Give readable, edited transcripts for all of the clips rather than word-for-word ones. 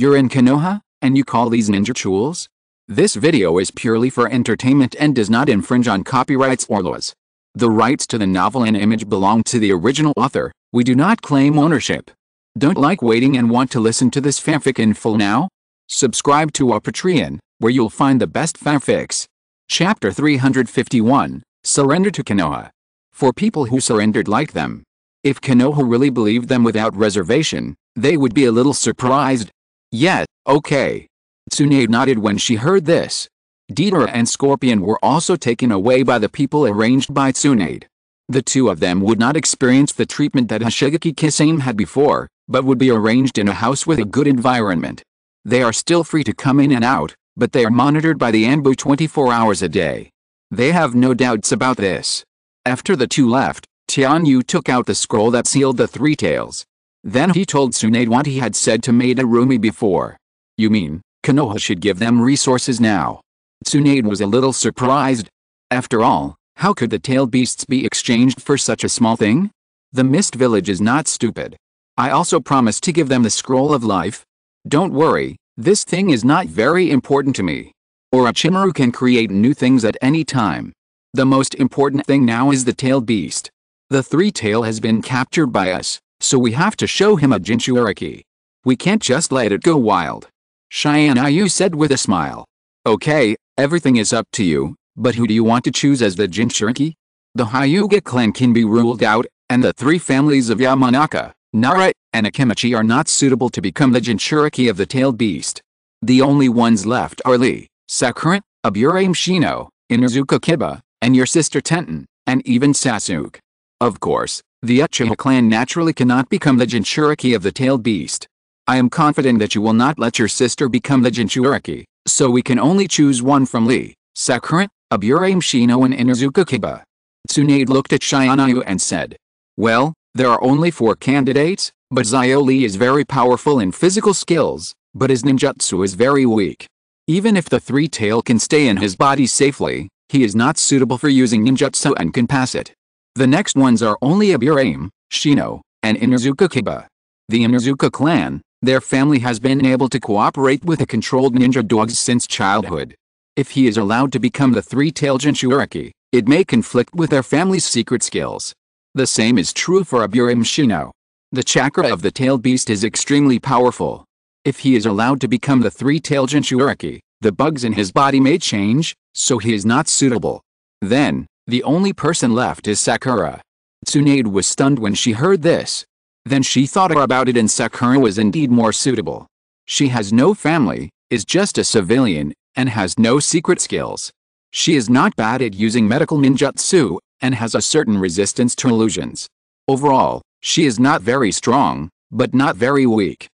You're in Konoha, and you call these ninja tools? This video is purely for entertainment and does not infringe on copyrights or laws. The rights to the novel and image belong to the original author. We do not claim ownership. Don't like waiting and want to listen to this fanfic in full now? Subscribe to our Patreon, where you'll find the best fanfics. Chapter 351, Surrender to Konoha. For people who surrendered like them. If Konoha really believed them without reservation, they would be a little surprised. Yeah, okay. Tsunade nodded when she heard this. Deidara and Scorpion were also taken away by the people arranged by Tsunade. The two of them would not experience the treatment that Hashigaki Kisame had before, but would be arranged in a house with a good environment. They are still free to come in and out, but they are monitored by the Anbu 24 hours a day. They have no doubts about this. After the two left, Tianyu took out the scroll that sealed the three tails. Then he told Tsunade what he had said to Maid Arumi before. You mean, Konoha should give them resources now? Tsunade was a little surprised. After all, how could the tailed beasts be exchanged for such a small thing? The Mist Village is not stupid. I also promised to give them the scroll of life. Don't worry, this thing is not very important to me. Orochimaru can create new things at any time. The most important thing now is the tailed beast. The three-tail has been captured by us, so we have to show him a Jinchuriki. We can't just let it go wild. Tianyu said with a smile. Okay, everything is up to you, but who do you want to choose as the Jinchuriki? The Hyuga clan can be ruled out, and the three families of Yamanaka, Nara, and Akimichi are not suitable to become the Jinchuriki of the tailed beast. The only ones left are Lee, Sakura, Aburame Shino, Inuzuka Kiba, and your sister Tenten, and even Sasuke. Of course, the Uchiha clan naturally cannot become the Jinchuriki of the tailed beast. I am confident that you will not let your sister become the Jinchuriki, so we can only choose one from Lee, Sakura, Aburame Shino and Inuzuka Kiba. Tsunade looked at Tianyu and said, well, there are only 4 candidates, but Lee is very powerful in physical skills, but his ninjutsu is very weak. Even if the three-tail can stay in his body safely, he is not suitable for using ninjutsu and can pass it. The next ones are only Aburame, Shino, and Inuzuka Kiba. The Inuzuka clan, their family has been able to cooperate with the controlled ninja dogs since childhood. If he is allowed to become the three-tailed Jinchuriki, it may conflict with their family's secret skills. The same is true for Aburame Shino. The chakra of the tailed beast is extremely powerful. If he is allowed to become the three-tailed Jinchuriki, the bugs in his body may change, so he is not suitable. Then, the only person left is Sakura. Tsunade was stunned when she heard this. Then she thought about it and Sakura was indeed more suitable. She has no family, is just a civilian, and has no secret skills. She is not bad at using medical ninjutsu, and has a certain resistance to illusions. Overall, she is not very strong, but not very weak.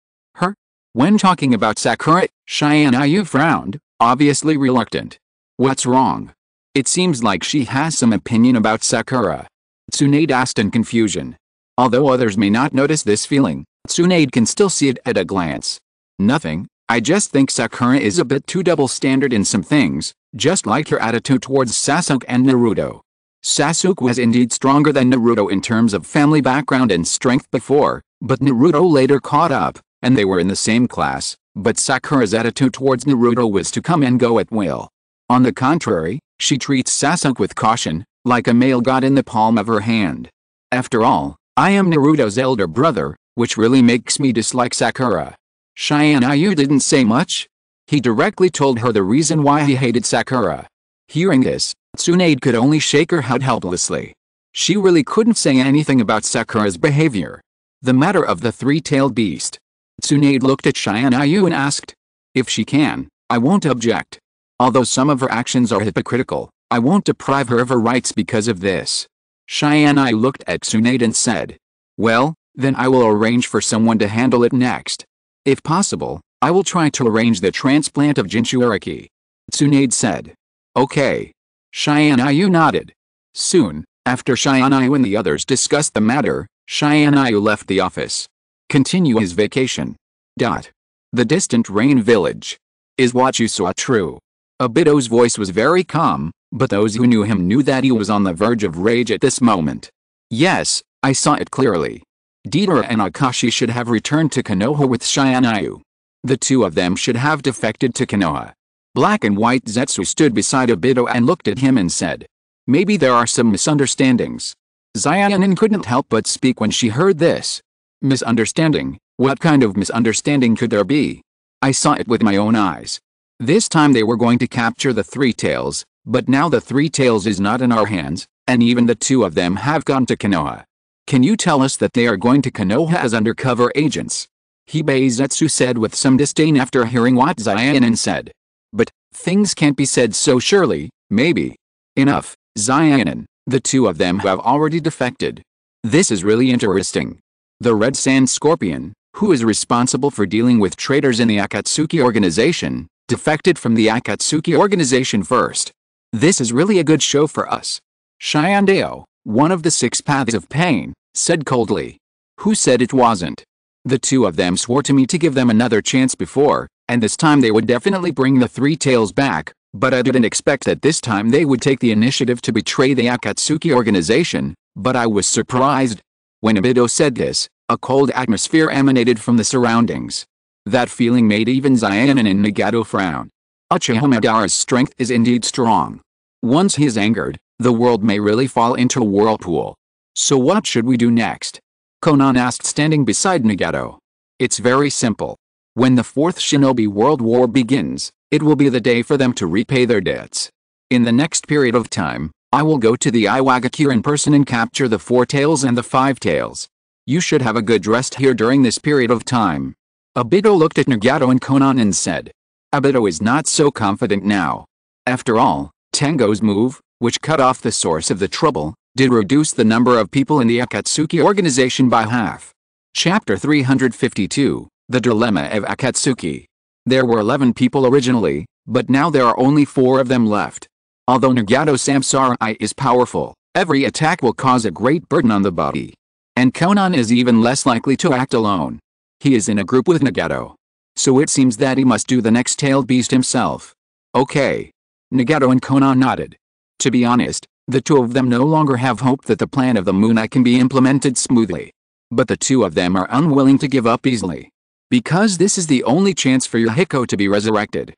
When talking about Sakura, Tianyu frowned, obviously reluctant. What's wrong? It seems like she has some opinion about Sakura. Tsunade asked in confusion. Although others may not notice this feeling, Tsunade can still see it at a glance. Nothing, I just think Sakura is a bit too double-standard in some things, just like her attitude towards Sasuke and Naruto. Sasuke was indeed stronger than Naruto in terms of family background and strength before, but Naruto later caught up, and they were in the same class, but Sakura's attitude towards Naruto was to come and go at will. On the contrary, she treats Sasuke with caution, like a male god in the palm of her hand. After all, I am Naruto's elder brother, which really makes me dislike Sakura. Tianyu didn't say much. He directly told her the reason why he hated Sakura. Hearing this, Tsunade could only shake her head helplessly. She really couldn't say anything about Sakura's behavior. The matter of the three-tailed beast. Tsunade looked at Tianyu and asked. If she can, I won't object. Although some of her actions are hypocritical, I won't deprive her of her rights because of this. Tianyu looked at Tsunade and said. Well, then I will arrange for someone to handle it next. If possible, I will try to arrange the transplant of Jinchuriki. Tsunade said. Okay. Tianyu nodded. Soon, after Tianyu and the others discussed the matter, Tianyu left the office. Continue his vacation. The distant rain village. Is what you saw true? Obito's voice was very calm, but those who knew him knew that he was on the verge of rage at this moment. Yes, I saw it clearly. Deidara and Akashi should have returned to Konoha with Tianyu. The two of them should have defected to Konoha. Black and white Zetsu stood beside Obito and looked at him and said, "Maybe there are some misunderstandings." Xiaonan couldn't help but speak when she heard this. Misunderstanding? What kind of misunderstanding could there be? I saw it with my own eyes. This time they were going to capture the Three Tails, but now the Three Tails is not in our hands, and even the two of them have gone to Konoha. Can you tell us that they are going to Konoha as undercover agents? Hibei Zetsu said with some disdain after hearing what Xiaonan said. But, things can't be said so surely, maybe. Enough, Xiaonan, the two of them have already defected. This is really interesting. The Red Sand Scorpion, who is responsible for dealing with traitors in the Akatsuki organization, defected from the Akatsuki organization first. This is really a good show for us. Shiandeo, one of the 6 paths of pain, said coldly. Who said it wasn't? The two of them swore to me to give them another chance before, and this time they would definitely bring the Three Tails back, but I didn't expect that this time they would take the initiative to betray the Akatsuki organization, but I was surprised. When Obito said this, a cold atmosphere emanated from the surroundings. That feeling made even Xiaonan and Nagato frown. Uchiha Madara's strength is indeed strong. Once he is angered, the world may really fall into a whirlpool. So what should we do next? Konan asked standing beside Nagato. It's very simple. When the 4th Shinobi World War begins, it will be the day for them to repay their debts. In the next period of time, I will go to the Iwagakure in person and capture the 4 Tails and the 5 Tails. You should have a good rest here during this period of time. Obito looked at Nagato and Konan and said. Obito is not so confident now. After all, Tengo's move, which cut off the source of the trouble, did reduce the number of people in the Akatsuki organization by half. Chapter 352, The Dilemma of Akatsuki. There were 11 people originally, but now there are only 4 of them left. Although Nagato Samsarai is powerful, every attack will cause a great burden on the body. And Konan is even less likely to act alone. He is in a group with Nagato. So it seems that he must do the next tailed beast himself. Okay. Nagato and Konan nodded. To be honest, the two of them no longer have hope that the plan of the Moon Eye can be implemented smoothly. But the two of them are unwilling to give up easily. Because this is the only chance for Yahiko to be resurrected.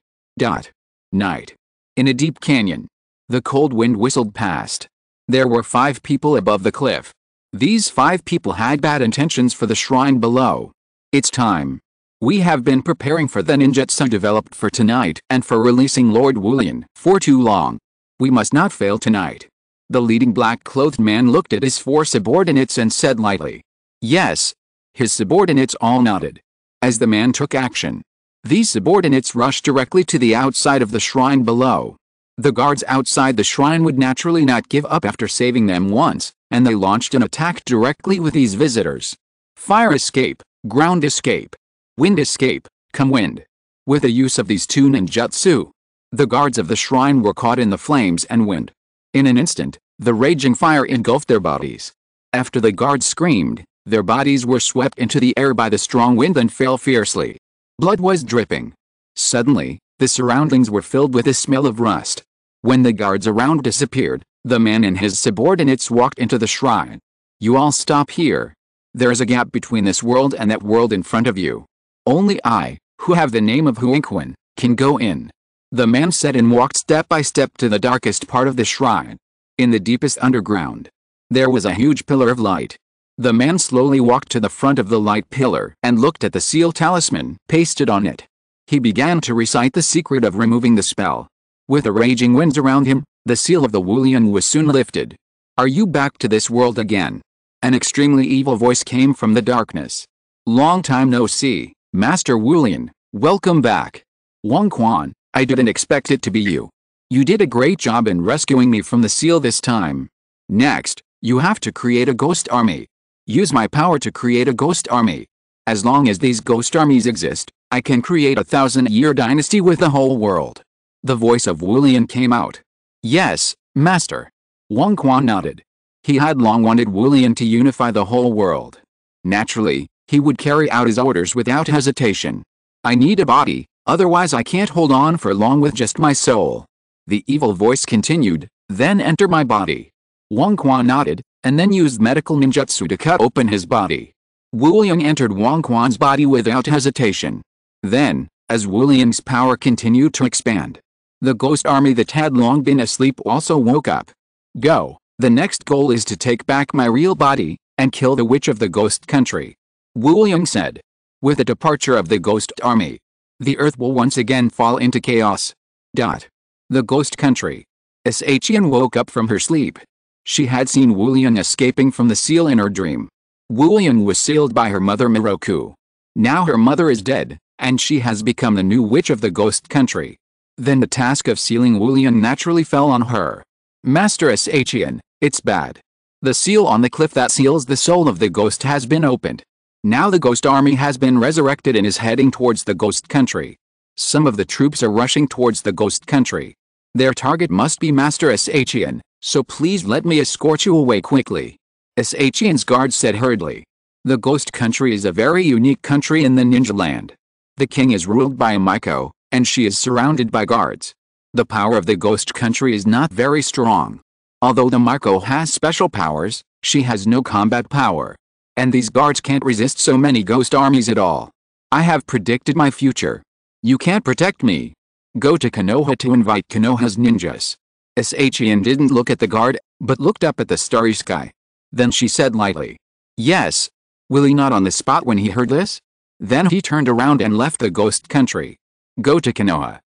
Night. In a deep canyon. The cold wind whistled past. There were 5 people above the cliff. These 5 people had bad intentions for the shrine below. It's time. We have been preparing for the ninjutsu developed for tonight and for releasing Lord Wulian for too long. We must not fail tonight. The leading black-clothed man looked at his 4 subordinates and said lightly. Yes. His subordinates all nodded. As the man took action, these subordinates rushed directly to the outside of the shrine below. The guards outside the shrine would naturally not give up after saving them once, and they launched an attack directly with these visitors. Fire escape, ground escape, wind escape, come wind. With the use of these 2 ninjutsu, the guards of the shrine were caught in the flames and wind. In an instant, the raging fire engulfed their bodies. After the guards screamed, their bodies were swept into the air by the strong wind and fell fiercely. Blood was dripping. Suddenly, the surroundings were filled with a smell of rust. When the guards around disappeared, the man and his subordinates walked into the shrine. You all stop here. There is a gap between this world and that world in front of you. Only I, who have the name of Huinquan, can go in. The man said and walked step by step to the darkest part of the shrine. In the deepest underground, there was a huge pillar of light. The man slowly walked to the front of the light pillar and looked at the seal talisman pasted on it. He began to recite the secret of removing the spell. With the raging winds around him, the seal of the Wulian was soon lifted. Are you back to this world again? An extremely evil voice came from the darkness. Long time no see, Master Wulian, welcome back. Wang Quan, I didn't expect it to be you. You did a great job in rescuing me from the seal this time. Next, you have to create a ghost army. Use my power to create a ghost army. As long as these ghost armies exist, I can create a 1,000-year dynasty with the whole world. The voice of Wulian came out. Yes, Master. Wang Quan nodded. He had long wanted Wulian to unify the whole world. Naturally, he would carry out his orders without hesitation. I need a body, otherwise I can't hold on for long with just my soul. The evil voice continued, then enter my body. Wang Quan nodded, and then used medical ninjutsu to cut open his body. Wulian entered Wang Quan's body without hesitation. Then, as Wu Liang's power continued to expand, the ghost army that had long been asleep also woke up. Go. The next goal is to take back my real body, and kill the witch of the ghost country. Wu Liang said. With the departure of the ghost army, the earth will once again fall into chaos. The ghost country. Tiantian woke up from her sleep. She had seen Wu Liang escaping from the seal in her dream. Wu Liang was sealed by her mother Miroku. Now her mother is dead, and she has become the new witch of the ghost country. Then the task of sealing Wu Liang naturally fell on her. Master Tiantian, it's bad. The seal on the cliff that seals the soul of the ghost has been opened. Now the ghost army has been resurrected and is heading towards the ghost country. Some of the troops are rushing towards the ghost country. Their target must be Master Tiantian, so please let me escort you away quickly. Tiantian's guard said hurriedly. The ghost country is a very unique country in the ninja land. The king is ruled by a Miko, and she is surrounded by guards. The power of the ghost country is not very strong. Although the Miko has special powers, she has no combat power. And these guards can't resist so many ghost armies at all. I have predicted my future. You can't protect me. Go to Konoha to invite Konoha's ninjas. Tiantian didn't look at the guard, but looked up at the starry sky. Then she said lightly. Yes. Will he not on the spot when he heard this? Then he turned around and left the ghost country. Go to Konoha.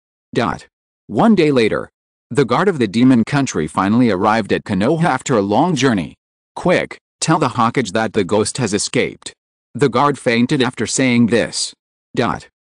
1 day later, the guard of the demon country finally arrived at Konoha after a long journey. Quick, tell the Hokage that the ghost has escaped. The guard fainted after saying this.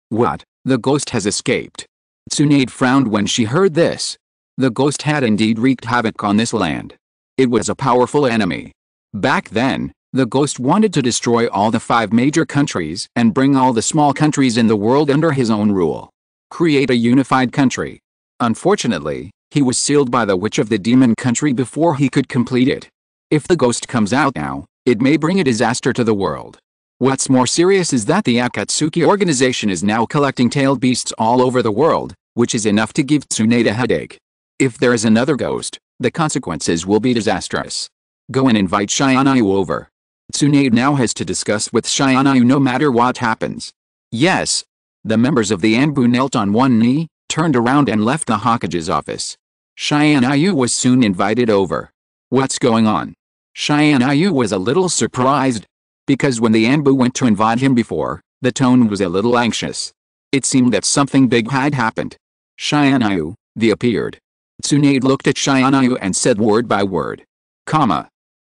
What? The ghost has escaped? Tsunade frowned when she heard this. The ghost had indeed wreaked havoc on this land. It was a powerful enemy. Back then, the ghost wanted to destroy all the 5 major countries and bring all the small countries in the world under his own rule. Create a unified country. Unfortunately, he was sealed by the witch of the demon country before he could complete it. If the ghost comes out now, it may bring a disaster to the world. What's more serious is that the Akatsuki organization is now collecting tailed beasts all over the world, which is enough to give Tsunade a headache. If there is another ghost, the consequences will be disastrous. Go and invite Shianayu over. Tsunade now has to discuss with Shianayu no matter what happens. Yes. The members of the Anbu knelt on one knee, turned around and left the Hokage's office. Shianayu was soon invited over. What's going on? Shianayu was a little surprised. Because when the Anbu went to invite him before, the tone was a little anxious. It seemed that something big had happened. Shianayu, they appeared. Tsunade looked at Shianayu and said word by word.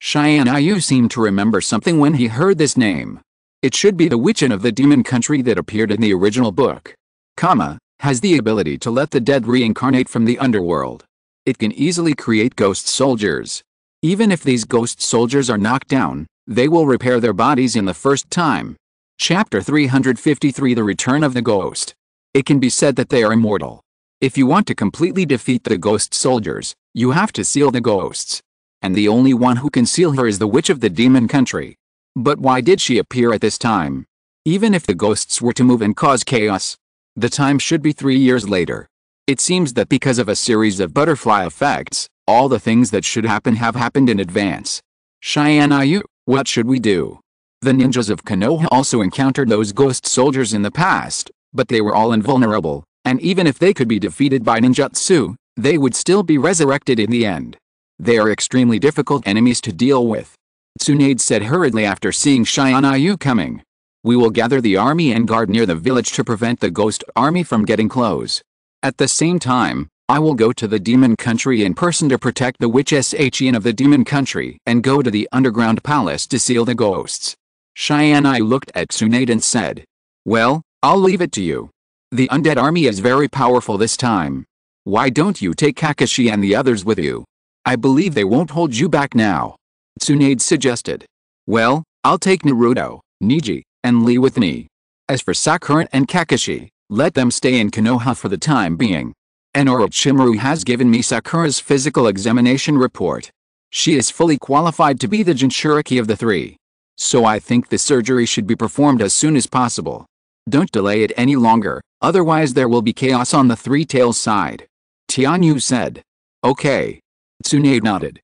Shianayu seemed to remember something when he heard this name. It should be the Witchin of the demon country that appeared in the original book. Has the ability to let the dead reincarnate from the underworld. It can easily create ghost soldiers. Even if these ghost soldiers are knocked down, they will repair their bodies in the first time. Chapter 353 The Return of the Ghost. It can be said that they are immortal. If you want to completely defeat the ghost soldiers, you have to seal the ghosts. And the only one who can seal her is the witch of the demon country. But why did she appear at this time? Even if the ghosts were to move and cause chaos, the time should be 3 years later. It seems that because of a series of butterfly effects, all the things that should happen have happened in advance. Shianayu, what should we do? The ninjas of Konoha also encountered those ghost soldiers in the past, but they were all invulnerable, and even if they could be defeated by ninjutsu, they would still be resurrected in the end. They are extremely difficult enemies to deal with. Tsunade said hurriedly after seeing Shianayu coming. We will gather the army and guard near the village to prevent the ghost army from getting close. At the same time, I will go to the demon country in person to protect the witch Tiantian of the demon country and go to the underground palace to seal the ghosts. Shianayu looked at Tsunade and said. Well, I'll leave it to you. The undead army is very powerful this time. Why don't you take Kakashi and the others with you? I believe they won't hold you back now. Tsunade suggested. Well, I'll take Naruto, Neji, and Lee with me. As for Sakura and Kakashi, let them stay in Konoha for the time being. And Orochimaru has given me Sakura's physical examination report. She is fully qualified to be the Jinchuriki of the 3. So I think the surgery should be performed as soon as possible. Don't delay it any longer, otherwise there will be chaos on the Three Tails side. Tianyu said. Okay. Tsunade nodded.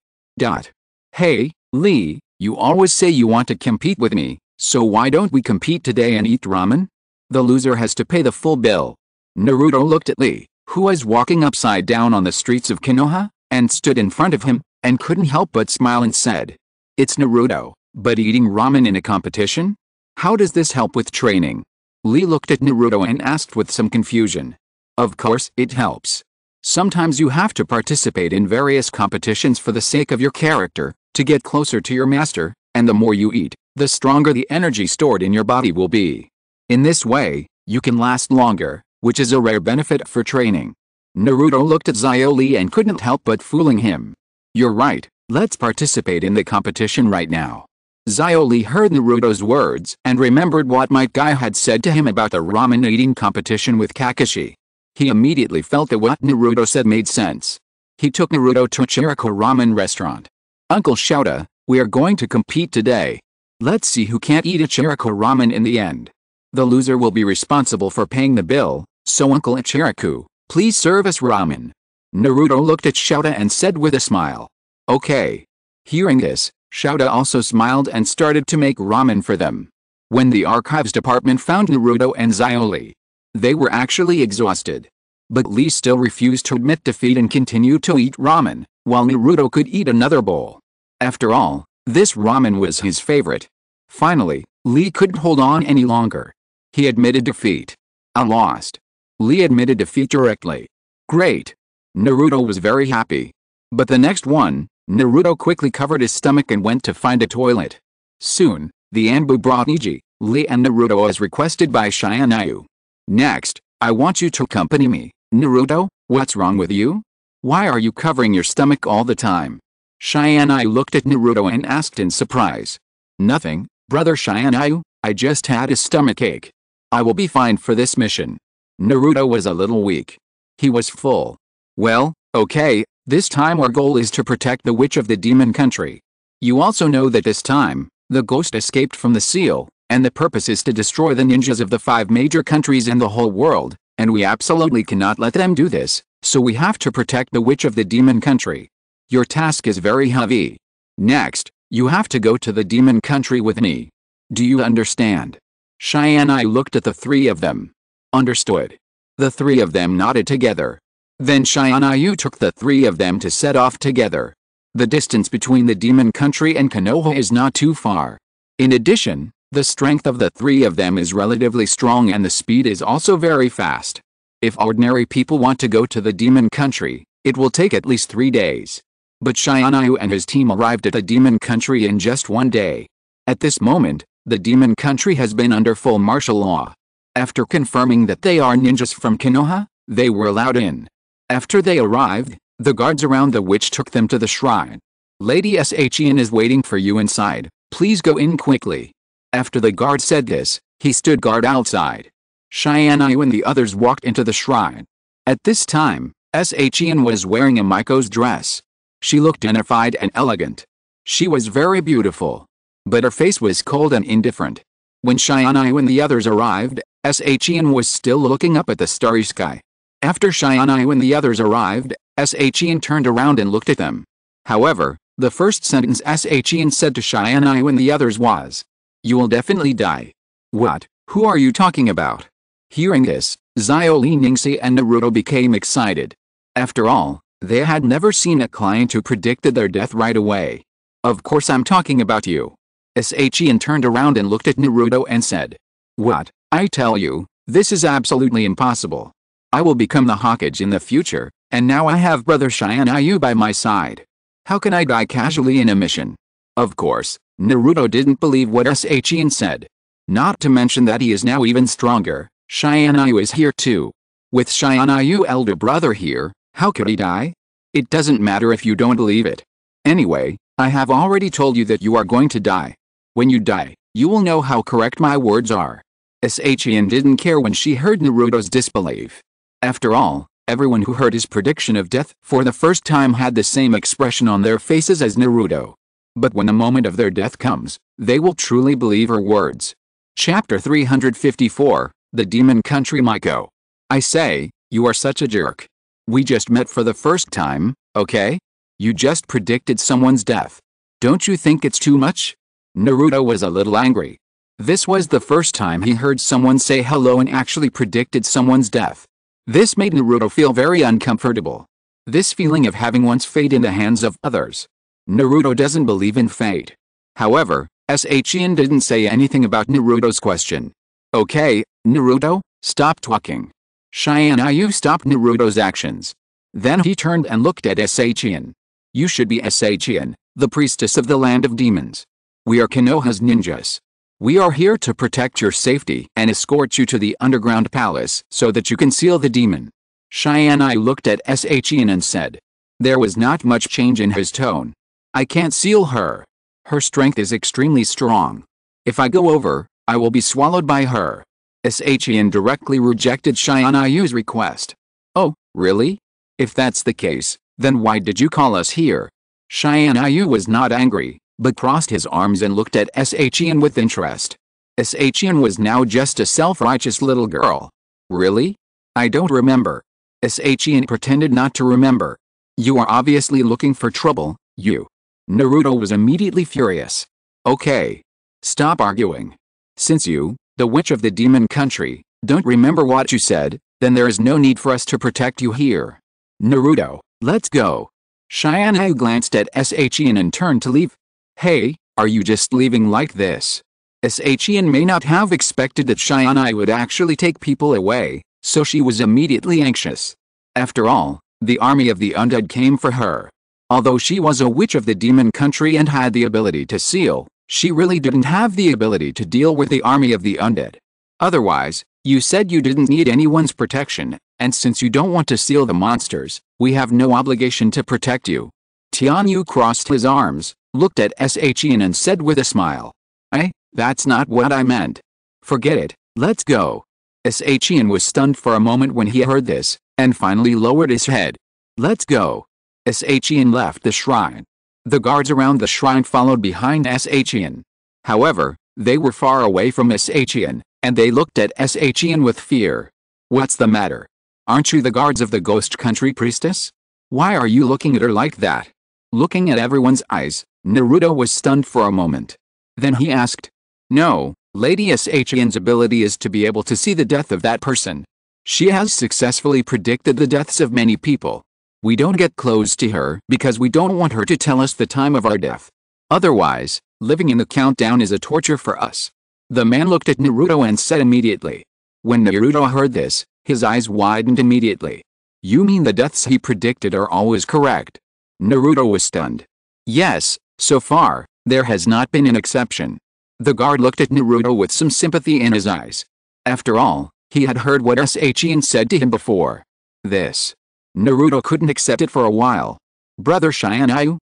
Hey, Lee, you always say you want to compete with me, so why don't we compete today and eat ramen? The loser has to pay the full bill. Naruto looked at Lee, who was walking upside down on the streets of Konoha, and stood in front of him, and couldn't help but smile and said, "It's Naruto, but eating ramen in a competition? How does this help with training?" Lee looked at Naruto and asked with some confusion. "Of course it helps. Sometimes you have to participate in various competitions for the sake of your character, to get closer to your master, and the more you eat, the stronger the energy stored in your body will be. In this way, you can last longer, which is a rare benefit for training." Naruto looked at Xiaoli and couldn't help but fooling him. "You're right, let's participate in the competition right now." Xiaoli heard Naruto's words and remembered what Might Guy had said to him about the ramen eating competition with Kakashi. He immediately felt that what Naruto said made sense. He took Naruto to a Chiriko ramen restaurant. "Uncle Shouta, we are going to compete today. Let's see who can't eat a Chiriko ramen in the end. The loser will be responsible for paying the bill, so Uncle Ichiriku, please serve us ramen." Naruto looked at Shouta and said with a smile, "Okay." Hearing this, Shouta also smiled and started to make ramen for them. When the archives department found Naruto and Xiaoli, they were actually exhausted. But Lee still refused to admit defeat and continued to eat ramen, while Naruto could eat another bowl. After all, this ramen was his favorite. Finally, Lee couldn't hold on any longer. He admitted defeat. "I lost." Lee admitted defeat directly. "Great." Naruto was very happy. But the next one, Naruto quickly covered his stomach and went to find a toilet. Soon, the Anbu brought Iji, Lee and Naruto as requested by Tianyu. "Next, I want you to accompany me." "Naruto, what's wrong with you? Why are you covering your stomach all the time?" Tianyu looked at Naruto and asked in surprise. "Nothing, brother Tianyu, I just had a stomachache. I will be fine for this mission." Naruto was a little weak. He was full. "Well, okay, this time our goal is to protect the witch of the demon country. You also know that this time, the ghost escaped from the seal, and the purpose is to destroy the ninjas of the 5 major countries and the whole world, and we absolutely cannot let them do this, so we have to protect the witch of the demon country. Your task is very heavy. Next, you have to go to the demon country with me. Do you understand?" Tianyu looked at the 3 of them. "Understood." The 3 of them nodded together. Then Tianyu took the 3 of them to set off together. The distance between the demon country and Konoha is not too far. In addition, the strength of the 3 of them is relatively strong and the speed is also very fast. If ordinary people want to go to the demon country, it will take at least 3 days. But Tianyu and his team arrived at the demon country in just 1 day. At this moment, the demon country has been under full martial law. After confirming that they are ninjas from Konoha, they were allowed in. After they arrived, the guards around the witch took them to the shrine. "Lady Shian is waiting for you inside, please go in quickly." After the guard said this, he stood guard outside. Tianyu and the others walked into the shrine. At this time, Shian was wearing a Miko's dress. She looked dignified and elegant. She was very beautiful. But her face was cold and indifferent. When Tianyu and the others arrived, Shian was still looking up at the starry sky. After Tianyu and the others arrived, Shian turned around and looked at them. However, the first sentence Shian said to Tianyu and the others was, "You will definitely die." "What? Who are you talking about?" Hearing this, Xiaoli, Ningxi and Naruto became excited. After all, they had never seen a client who predicted their death right away. "Of course I'm talking about you." Shian turned around and looked at Naruto and said, "What? I tell you, this is absolutely impossible. I will become the Hokage in the future, and now I have brother Tianyu by my side. How can I die casually in a mission?" Of course, Naruto didn't believe what Shian said. Not to mention that he is now even stronger. Tianyu is here too. With Tianyu elder brother here, how could he die? It doesn't matter if you don't believe it. Anyway, I have already told you that you are going to die. When you die, you will know how correct my words are. Shian didn't care when she heard Naruto's disbelief. After all, everyone who heard his prediction of death for the first time had the same expression on their faces as Naruto. But when the moment of their death comes, they will truly believe her words. Chapter 354, The Demon Country Miko. "I say, you are such a jerk. We just met for the first time, okay? You just predicted someone's death. Don't you think it's too much?" Naruto was a little angry. This was the first time he heard someone say hello and actually predicted someone's death. This made Naruto feel very uncomfortable. This feeling of having one's fate in the hands of others. Naruto doesn't believe in fate. However, Shion didn't say anything about Naruto's question. Okay, Naruto, stop talking. Tianyu stopped Naruto's actions. Then he turned and looked at Shion. You should be Shion, the priestess of the land of demons. We are Konoha's ninjas. We are here to protect your safety and escort you to the underground palace so that you can seal the demon. Tianyu looked at Shion and said. There was not much change in his tone. I can't seal her. Her strength is extremely strong. If I go over, I will be swallowed by her. Shion directly rejected Tianyu's request. Oh, really? If that's the case, then why did you call us here? Tianyu was not angry, but crossed his arms and looked at Shion with interest. Shion was now just a self-righteous little girl. Really? I don't remember. Shion pretended not to remember. You are obviously looking for trouble, you. Naruto was immediately furious. Okay. Stop arguing. Since you, the witch of the demon country, don't remember what you said, then there is no need for us to protect you here. Naruto, let's go. Tianyu glanced at Shion and turned to leave. Hey, are you just leaving like this? Shion may not have expected that Tianyu would actually take people away, so she was immediately anxious. After all, the army of the undead came for her. Although she was a witch of the demon country and had the ability to seal, she really didn't have the ability to deal with the army of the undead. Otherwise, you said you didn't need anyone's protection, and since you don't want to seal the monsters, we have no obligation to protect you. Tianyu crossed his arms, looked at Shion and said with a smile. That's not what I meant. Forget it, let's go. Shion was stunned for a moment when he heard this, and finally lowered his head. Let's go. Shion left the shrine. The guards around the shrine followed behind Shion. However, they were far away from Shion, and they looked at Shion with fear. What's the matter? Aren't you the guards of the ghost country priestess? Why are you looking at her like that? Looking at everyone's eyes, Naruto was stunned for a moment. Then he asked. No, Lady Shion's ability is to be able to see the death of that person. She has successfully predicted the deaths of many people. We don't get close to her because we don't want her to tell us the time of our death. Otherwise, living in the countdown is a torture for us. The man looked at Naruto and said immediately. When Naruto heard this, his eyes widened immediately. You mean the deaths he predicted are always correct? Naruto was stunned. Yes, so far, there has not been an exception. The guard looked at Naruto with some sympathy in his eyes. After all, he had heard what Shion said to him before. Naruto couldn't accept it for a while. Brother Tianyu,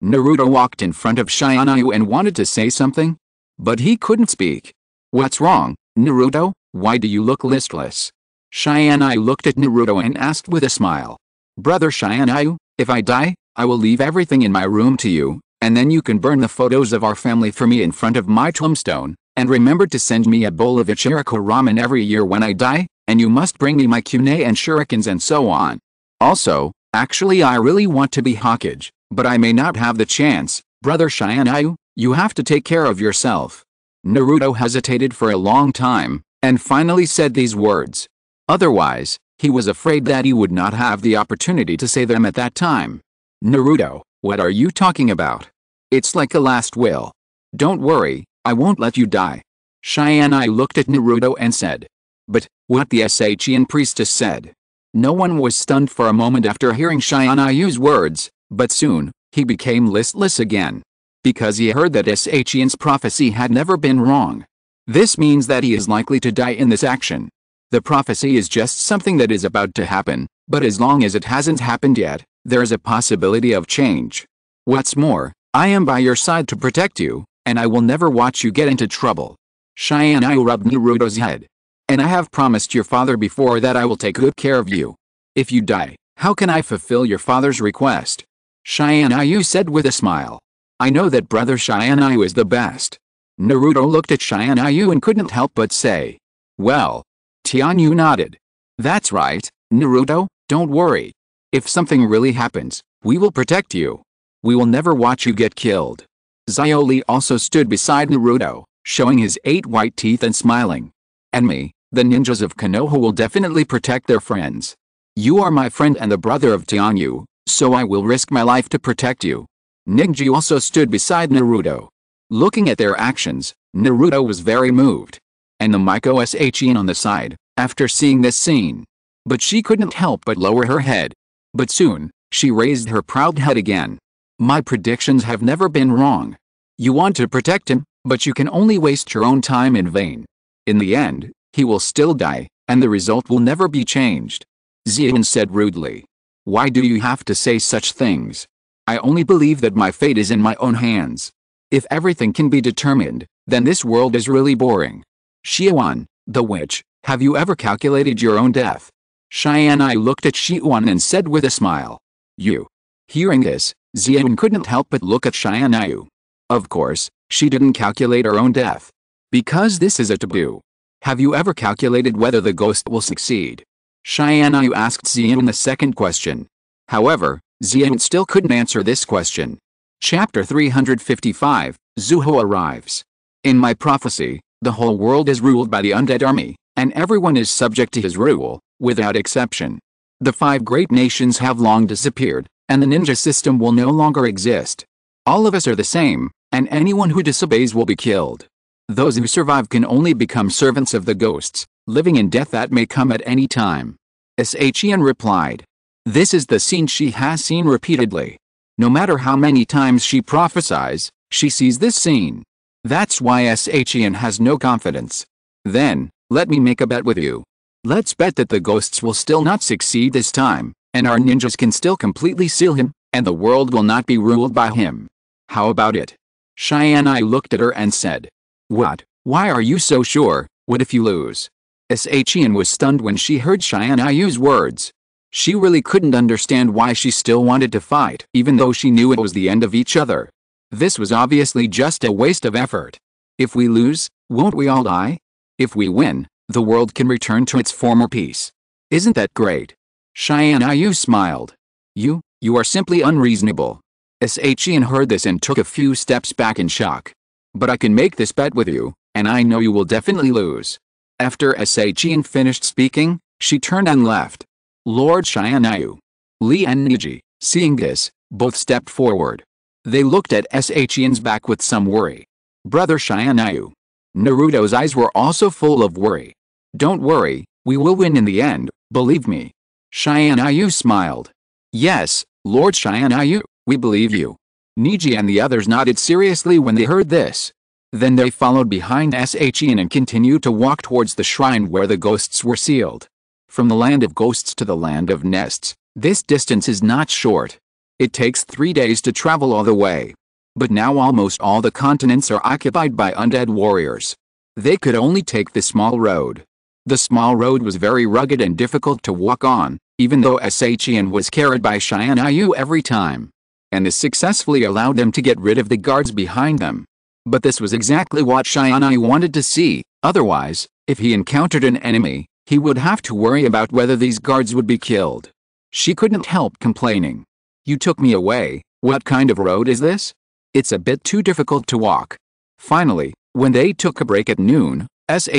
Naruto walked in front of Tianyu and wanted to say something, but he couldn't speak. What's wrong, Naruto? Why do you look listless? Tianyu looked at Naruto and asked with a smile. Brother Tianyu, if I die, I will leave everything in my room to you, and then you can burn the photos of our family for me in front of my tombstone, and remember to send me a bowl of Ichiriko ramen every year when I die, and you must bring me my kunai and shurikens and so on. Also, actually I really want to be Hokage, but I may not have the chance. Brother Tianyu, you have to take care of yourself. Naruto hesitated for a long time, and finally said these words. Otherwise, he was afraid that he would not have the opportunity to say them at that time. Naruto, what are you talking about? It's like a last will. Don't worry, I won't let you die. Tianyu looked at Naruto and said. But, what the Shion priestess said. No one was stunned for a moment after hearing Tianyu's words, but soon, he became listless again. Because he heard that Shion's prophecy had never been wrong. This means that he is likely to die in this action. The prophecy is just something that is about to happen, but as long as it hasn't happened yet, there is a possibility of change. What's more, I am by your side to protect you, and I will never watch you get into trouble. Tianyu rubbed Naruto's head. And I have promised your father before that I will take good care of you. If you die, how can I fulfill your father's request? Tianyu said with a smile. I know that brother Tianyu is the best. Naruto looked at Tianyu and couldn't help but say. Well. Tianyu nodded. That's right, Naruto, don't worry. If something really happens, we will protect you. We will never watch you get killed. Xiaoli also stood beside Naruto, showing his 8 white teeth and smiling. And me, the ninjas of Konoha will definitely protect their friends. You are my friend and the brother of Tianyu, so I will risk my life to protect you. Ningji also stood beside Naruto. Looking at their actions, Naruto was very moved. And the Miko Shin on the side, after seeing this scene. But she couldn't help but lower her head. But soon, she raised her proud head again. My predictions have never been wrong. You want to protect him, but you can only waste your own time in vain. In the end, he will still die, and the result will never be changed. Xian said rudely. Why do you have to say such things? I only believe that my fate is in my own hands. If everything can be determined, then this world is really boring. Xian, the witch, have you ever calculated your own death? Xianyu looked at Xian and said with a smile. You. Hearing this, Xian couldn't help but look at Xianyu. Of course, she didn't calculate her own death. Because this is a taboo. Have you ever calculated whether the ghost will succeed? Xianyu asked Xian the second question. However, Xian still couldn't answer this question. Chapter 355, Zuho arrives. In my prophecy, the whole world is ruled by the undead army, and everyone is subject to his rule, without exception. The 5 great nations have long disappeared, and the ninja system will no longer exist. All of us are the same, and anyone who disobeys will be killed. Those who survive can only become servants of the ghosts, living in death that may come at any time. Shin replied. This is the scene she has seen repeatedly. No matter how many times she prophesies, she sees this scene. That's why Shin has no confidence. Then, let me make a bet with you. Let's bet that the ghosts will still not succeed this time, and our ninjas can still completely seal him, and the world will not be ruled by him. How about it? Xianyu looked at her and said. What? Why are you so sure? What if you lose? Shin was stunned when she heard Xianyu's words. She really couldn't understand why she still wanted to fight, even though she knew it was the end of each other. This was obviously just a waste of effort. If we lose, won't we all die? If we win, the world can return to its former peace. Isn't that great? Tianyu smiled. You are simply unreasonable. Shin heard this and took a few steps back in shock. But I can make this bet with you, and I know you will definitely lose. After Shin finished speaking, she turned and left. Lord Tianyu, Li and Niji, seeing this, both stepped forward. They looked at Shin's back with some worry. Brother Tianyu. Naruto's eyes were also full of worry. Don't worry, we will win in the end, believe me. Tianyu smiled. Yes, Lord Tianyu, we believe you. Niji and the others nodded seriously when they heard this. Then they followed behind Shin and continued to walk towards the shrine where the ghosts were sealed. From the land of ghosts to the land of nests, this distance is not short. It takes 3 days to travel all the way. But now almost all the continents are occupied by undead warriors. They could only take the small road. The small road was very rugged and difficult to walk on, even though Shin was carried by Tianyu every time. And this successfully allowed them to get rid of the guards behind them. But this was exactly what Tianyu wanted to see, otherwise, if he encountered an enemy, he would have to worry about whether these guards would be killed. She couldn't help complaining. You took me away, what kind of road is this? It's a bit too difficult to walk. Finally, when they took a break at noon,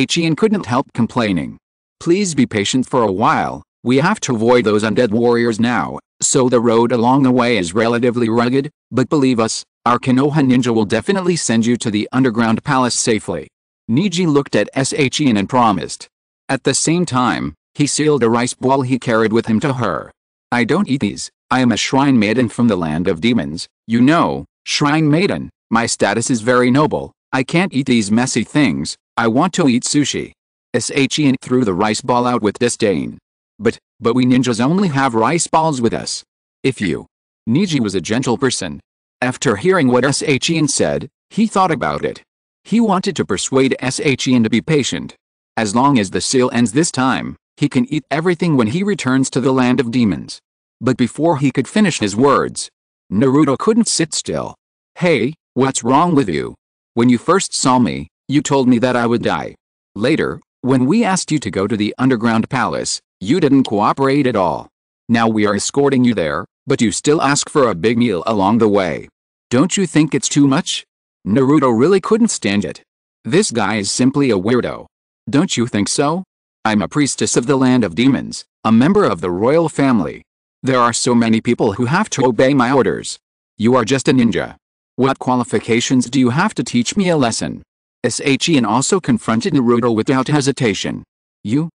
Shin couldn't help complaining. Please be patient for a while, we have to avoid those undead warriors now, so the road along the way is relatively rugged, but believe us, our Konoha ninja will definitely send you to the underground palace safely. Niji looked at Shin and promised. At the same time, he sealed a rice ball he carried with him to her. I don't eat these, I am a shrine maiden from the land of demons, you know, shrine maiden, my status is very noble, I can't eat these messy things, I want to eat sushi. Shin threw the rice ball out with disdain. But we ninjas only have rice balls with us. If you. Niji was a gentle person. After hearing what Shin said, he thought about it. He wanted to persuade Shin to be patient. As long as the seal ends this time, he can eat everything when he returns to the land of demons. But before he could finish his words, Naruto couldn't sit still. Hey, what's wrong with you? When you first saw me, you told me that I would die. Later, when we asked you to go to the underground palace, you didn't cooperate at all. Now we are escorting you there, but you still ask for a big meal along the way. Don't you think it's too much? Naruto really couldn't stand it. This guy is simply a weirdo. Don't you think so? I'm a priestess of the land of demons, a member of the royal family. There are so many people who have to obey my orders. You are just a ninja. What qualifications do you have to teach me a lesson? Tiantian also confronted Naruto without hesitation. You.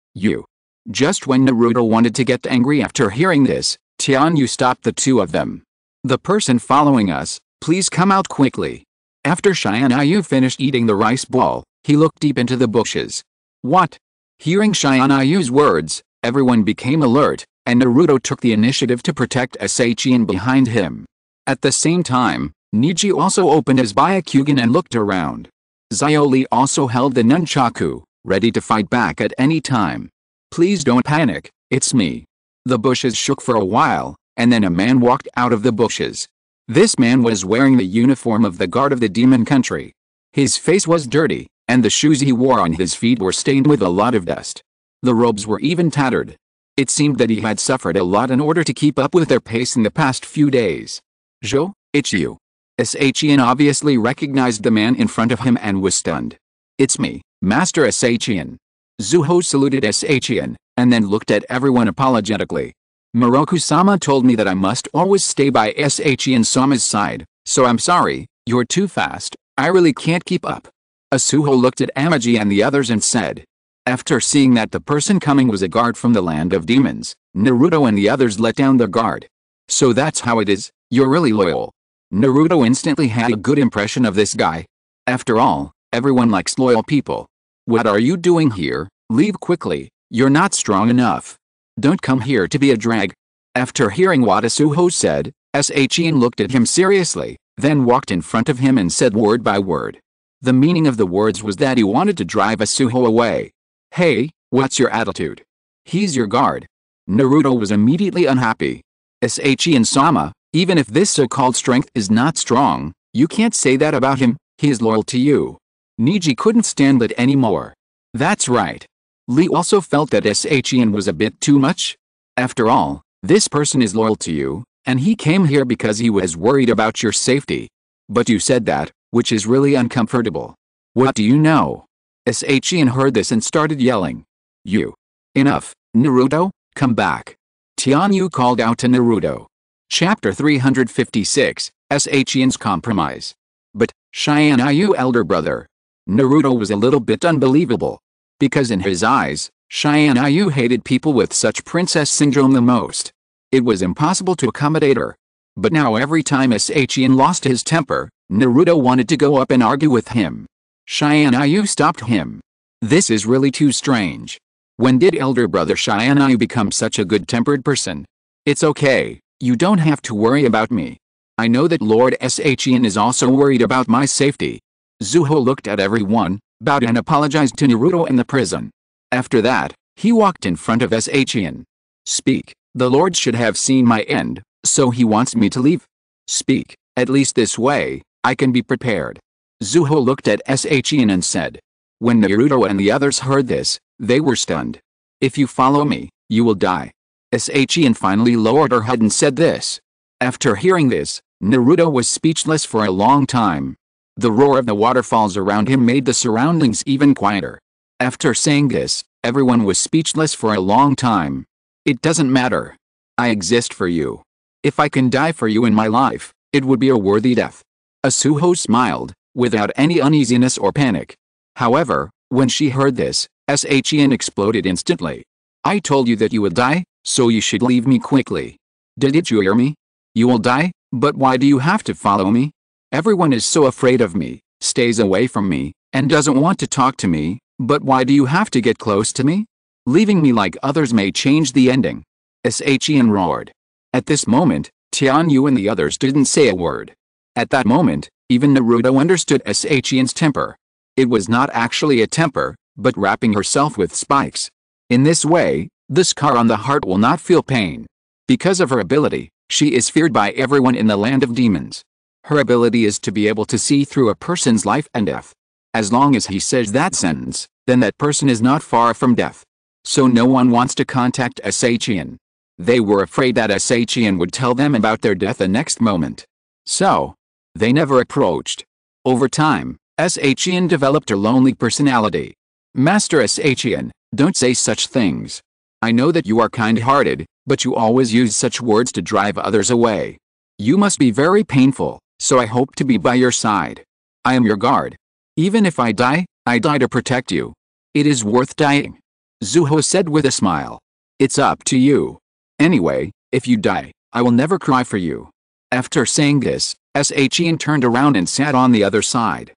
Just when Naruto wanted to get angry after hearing this, Tianyu stopped the two of them. The person following us, please come out quickly. After Tianyu finished eating the rice ball, he looked deep into the bushes. What? Hearing Tianyu's words, everyone became alert, and Naruto took the initiative to protect Tiantian behind him. At the same time, Neji also opened his Byakugan and looked around. Xiaoli also held the nunchaku, ready to fight back at any time. Please don't panic, it's me. The bushes shook for a while, and then a man walked out of the bushes. This man was wearing the uniform of the guard of the demon country. His face was dirty, and the shoes he wore on his feet were stained with a lot of dust. The robes were even tattered. It seemed that he had suffered a lot in order to keep up with their pace in the past few days. "Zhou, it's you." Tiantian obviously recognized the man in front of him and was stunned. "It's me, Master Tiantian." Zuho saluted Tiantian, and then looked at everyone apologetically. "Moroku-sama told me that I must always stay by Tiantian-sama's side, so I'm sorry, you're too fast, I really can't keep up." Asuho looked at Amaji and the others and said. After seeing that the person coming was a guard from the land of demons, Naruto and the others let down their guard. "So that's how it is, you're really loyal." Naruto instantly had a good impression of this guy. After all, everyone likes loyal people. "What are you doing here? Leave quickly, you're not strong enough. Don't come here to be a drag." After hearing what Asuho said, Tiantian looked at him seriously, then walked in front of him and said word by word. The meaning of the words was that he wanted to drive Asuho away. "Hey, what's your attitude? He's your guard." Naruto was immediately unhappy. "Tiantian-sama, even if this so-called strength is not strong, you can't say that about him, he is loyal to you." Neji couldn't stand it anymore. That's right. Lee also felt that Tiantian was a bit too much. After all, this person is loyal to you, and he came here because he was worried about your safety. But you said that, which is really uncomfortable. What do you know? Tiantian heard this and started yelling. "You. Enough, Naruto, come back." Tianyu called out to Naruto. Chapter 356, Tiantian's Compromise. "But, Tianyu elder brother." Naruto was a little bit unbelievable. Because in his eyes, Tianyu hated people with such princess syndrome the most. It was impossible to accommodate her. But now every time Tiantian lost his temper, Naruto wanted to go up and argue with him. Tianyu stopped him. This is really too strange. When did elder brother Tianyu become such a good-tempered person? "It's okay, you don't have to worry about me. I know that Lord Tiantian is also worried about my safety." Zuho looked at everyone, bowed and apologized to Naruto in the prison. After that, he walked in front of Tiantian. "Speak, the Lord should have seen my end, so he wants me to leave. Speak, at least this way, I can be prepared." Zuho looked at Tiantian and said. When Naruto and the others heard this, they were stunned. "If you follow me, you will die." Tiantian finally lowered her head and said this. After hearing this, Naruto was speechless for a long time. The roar of the waterfalls around him made the surroundings even quieter. After saying this, everyone was speechless for a long time. "It doesn't matter. I exist for you. If I can die for you in my life, it would be a worthy death." Asuho smiled, without any uneasiness or panic. However, when she heard this, Tiantian exploded instantly. "I told you that you would die, so you should leave me quickly. Didn't you hear me? You will die, but why do you have to follow me? Everyone is so afraid of me, stays away from me, and doesn't want to talk to me, but why do you have to get close to me? Leaving me like others may change the ending." Tiantian roared. At this moment, Tianyu and the others didn't say a word. At that moment, even Naruto understood Tiantian's temper. It was not actually a temper, but wrapping herself with spikes. In this way, the scar on the heart will not feel pain. Because of her ability, she is feared by everyone in the land of demons. Her ability is to be able to see through a person's life and death. As long as he says that sentence, then that person is not far from death. So no one wants to contact Tiantian. They were afraid that Tiantian would tell them about their death the next moment. So, they never approached. Over time, Shian developed a lonely personality. Master Shian, don't say such things. I know that you are kind-hearted, but you always use such words to drive others away. You must be very painful, so I hope to be by your side. I am your guard. Even if I die to protect you. It is worth dying. Zuho said with a smile. It's up to you. Anyway, if you die, I will never cry for you. After saying this, Shian turned around and sat on the other side.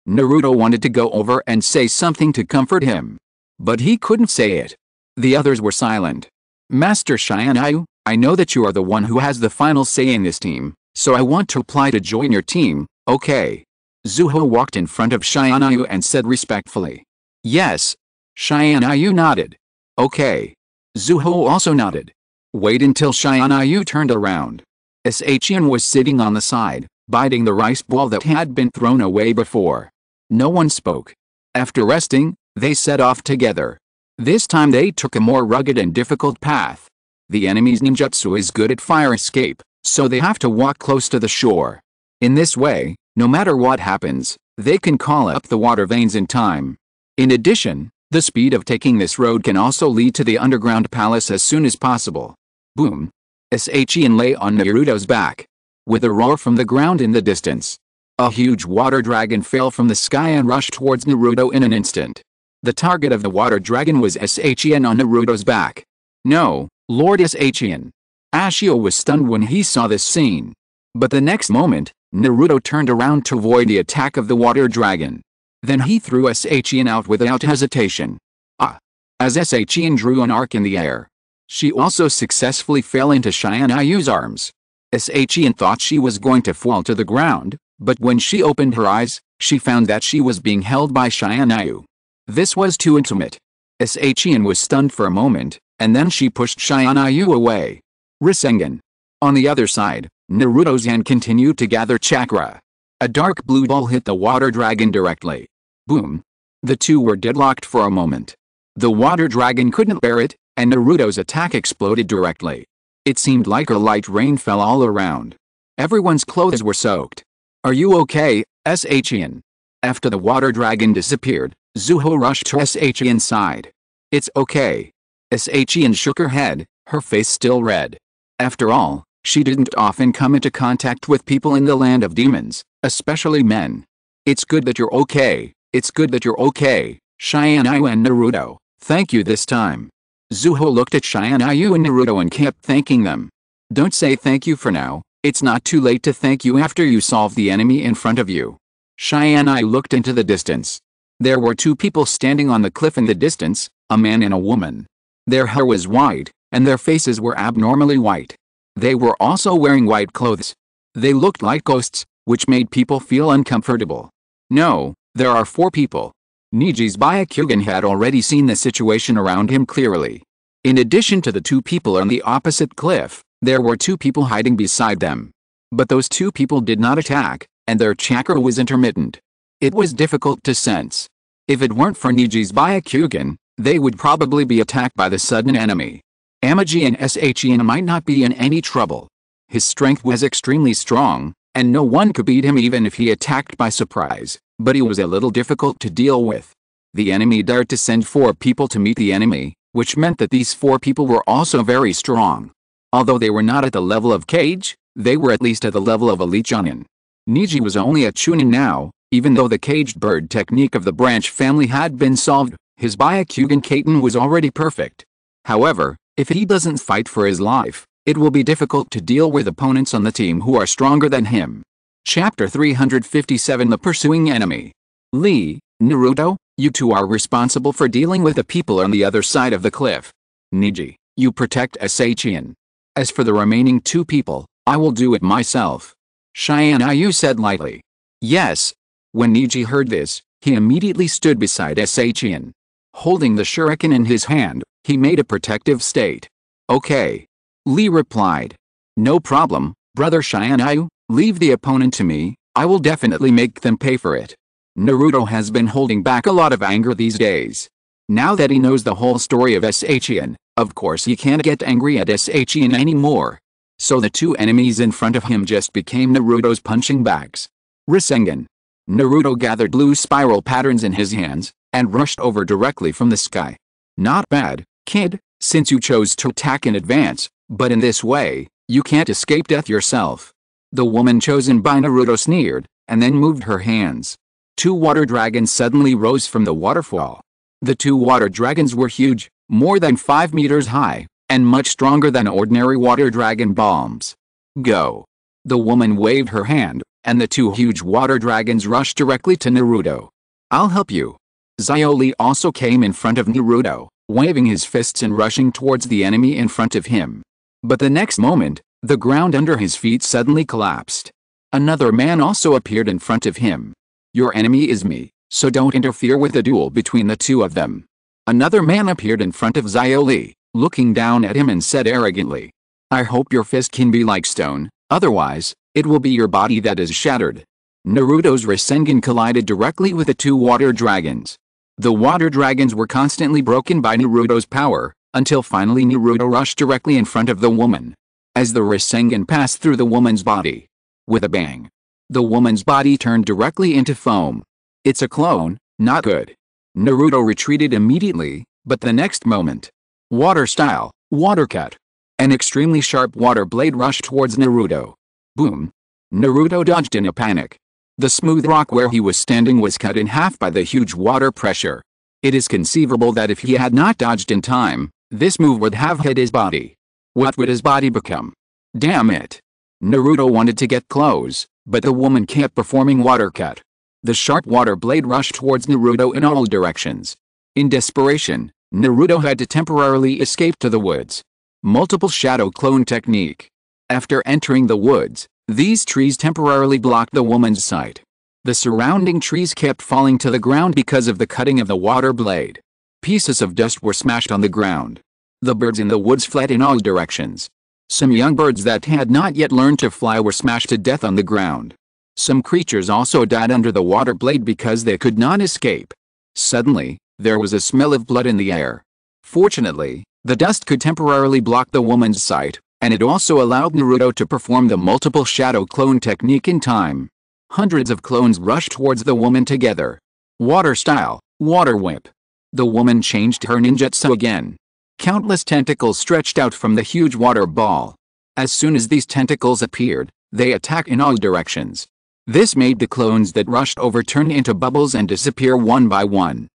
Naruto wanted to go over and say something to comfort him. But he couldn't say it. The others were silent. Master Tianyu, I know that you are the one who has the final say in this team, so I want to apply to join your team, okay? Zuho walked in front of Tianyu and said respectfully. Yes. Tianyu nodded. Okay. Zuho also nodded. Wait until Tianyu turned around. Shian was sitting on the side, biting the rice ball that had been thrown away before. No one spoke. After resting, they set off together. This time they took a more rugged and difficult path. The enemy's ninjutsu is good at fire escape, so they have to walk close to the shore. In this way, no matter what happens, they can call up the water veins in time. In addition, the speed of taking this road can also lead to the underground palace as soon as possible. Boom! Shian lay on Naruto's back. With a roar from the ground in the distance, a huge water dragon fell from the sky and rushed towards Naruto in an instant. The target of the water dragon was Shian on Naruto's back. No, Lord Shian. Ashio was stunned when he saw this scene. But the next moment, Naruto turned around to avoid the attack of the water dragon. Then he threw Shian out without hesitation. As Shian drew an arc in the air, she also successfully fell into Tianyu's arms. Shian thought she was going to fall to the ground, but when she opened her eyes, she found that she was being held by Tianyu. This was too intimate. Shian was stunned for a moment, and then she pushed Tianyu away. Rasengan. On the other side, Naruto's hand continued to gather chakra. A dark blue ball hit the water dragon directly. Boom. The two were deadlocked for a moment. The water dragon couldn't bear it, and Naruto's attack exploded directly. It seemed like a light rain fell all around. Everyone's clothes were soaked. Are you okay, Shian? After the water dragon disappeared, Zuho rushed to Shian's side. It's okay. Shian shook her head, her face still red. After all, she didn't often come into contact with people in the land of demons, especially men. It's good that you're okay. It's good that you're okay, Tianyu and Naruto. Thank you this time. Zuho looked at Tianyu and Naruto and kept thanking them. Don't say thank you for now. It's not too late to thank you after you solve the enemy in front of you. Tianyu looked into the distance. There were two people standing on the cliff in the distance, a man and a woman. Their hair was white, and their faces were abnormally white. They were also wearing white clothes. They looked like ghosts, which made people feel uncomfortable. No, there are four people. Niji's Byakugan had already seen the situation around him clearly. In addition to the two people on the opposite cliff, there were two people hiding beside them. But those two people did not attack, and their chakra was intermittent. It was difficult to sense. If it weren't for Niji's Byakugan, they would probably be attacked by the sudden enemy. Amaji and Shian might not be in any trouble. His strength was extremely strong, and no one could beat him even if he attacked by surprise, but he was a little difficult to deal with. The enemy dared to send 4 people to meet the enemy, which meant that these 4 people were also very strong. Although they were not at the level of Kage, they were at least at the level of Elite Chunin. Niji was only a Chunin now, even though the caged bird technique of the branch family had been solved, his Byakugan Kaiten was already perfect. However, if he doesn't fight for his life, it will be difficult to deal with opponents on the team who are stronger than him. Chapter 357 The Pursuing Enemy. Lee, Naruto, you two are responsible for dealing with the people on the other side of the cliff. Niji, you protect Shian. As for the remaining 2 people, I will do it myself. Tianyu said lightly. Yes. When Niji heard this, he immediately stood beside Shian. Holding the shuriken in his hand, he made a protective state. Okay. Lee replied. No problem, brother Tianyu, leave the opponent to me, I will definitely make them pay for it. Naruto has been holding back a lot of anger these days. Now that he knows the whole story of Shian, of course he can't get angry at Shian anymore. So the 2 enemies in front of him just became Naruto's punching bags. Rasengan. Naruto gathered blue spiral patterns in his hands, and rushed over directly from the sky. Not bad, kid, since you chose to attack in advance, but in this way, you can't escape death yourself. The woman chosen by Naruto sneered, and then moved her hands. 2 water dragons suddenly rose from the waterfall. The 2 water dragons were huge, more than 5 meters high, and much stronger than ordinary water dragon bombs. Go. The woman waved her hand, and the 2 huge water dragons rushed directly to Naruto. I'll help you. Xiaoli also came in front of Naruto, waving his fists and rushing towards the enemy in front of him. But the next moment, the ground under his feet suddenly collapsed. Another man also appeared in front of him. Your enemy is me, so don't interfere with the duel between the 2 of them. Another man appeared in front of Xiaoli, looking down at him and said arrogantly, I hope your fist can be like stone, otherwise, it will be your body that is shattered. Naruto's Rasengan collided directly with the 2 water dragons. The water dragons were constantly broken by Naruto's power, until finally Naruto rushed directly in front of the woman. As the Rasengan passed through the woman's body. With a bang. The woman's body turned directly into foam. It's a clone, not good. Naruto retreated immediately, but the next moment. Water style, water cut. An extremely sharp water blade rushed towards Naruto. Boom. Naruto dodged in a panic. The smooth rock where he was standing was cut in half by the huge water pressure. It is conceivable that if he had not dodged in time, this move would have hit his body. What would his body become? Damn it. Naruto wanted to get close, but the woman kept performing water cut. The sharp water blade rushed towards Naruto in all directions. In desperation, Naruto had to temporarily escape to the woods. Multiple shadow clone technique. After entering the woods, these trees temporarily blocked the woman's sight. The surrounding trees kept falling to the ground because of the cutting of the water blade. Pieces of dust were smashed on the ground. The birds in the woods fled in all directions. Some young birds that had not yet learned to fly were smashed to death on the ground. Some creatures also died under the water blade because they could not escape. Suddenly, there was a smell of blood in the air. Fortunately, the dust could temporarily block the woman's sight, and it also allowed Naruto to perform the multiple shadow clone technique in time. Hundreds of clones rushed towards the woman together. Water style, water whip. The woman changed her ninjutsu again. Countless tentacles stretched out from the huge water ball. As soon as these tentacles appeared, they attacked in all directions. This made the clones that rushed over turn into bubbles and disappear one by one.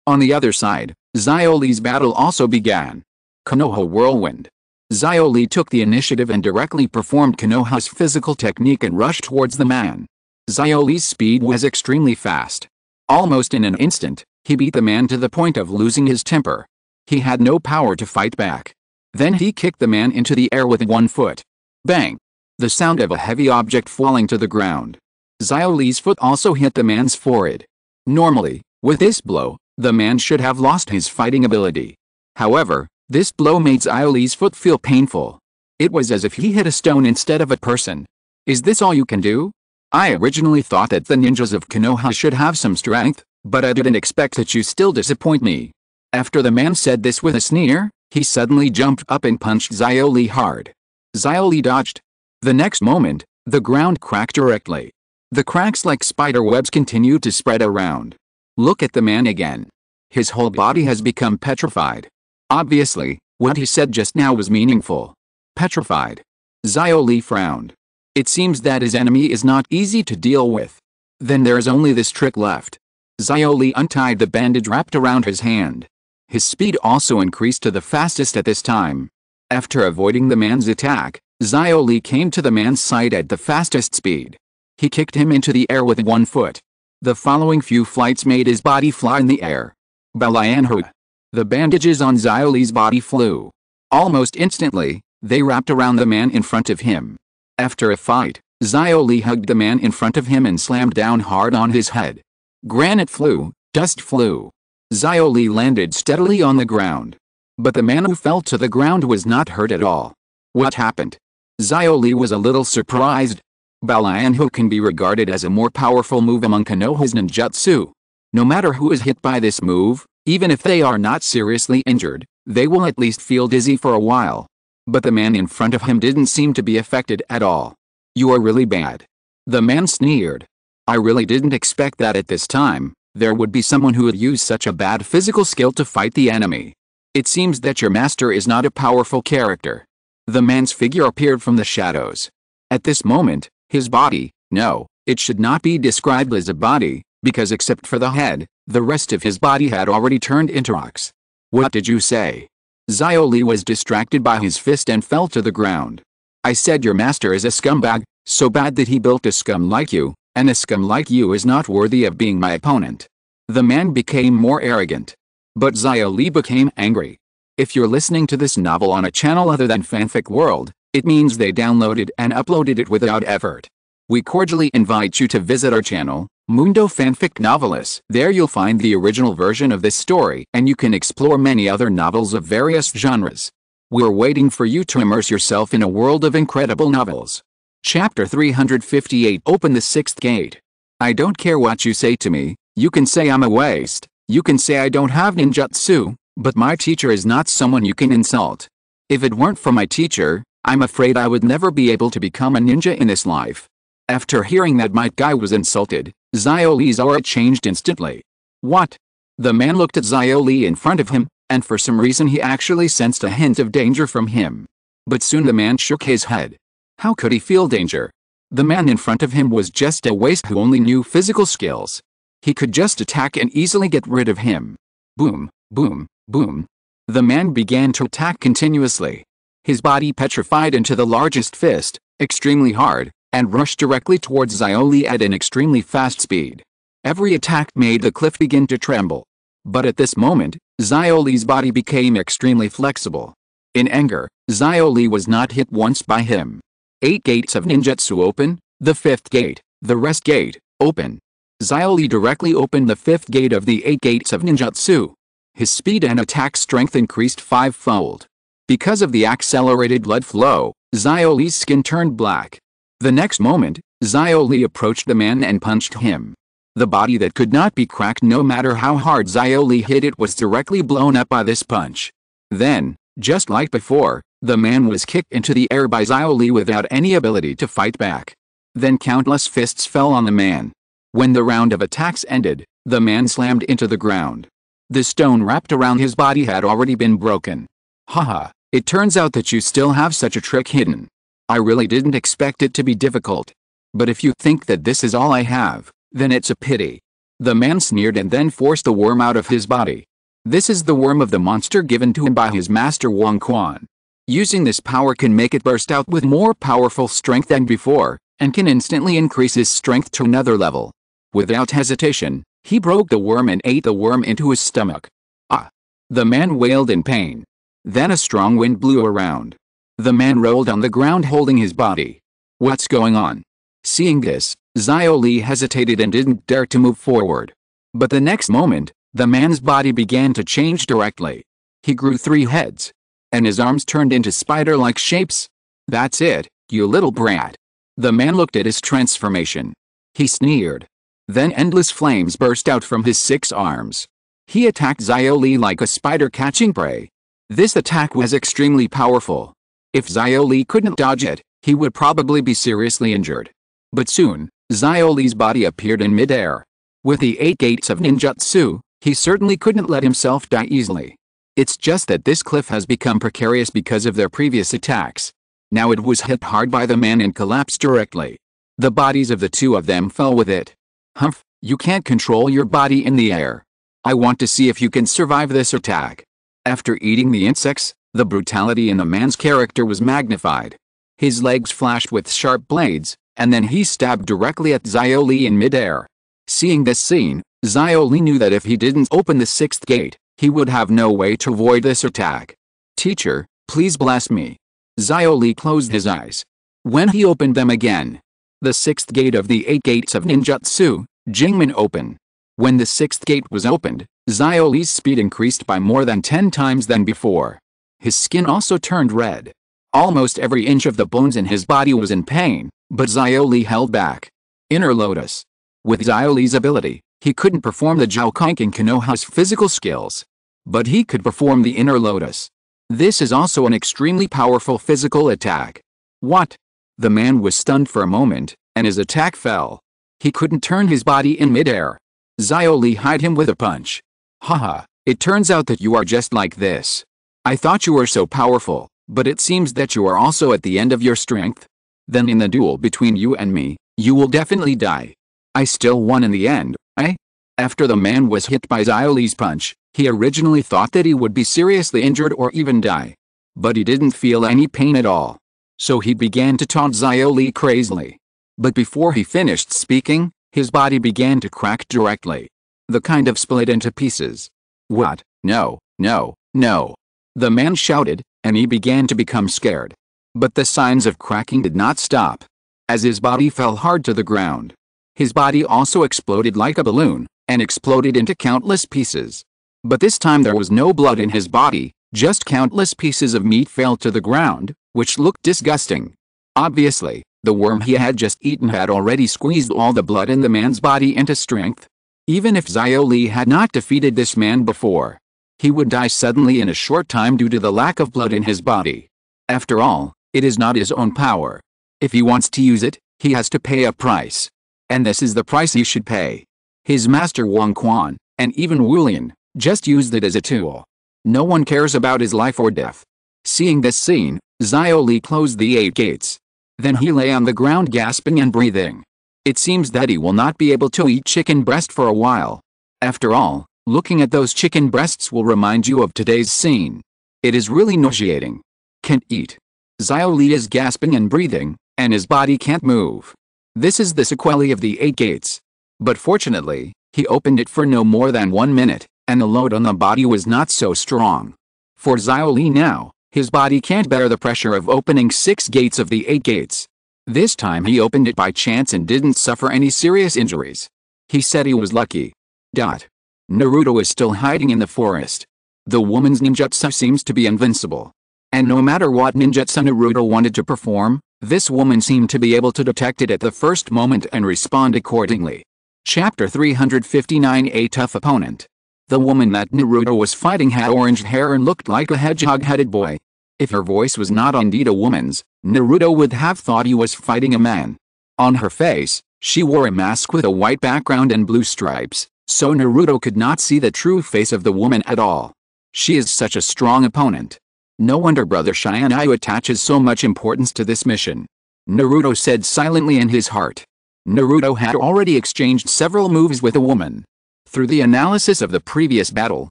On the other side, Xiaoli's battle also began. Konoha whirlwind. Xiaoli took the initiative and directly performed Konoha's physical technique and rushed towards the man. Xiaoli's speed was extremely fast. Almost in an instant, he beat the man to the point of losing his temper. He had no power to fight back. Then he kicked the man into the air with 1 foot. Bang! The sound of a heavy object falling to the ground. Xiaoli's foot also hit the man's forehead. Normally, with this blow, the man should have lost his fighting ability. However, this blow made Xiaoli's foot feel painful. It was as if he hit a stone instead of a person. Is this all you can do? I originally thought that the ninjas of Konoha should have some strength, but I didn't expect that you still disappoint me. After the man said this with a sneer, he suddenly jumped up and punched Xiaoli hard. Xiaoli dodged. The next moment, the ground cracked directly. The cracks like spider webs continued to spread around. Look at the man again. His whole body has become petrified. Obviously, what he said just now was meaningful. Petrified. Xiaoli frowned. It seems that his enemy is not easy to deal with. Then there is only this trick left. Xiaoli untied the bandage wrapped around his hand. His speed also increased to the fastest at this time. After avoiding the man's attack, Xiaoli came to the man's side at the fastest speed. He kicked him into the air with 1 foot. The following few flights made his body fly in the air. Balayanhu. The bandages on Xiaoli's body flew. Almost instantly, they wrapped around the man in front of him. After a fight, Xiaoli hugged the man in front of him and slammed down hard on his head. Granite flew, dust flew. Xiaoli landed steadily on the ground. But the man who fell to the ground was not hurt at all. What happened? Xiaoli was a little surprised. Balayanhu can be regarded as a more powerful move among Konoha's ninjutsu. No matter who is hit by this move, even if they are not seriously injured, they will at least feel dizzy for a while. But the man in front of him didn't seem to be affected at all. You are really bad. The man sneered. I really didn't expect that at this time there would be someone who would use such a bad physical skill to fight the enemy. It seems that your master is not a powerful character. The man's figure appeared from the shadows. At this moment, his body, no, it should not be described as a body, because except for the head, the rest of his body had already turned into rocks. What did you say? Xiao Li was distracted by his fist and fell to the ground. I said your master is a scumbag, so bad that he built a scum like you, and a scum like you is not worthy of being my opponent. The man became more arrogant. But Xiao Li became angry. If you're listening to this novel on a channel other than Fanfic World, it means they downloaded and uploaded it without effort. We cordially invite you to visit our channel, Mundo Fanfic Novelis. There you'll find the original version of this story and you can explore many other novels of various genres. We're waiting for you to immerse yourself in a world of incredible novels. Chapter 358. Open the sixth gate. I don't care what you say to me, you can say I'm a waste, you can say I don't have ninjutsu, but my teacher is not someone you can insult. If it weren't for my teacher, I'm afraid I would never be able to become a ninja in this life. After hearing that my guy was insulted, Xiao Li's aura changed instantly. What? The man looked at Xiao Li in front of him, and for some reason he actually sensed a hint of danger from him. But soon the man shook his head. How could he feel danger? The man in front of him was just a waste who only knew physical skills. He could just attack and easily get rid of him. Boom, boom, boom. The man began to attack continuously. His body petrified into the largest fist, extremely hard, and rushed directly towards Xiao Li at an extremely fast speed. Every attack made the cliff begin to tremble. But at this moment, Xiao Li's body became extremely flexible. In anger, Xiao Li was not hit once by him. 8 gates of ninjutsu open, the 5th gate, the rest gate, open. Xiao Li directly opened the 5th gate of the 8 gates of ninjutsu. His speed and attack strength increased 5-fold. Because of the accelerated blood flow, Xiao Li's skin turned black. The next moment, Xiao Li approached the man and punched him. The body that could not be cracked no matter how hard Xiao Li hit it was directly blown up by this punch. Then, just like before, the man was kicked into the air by Xiao Li without any ability to fight back. Then countless fists fell on the man. When the round of attacks ended, the man slammed into the ground. The stone wrapped around his body had already been broken. Haha, it turns out that you still have such a trick hidden. I really didn't expect it to be difficult. But if you think that this is all I have, then it's a pity. The man sneered and then forced the worm out of his body. This is the worm of the monster given to him by his master Wang Quan. Using this power can make it burst out with more powerful strength than before, and can instantly increase his strength to another level. Without hesitation, he broke the worm and ate the worm into his stomach. Ah! The man wailed in pain. Then a strong wind blew around. The man rolled on the ground holding his body. What's going on? Seeing this, Xiao Li hesitated and didn't dare to move forward. But the next moment, the man's body began to change directly. He grew 3 heads. And his arms turned into spider-like shapes. That's it, you little brat. The man looked at his transformation. He sneered. Then endless flames burst out from his 6 arms. He attacked Xiao Li like a spider catching prey. This attack was extremely powerful. If Xiao Li couldn't dodge it, he would probably be seriously injured. But soon, Xiao Li's body appeared in midair. With the 8 gates of ninjutsu, he certainly couldn't let himself die easily. It's just that this cliff has become precarious because of their previous attacks. Now it was hit hard by the man and collapsed directly. The bodies of the 2 of them fell with it. Humph, you can't control your body in the air. I want to see if you can survive this attack. After eating the insects, the brutality in the man's character was magnified. His legs flashed with sharp blades, and then he stabbed directly at Xiao Li in midair. Seeing this scene, Xiao Li knew that if he didn't open the 6th gate, he would have no way to avoid this attack. Teacher, please bless me. Xiao Li closed his eyes. When he opened them again, the 6th gate of the 8 gates of ninjutsu, Jingmen open. When the 6th gate was opened, Xiao Li's speed increased by more than 10 times than before. His skin also turned red. Almost every inch of the bones in his body was in pain, but Xiao Li held back. Inner Lotus. With Xiao Li's ability, he couldn't perform the Jiaokai in Konoha's physical skills. But he could perform the Inner Lotus. This is also an extremely powerful physical attack. What? The man was stunned for a moment, and his attack fell. He couldn't turn his body in midair. Xiaoli hit him with a punch. Haha, it turns out that you are just like this. I thought you were so powerful, but it seems that you are also at the end of your strength. Then in the duel between you and me, you will definitely die. I still won in the end, eh? After the man was hit by Xiaoli's punch, he originally thought that he would be seriously injured or even die. But he didn't feel any pain at all. So he began to taunt Xiaoli crazily. But before he finished speaking, his body began to crack directly. The kind of split into pieces. What? No, no, no. The man shouted, and he began to become scared. But the signs of cracking did not stop. As his body fell hard to the ground, his body also exploded like a balloon, and exploded into countless pieces. But this time there was no blood in his body, just countless pieces of meat fell to the ground, which looked disgusting. Obviously, the worm he had just eaten had already squeezed all the blood in the man's body into strength. Even if Xiaoli had not defeated this man before, he would die suddenly in a short time due to the lack of blood in his body. After all, it is not his own power. If he wants to use it, he has to pay a price. And this is the price he should pay. His master Wang Quan, and even Wu Lian, just used it as a tool. No one cares about his life or death. Seeing this scene, Xiaoli closed the 8 gates. Then he lay on the ground gasping and breathing. It seems that he will not be able to eat chicken breast for a while. After all, looking at those chicken breasts will remind you of today's scene. It is really nauseating. Can't eat. Xiaoli is gasping and breathing, and his body can't move. This is the sequelae of the 8 gates. But fortunately, he opened it for no more than 1 minute, and the load on the body was not so strong. For Xiaoli now, his body can't bear the pressure of opening 6 gates of the 8 gates. This time he opened it by chance and didn't suffer any serious injuries. He said he was lucky. Naruto is still hiding in the forest. The woman's ninjutsu seems to be invincible. And no matter what ninjutsu Naruto wanted to perform, this woman seemed to be able to detect it at the first moment and respond accordingly. Chapter 359, A Tough Opponent. The woman that Naruto was fighting had orange hair and looked like a hedgehog-headed boy. If her voice was not indeed a woman's, Naruto would have thought he was fighting a man. On her face, she wore a mask with a white background and blue stripes, so Naruto could not see the true face of the woman at all. She is such a strong opponent. No wonder Brother Tianyu attaches so much importance to this mission. Naruto said silently in his heart. Naruto had already exchanged several moves with a woman. Through the analysis of the previous battle,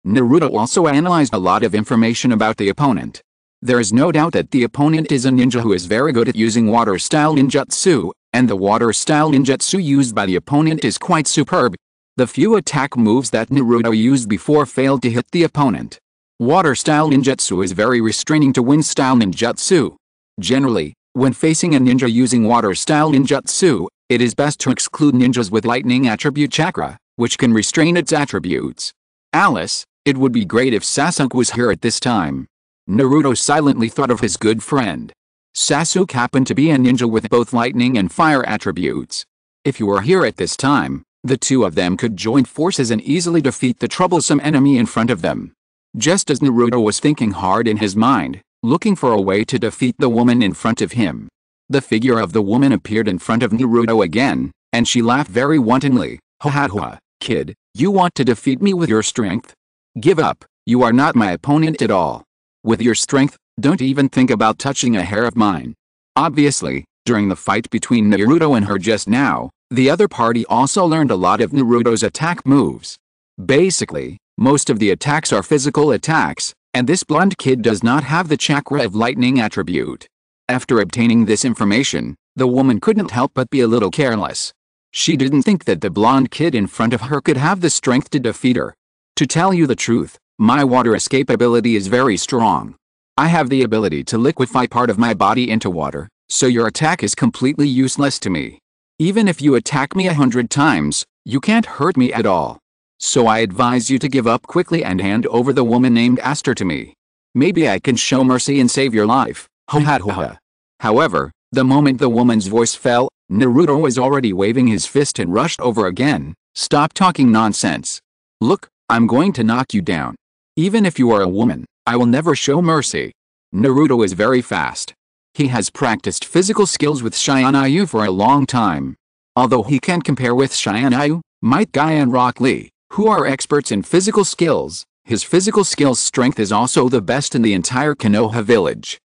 Naruto also analyzed a lot of information about the opponent. There is no doubt that the opponent is a ninja who is very good at using water-style ninjutsu, and the water-style ninjutsu used by the opponent is quite superb. The few attack moves that Naruto used before failed to hit the opponent. Water-style ninjutsu is very restraining to wind-style ninjutsu. Generally, when facing a ninja using water-style ninjutsu, it is best to exclude ninjas with lightning attribute chakra, which can restrain its attributes. Alice, it would be great if Sasuke was here at this time. Naruto silently thought of his good friend. Sasuke happened to be a ninja with both lightning and fire attributes. If you were here at this time, the two of them could join forces and easily defeat the troublesome enemy in front of them. Just as Naruto was thinking hard in his mind, looking for a way to defeat the woman in front of him, the figure of the woman appeared in front of Naruto again, and she laughed very wantonly. Ha ha ha, kid, you want to defeat me with your strength? Give up, you are not my opponent at all. With your strength, don't even think about touching a hair of mine. Obviously, during the fight between Naruto and her just now, the other party also learned a lot of Naruto's attack moves. Basically, most of the attacks are physical attacks, and this blonde kid does not have the chakra of lightning attribute. After obtaining this information, the woman couldn't help but be a little careless. She didn't think that the blonde kid in front of her could have the strength to defeat her. To tell you the truth, my water escape ability is very strong. I have the ability to liquefy part of my body into water, so your attack is completely useless to me. Even if you attack me 100 times, you can't hurt me at all. So I advise you to give up quickly and hand over the woman named Aster to me. Maybe I can show mercy and save your life. Ha ha ha. However, the moment the woman's voice fell, Naruto was already waving his fist and rushed over again. Stop talking nonsense. Look, I'm going to knock you down. Even if you are a woman, I will never show mercy. Naruto is very fast. He has practiced physical skills with Tianyu for a long time. Although he can compare with Tianyu, Might Guy and Rock Lee, who are experts in physical skills, his physical skills strength is also the best in the entire Konoha village.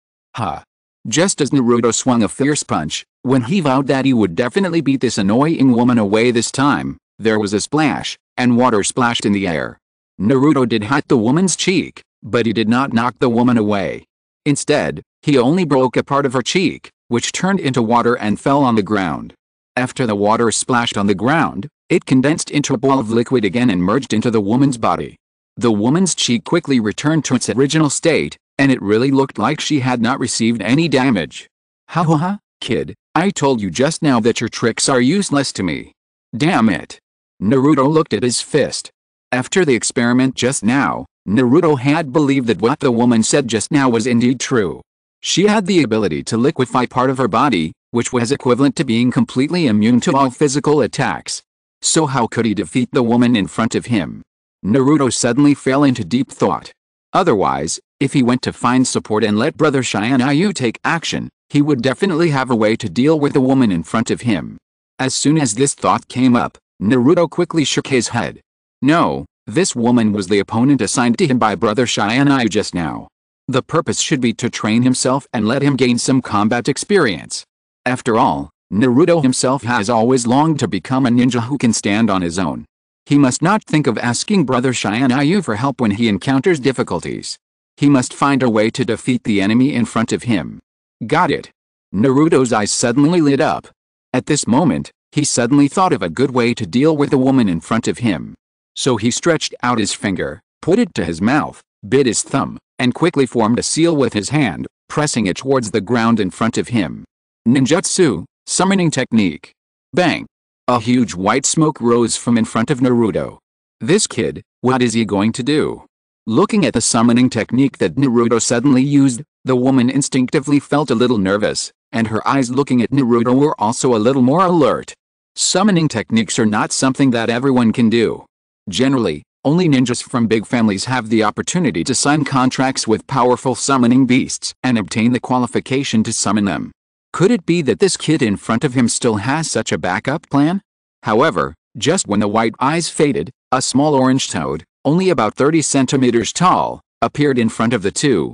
Just as Naruto swung a fierce punch, when he vowed that he would definitely beat this annoying woman away this time, there was a splash, and water splashed in the air. Naruto did hit the woman's cheek, but he did not knock the woman away. Instead, he only broke a part of her cheek, which turned into water and fell on the ground. After the water splashed on the ground, it condensed into a ball of liquid again and merged into the woman's body. The woman's cheek quickly returned to its original state, and it really looked like she had not received any damage. Ha, kid, I told you just now that your tricks are useless to me. Damn it. Naruto looked at his fist. After the experiment just now, Naruto had believed that what the woman said just now was indeed true. She had the ability to liquefy part of her body, which was equivalent to being completely immune to all physical attacks. So how could he defeat the woman in front of him? Naruto suddenly fell into deep thought. Otherwise, if he went to find support and let brother Tianyu take action, he would definitely have a way to deal with the woman in front of him. As soon as this thought came up, Naruto quickly shook his head. No, this woman was the opponent assigned to him by brother Tianyu just now. The purpose should be to train himself and let him gain some combat experience. After all, Naruto himself has always longed to become a ninja who can stand on his own. He must not think of asking brother Tianyu for help when he encounters difficulties. He must find a way to defeat the enemy in front of him. Got it. Naruto's eyes suddenly lit up. At this moment, he suddenly thought of a good way to deal with the woman in front of him. So he stretched out his finger, put it to his mouth, bit his thumb, and quickly formed a seal with his hand, pressing it towards the ground in front of him. Ninjutsu, summoning technique. Bang! A huge white smoke rose from in front of Naruto. This kid, what is he going to do? Looking at the summoning technique that Naruto suddenly used, the woman instinctively felt a little nervous, and her eyes looking at Naruto were also a little more alert. Summoning techniques are not something that everyone can do. Generally, only ninjas from big families have the opportunity to sign contracts with powerful summoning beasts and obtain the qualification to summon them. Could it be that this kid in front of him still has such a backup plan? However, just when the white eyes faded, a small orange toad, only about 30 centimeters tall, appeared in front of the two.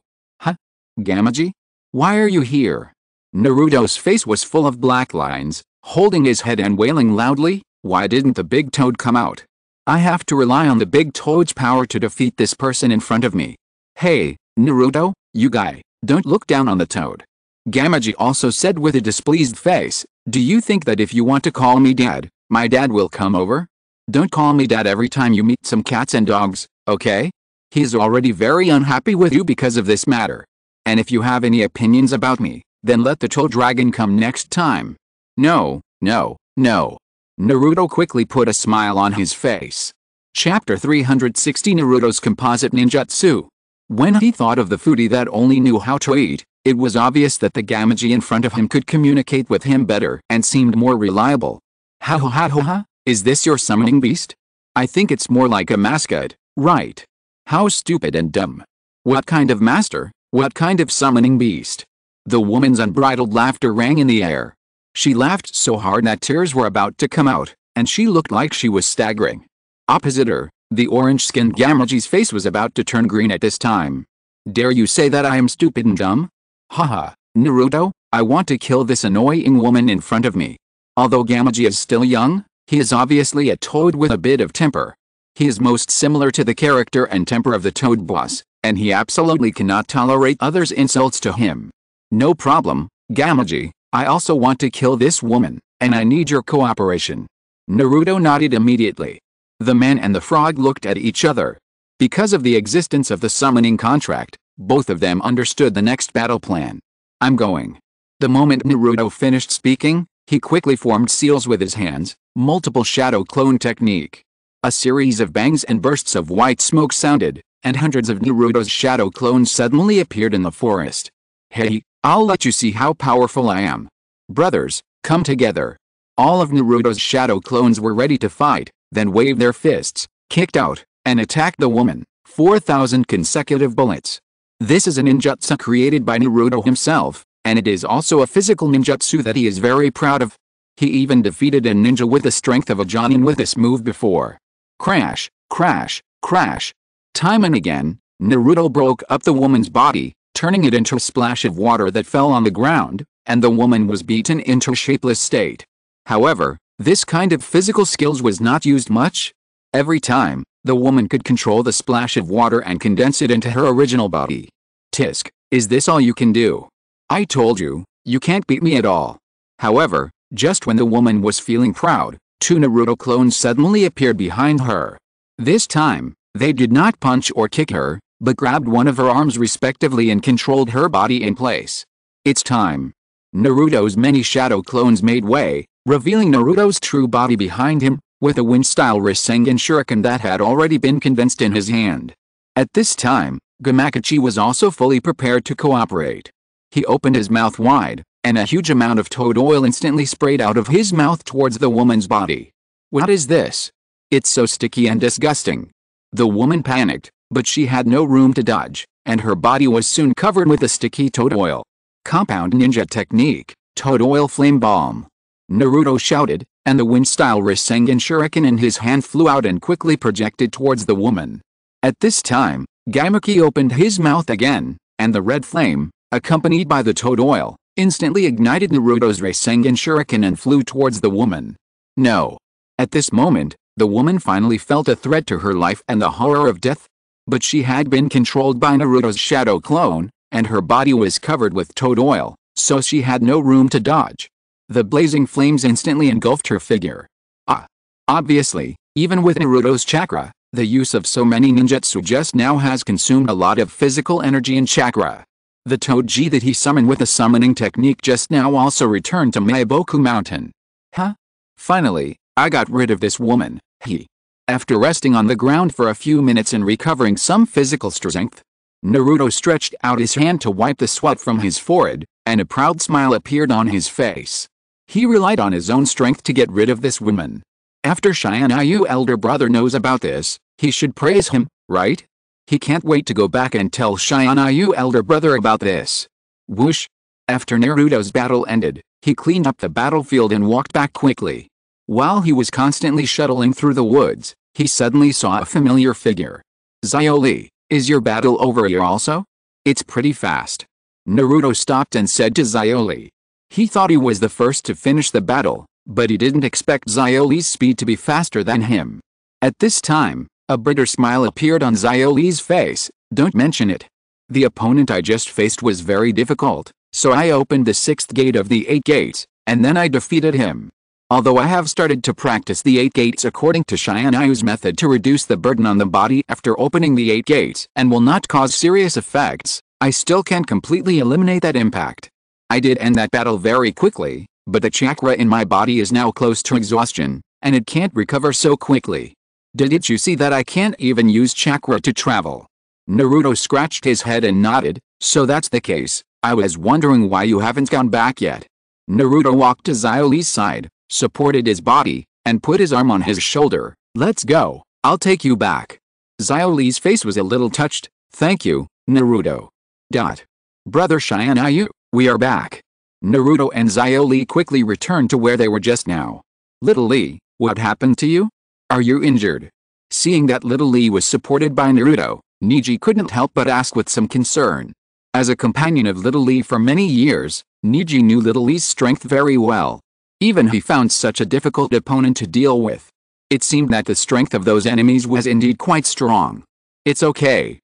Gamaji? Why are you here? Naruto's face was full of black lines, holding his head and wailing loudly. Why didn't the big toad come out? I have to rely on the big toad's power to defeat this person in front of me. Hey, Naruto, you guy, don't look down on the toad. Gamaji also said with a displeased face, do you think that if you want to call me dad, my dad will come over? Don't call me dad every time you meet some cats and dogs, okay? He's already very unhappy with you because of this matter. And if you have any opinions about me, then let the Toad Dragon come next time. No. Naruto quickly put a smile on his face. Chapter 360 Naruto's Composite Ninjutsu. When he thought of the foodie that only knew how to eat, it was obvious that the Gamaji in front of him could communicate with him better and seemed more reliable. Is this your summoning beast? I think it's more like a mascot, right? How stupid and dumb. What kind of master? What kind of summoning beast? The woman's unbridled laughter rang in the air. She laughed so hard that tears were about to come out, and she looked like she was staggering. Opposite her, the orange-skinned Gamaji's face was about to turn green at this time. Dare you say that I am stupid and dumb? Naruto, I want to kill this annoying woman in front of me. Although Gamaji is still young, he is obviously a toad with a bit of temper. He is most similar to the character and temper of the Toad Boss, and he absolutely cannot tolerate others' insults to him. No problem, Gamaji, I also want to kill this woman, and I need your cooperation. Naruto nodded immediately. The man and the frog looked at each other. Because of the existence of the summoning contract, both of them understood the next battle plan. I'm going. The moment Naruto finished speaking, he quickly formed seals with his hands, multiple shadow clone technique. A series of bangs and bursts of white smoke sounded, and hundreds of Naruto's shadow clones suddenly appeared in the forest. Hey, I'll let you see how powerful I am. Brothers, come together. All of Naruto's shadow clones were ready to fight, then waved their fists, kicked out, and attacked the woman. 4,000 consecutive bullets. This is a ninjutsu created by Naruto himself, and it is also a physical ninjutsu that he is very proud of. He even defeated a ninja with the strength of a Jonin with this move before. Crash, crash, crash. Time and again, Naruto broke up the woman's body, turning it into a splash of water that fell on the ground, and the woman was beaten into a shapeless state. However, this kind of physical skills was not used much. Every time, the woman could control the splash of water and condense it into her original body. Tisk, is this all you can do? I told you, you can't beat me at all. However, just when the woman was feeling proud, two Naruto clones suddenly appeared behind her. This time, they did not punch or kick her, but grabbed one of her arms respectively and controlled her body in place. It's time. Naruto's many shadow clones made way, revealing Naruto's true body behind him, with a wind-style Rasengan Shuriken that had already been condensed in his hand. At this time, Gamakichi was also fully prepared to cooperate. He opened his mouth wide, and a huge amount of toad oil instantly sprayed out of his mouth towards the woman's body. What is this? It's so sticky and disgusting. The woman panicked, but she had no room to dodge, and her body was soon covered with the sticky toad oil. Compound ninja technique, toad oil flame bomb. Naruto shouted, and the wind-style Rasengan Shuriken in his hand flew out and quickly projected towards the woman. At this time, Gamaki opened his mouth again, and the red flame, accompanied by the toad oil, instantly ignited Naruto's Rasengan Shuriken and flew towards the woman. No. At this moment, the woman finally felt a threat to her life and the horror of death. But she had been controlled by Naruto's shadow clone, and her body was covered with toad oil, so she had no room to dodge. The blazing flames instantly engulfed her figure. Obviously, even with Naruto's chakra, the use of so many ninjutsu just now has consumed a lot of physical energy and chakra. The Toad-ji that he summoned with the summoning technique just now also returned to Meiboku Mountain. Finally, I got rid of this woman, After resting on the ground for a few minutes and recovering some physical strength, Naruto stretched out his hand to wipe the sweat from his forehead, and a proud smile appeared on his face. He relied on his own strength to get rid of this woman. After Tianyu elder brother knows about this, he should praise him, right? He can't wait to go back and tell Tianyu elder brother about this. Whoosh! After Naruto's battle ended, he cleaned up the battlefield and walked back quickly. While he was constantly shuttling through the woods, he suddenly saw a familiar figure. Xiaoli, is your battle over here also? It's pretty fast. Naruto stopped and said to Xiaoli. He thought he was the first to finish the battle, but he didn't expect Xiaoli's speed to be faster than him. At this time, a bitter smile appeared on Xiaoli's face. Don't mention it. The opponent I just faced was very difficult, so I opened the 6th gate of the 8 gates, and then I defeated him. Although I have started to practice the 8 gates according to Tianyu's method to reduce the burden on the body after opening the 8 gates and will not cause serious effects, I still can't completely eliminate that impact. I did end that battle very quickly, but the chakra in my body is now close to exhaustion, and it can't recover so quickly. Didn't you see that I can't even use chakra to travel? Naruto scratched his head and nodded. So that's the case. I was wondering why you haven't gone back yet. Naruto walked to Xiaoli's side, supported his body, and put his arm on his shoulder. Let's go, I'll take you back. Xiaoli's face was a little touched. Thank you, Naruto. Brother Tianyu, we are back. Naruto and Xiaoli quickly returned to where they were just now. Little Lee, what happened to you? Are you injured? Seeing that Little Lee was supported by Naruto, Niji couldn't help but ask with some concern. As a companion of Little Lee for many years, Niji knew Little Lee's strength very well. Even he found such a difficult opponent to deal with. It seemed that the strength of those enemies was indeed quite strong. It's okay,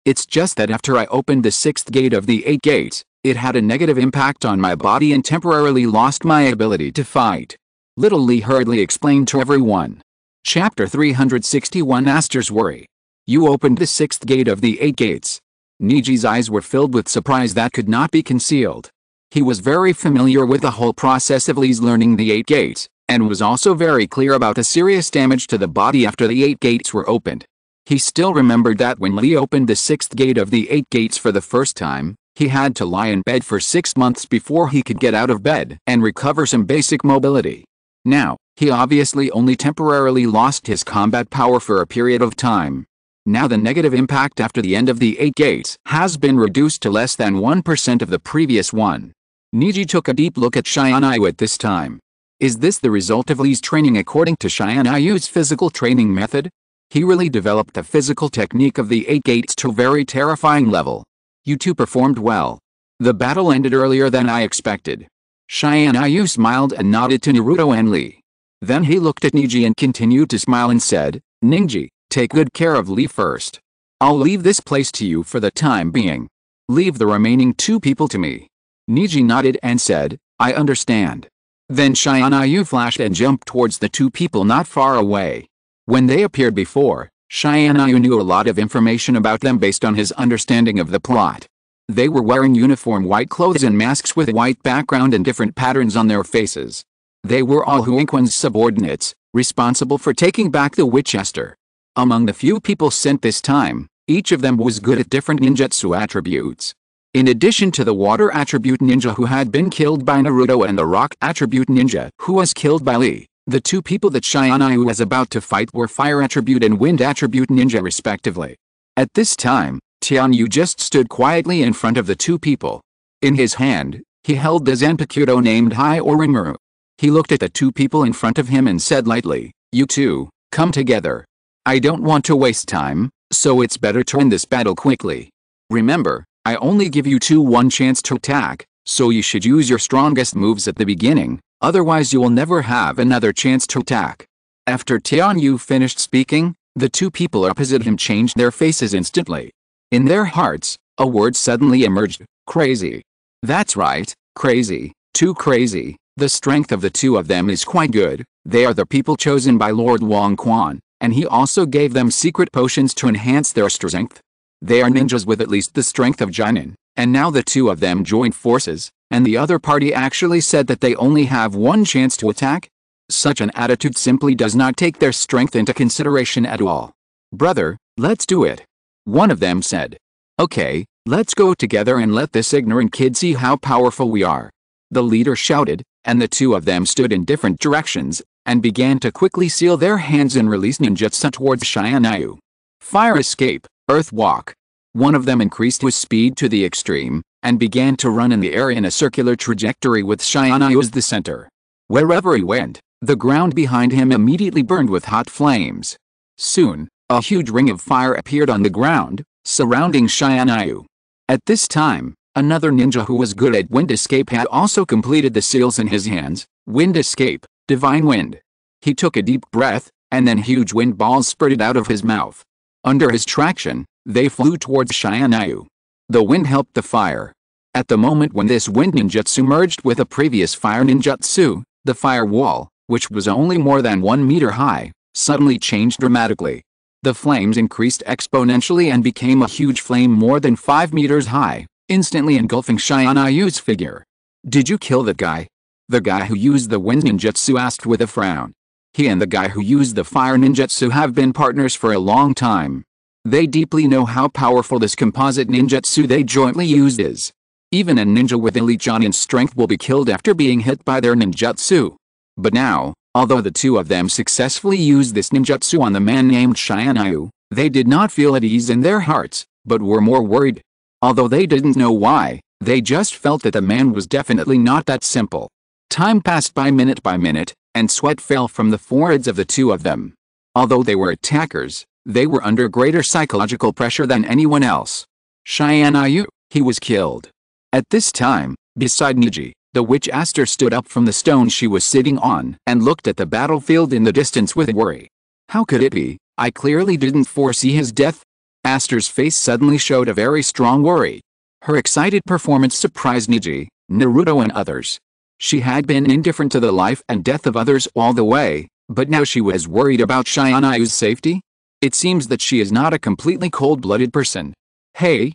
It's just that after I opened the 6th gate of the 8 gates, it had a negative impact on my body and temporarily lost my ability to fight. Little Lee hurriedly explained to everyone. Chapter 361 Aster's Worry. You opened the 6th gate of the 8 gates. Niji's eyes were filled with surprise that could not be concealed. He was very familiar with the whole process of Lee's learning the 8 gates, and was also very clear about the serious damage to the body after the 8 gates were opened. He still remembered that when Lee opened the 6th gate of the 8 gates for the first time, he had to lie in bed for 6 months before he could get out of bed and recover some basic mobility. Now, he obviously only temporarily lost his combat power for a period of time. Now the negative impact after the end of the 8 gates has been reduced to less than 1% of the previous one. Niji took a deep look at Tianyu at this time. Is this the result of Lee's training according to Tianyu's physical training method? He really developed the physical technique of the 8 gates to a very terrifying level. You two performed well. The battle ended earlier than I expected. Tianyu smiled and nodded to Naruto and Lee. Then he looked at Niji and continued to smile and said, Ninji, take good care of Lee first. I'll leave this place to you for the time being. Leave the remaining 2 people to me. Niji nodded and said, I understand. Then Tianyu flashed and jumped towards the 2 people not far away. When they appeared before, Tianyu knew a lot of information about them based on his understanding of the plot. They were wearing uniform white clothes and masks with white background and different patterns on their faces. They were all Huangquan's subordinates, responsible for taking back the Winchester. Among the few people sent this time, each of them was good at different ninjutsu attributes. In addition to the water attribute ninja who had been killed by Naruto and the rock attribute ninja who was killed by Lee, the 2 people that Tianyu was about to fight were fire attribute and wind attribute ninja respectively. At this time, Tianyu just stood quietly in front of the 2 people. In his hand, he held the Zanpakuto named Hai Oromaru. He looked at the 2 people in front of him and said lightly, You two, come together. I don't want to waste time, so it's better to end this battle quickly. Remember, I only give you 2 one chance to attack, so you should use your strongest moves at the beginning, otherwise you will never have another chance to attack. After Tianyu finished speaking, the 2 people opposite him changed their faces instantly. In their hearts, a word suddenly emerged, crazy. That's right, crazy, too crazy. The strength of the 2 of them is quite good. They are the people chosen by Lord Huangquan, and he also gave them secret potions to enhance their strength. They are ninjas with at least the strength of Jonin, and now the 2 of them joined forces, and the other party actually said that they only have 1 chance to attack? Such an attitude simply does not take their strength into consideration at all. Brother, let's do it. One of them said. Okay, let's go together and let this ignorant kid see how powerful we are. The leader shouted, and the 2 of them stood in different directions, and began to quickly seal their hands and release ninjutsu towards Tianyu. Fire escape, earth walk. One of them increased his speed to the extreme, and began to run in the air in a circular trajectory with Tianyu as the center. Wherever he went, the ground behind him immediately burned with hot flames. Soon, a huge ring of fire appeared on the ground, surrounding Tianyu. At this time, another ninja who was good at wind escape had also completed the seals in his hands. Wind escape, divine wind. He took a deep breath, and then huge wind balls spurted out of his mouth. Under his traction, they flew towards Tianyu. The wind helped the fire. At the moment when this wind ninjutsu merged with a previous fire ninjutsu, the fire wall, which was only more than 1 meter high, suddenly changed dramatically. The flames increased exponentially and became a huge flame more than 5 meters high, instantly engulfing Tianyu's figure. Did you kill that guy? The guy who used the wind ninjutsu asked with a frown. He and the guy who used the fire ninjutsu have been partners for a long time. They deeply know how powerful this composite ninjutsu they jointly use is. Even a ninja with elite Jonin strength will be killed after being hit by their ninjutsu. But now, although the 2 of them successfully used this ninjutsu on the man named Tianyu, they did not feel at ease in their hearts, but were more worried. Although they didn't know why, they just felt that the man was definitely not that simple. Time passed by minute, and sweat fell from the foreheads of the 2 of them. Although they were attackers, they were under greater psychological pressure than anyone else. Tianyu, he was killed. At this time, beside Niji, the witch Aster stood up from the stone she was sitting on and looked at the battlefield in the distance with worry. How could it be? I clearly didn't foresee his death. Aster's face suddenly showed a very strong worry. Her excited performance surprised Niji, Naruto and others. She had been indifferent to the life and death of others all the way, but now she was worried about Tianyu's safety? It seems that she is not a completely cold-blooded person. Hey,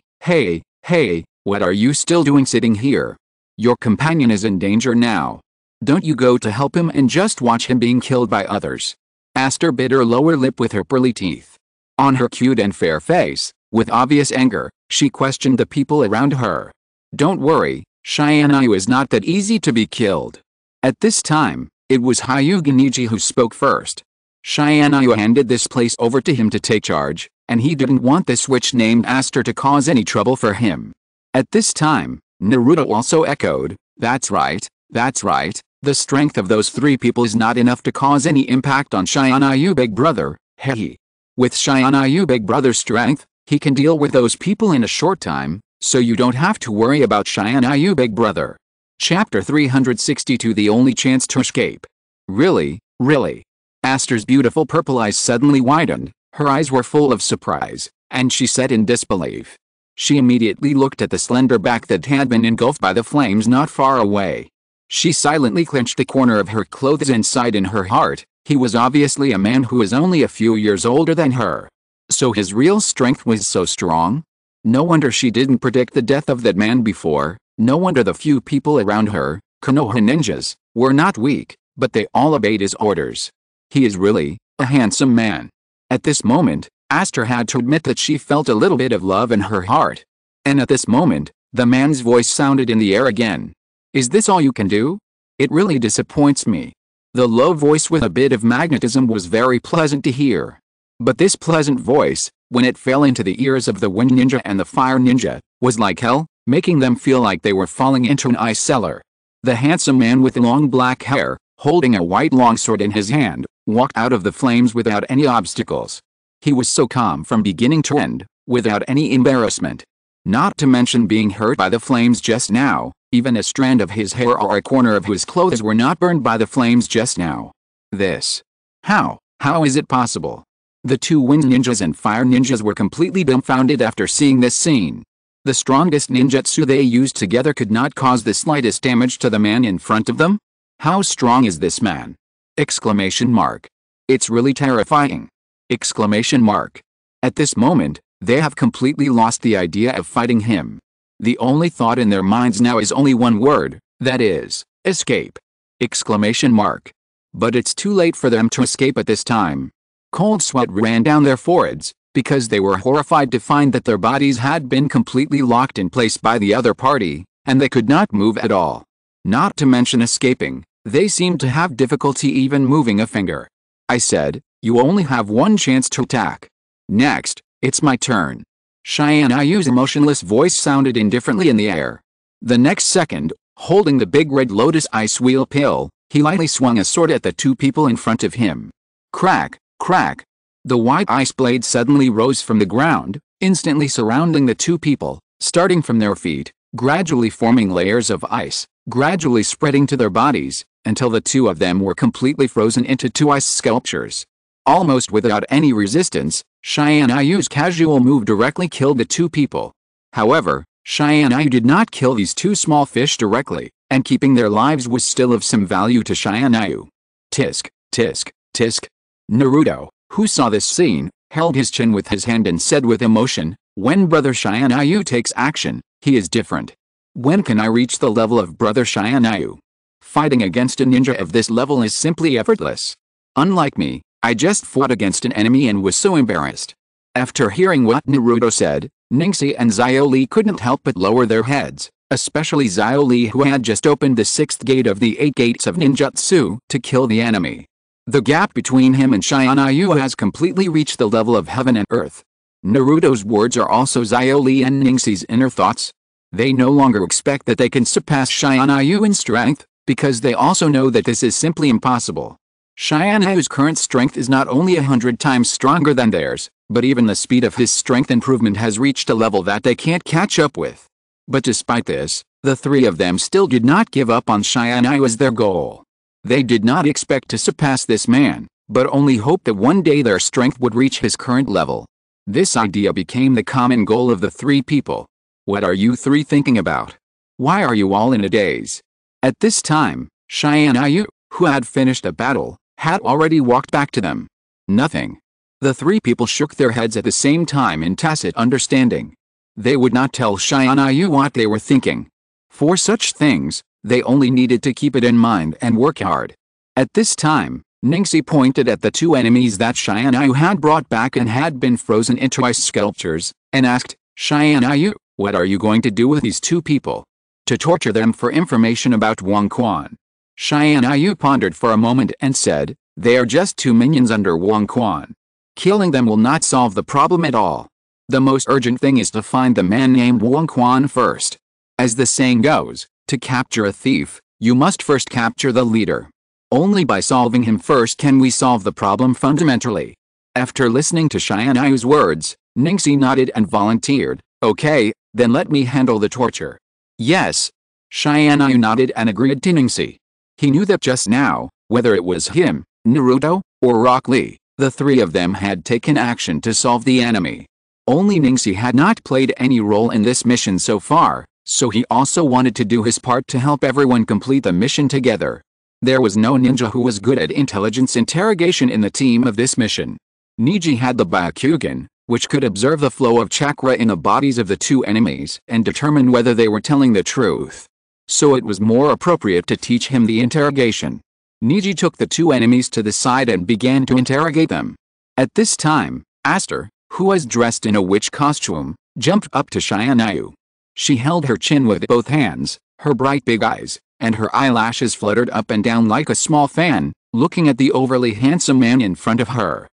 what are you still doing sitting here? Your companion is in danger now. Don't you go to help him and just watch him being killed by others. Aster bit her lower lip with her pearly teeth. On her cute and fair face, with obvious anger, she questioned the people around her. Don't worry, Tianyu is not that easy to be killed. At this time, it was Hyuga Niji who spoke first. Tianyu handed this place over to him to take charge, and he didn't want this witch named Aster to cause any trouble for him. At this time, Naruto also echoed, that's right, The strength of those three people is not enough to cause any impact on Tianyu Big Brother, hehe. With Tianyu Big Brother's strength, he can deal with those people in a short time, so you don't have to worry about Tianyu Big Brother. Chapter 362 The Only Chance to Escape. Really, really? Aster's beautiful purple eyes suddenly widened, her eyes were full of surprise, and she said in disbelief. She immediately looked at the slender back that had been engulfed by the flames not far away. She silently clenched the corner of her clothes and sighed in her heart. He was obviously a man who was only a few years older than her. So his real strength was so strong? No wonder she didn't predict the death of that man before. No wonder the few people around her, Konoha ninjas, were not weak, but they all obeyed his orders. He is really a handsome man. At this moment, Aster had to admit that she felt a little bit of love in her heart. And at this moment, the man's voice sounded in the air again. Is this all you can do? It really disappoints me. The low voice with a bit of magnetism was very pleasant to hear. But this pleasant voice, when it fell into the ears of the Wind Ninja and the Fire Ninja, was like hell, making them feel like they were falling into an ice cellar. The handsome man with long black hair, holding a white longsword in his hand, walked out of the flames without any obstacles. He was so calm from beginning to end, without any embarrassment. Not to mention being hurt by the flames just now, even a strand of his hair or a corner of his clothes were not burned by the flames just now. This. How is it possible? The two Wind Ninjas and Fire Ninjas were completely dumbfounded after seeing this scene. The strongest ninjutsu they used together could not cause the slightest damage to the man in front of them? How strong is this man? Exclamation mark. It's really terrifying. Exclamation mark. At this moment, they have completely lost the idea of fighting him. The only thought in their minds now is only one word, that is, escape. Exclamation mark. But it's too late for them to escape at this time. Cold sweat ran down their foreheads, because they were horrified to find that their bodies had been completely locked in place by the other party, and they could not move at all. Not to mention escaping, they seemed to have difficulty even moving a finger. I said, you only have one chance to attack. Next, it's my turn. Tianyu's emotionless voice sounded indifferently in the air. The next second, holding the big red lotus ice wheel pill, he lightly swung a sword at the two people in front of him. Crack, crack. The white ice blade suddenly rose from the ground, instantly surrounding the two people, starting from their feet, gradually forming layers of ice, gradually spreading to their bodies, until the two of them were completely frozen into two ice sculptures. Almost without any resistance, Tianyu's casual move directly killed the two people. However, Tianyu did not kill these two small fish directly, and keeping their lives was still of some value to Tianyu. Tisk, tisk, tisk. Naruto, who saw this scene, held his chin with his hand and said with emotion, when Brother Tianyu takes action, he is different. When can I reach the level of Brother Tianyu? Fighting against a ninja of this level is simply effortless. Unlike me, I just fought against an enemy and was so embarrassed. After hearing what Naruto said, Ningxi and Xiaoli couldn't help but lower their heads, especially Xiaoli who had just opened the 6th gate of the 8 gates of ninjutsu to kill the enemy. The gap between him and Tianyu has completely reached the level of heaven and earth. Naruto's words are also Xiaoli and Ningxi's inner thoughts. They no longer expect that they can surpass Tianyu in strength, because they also know that this is simply impossible. Tianyu's current strength is not only 100 times stronger than theirs, but even the speed of his strength improvement has reached a level that they can't catch up with. But despite this, the three of them still did not give up on Tianyu as their goal. They did not expect to surpass this man, but only hoped that one day their strength would reach his current level. This idea became the common goal of the three people. What are you three thinking about? Why are you all in a daze? At this time, Tianyu, who had finished a battle, had already walked back to them. Nothing. The three people shook their heads at the same time in tacit understanding. They would not tell Tianyu what they were thinking. For such things, they only needed to keep it in mind and work hard. At this time, Ningxi pointed at the two enemies that Tianyu had brought back and had been frozen into ice sculptures, and asked, Tianyu, what are you going to do with these two people? To torture them for information about Wang Quan. Tianyu pondered for a moment and said, they are just two minions under Wang Quan. Killing them will not solve the problem at all. The most urgent thing is to find the man named Wang Quan first. As the saying goes, to capture a thief, You must first capture the leader. Only by solving him first can we solve the problem fundamentally. After listening to Tianyu's words, Ningxi nodded and volunteered. Okay, then let me handle the torture. Yes. Tianyu nodded and agreed to Ningxi. He knew that just now, whether it was him, Naruto, or Rock Lee, the three of them had taken action to solve the enemy. Only Ningxi had not played any role in this mission so far, so he also wanted to do his part to help everyone complete the mission together. There was no ninja who was good at intelligence interrogation in the team of this mission. Niji had the Byakugan, which could observe the flow of chakra in the bodies of the two enemies and determine whether they were telling the truth. So it was more appropriate to teach him the interrogation. Niji took the two enemies to the side and began to interrogate them. At this time, Aster, who was dressed in a witch costume, jumped up to Tianyu. She held her chin with both hands, her bright big eyes, and her eyelashes fluttered up and down like a small fan, looking at the overly handsome man in front of her.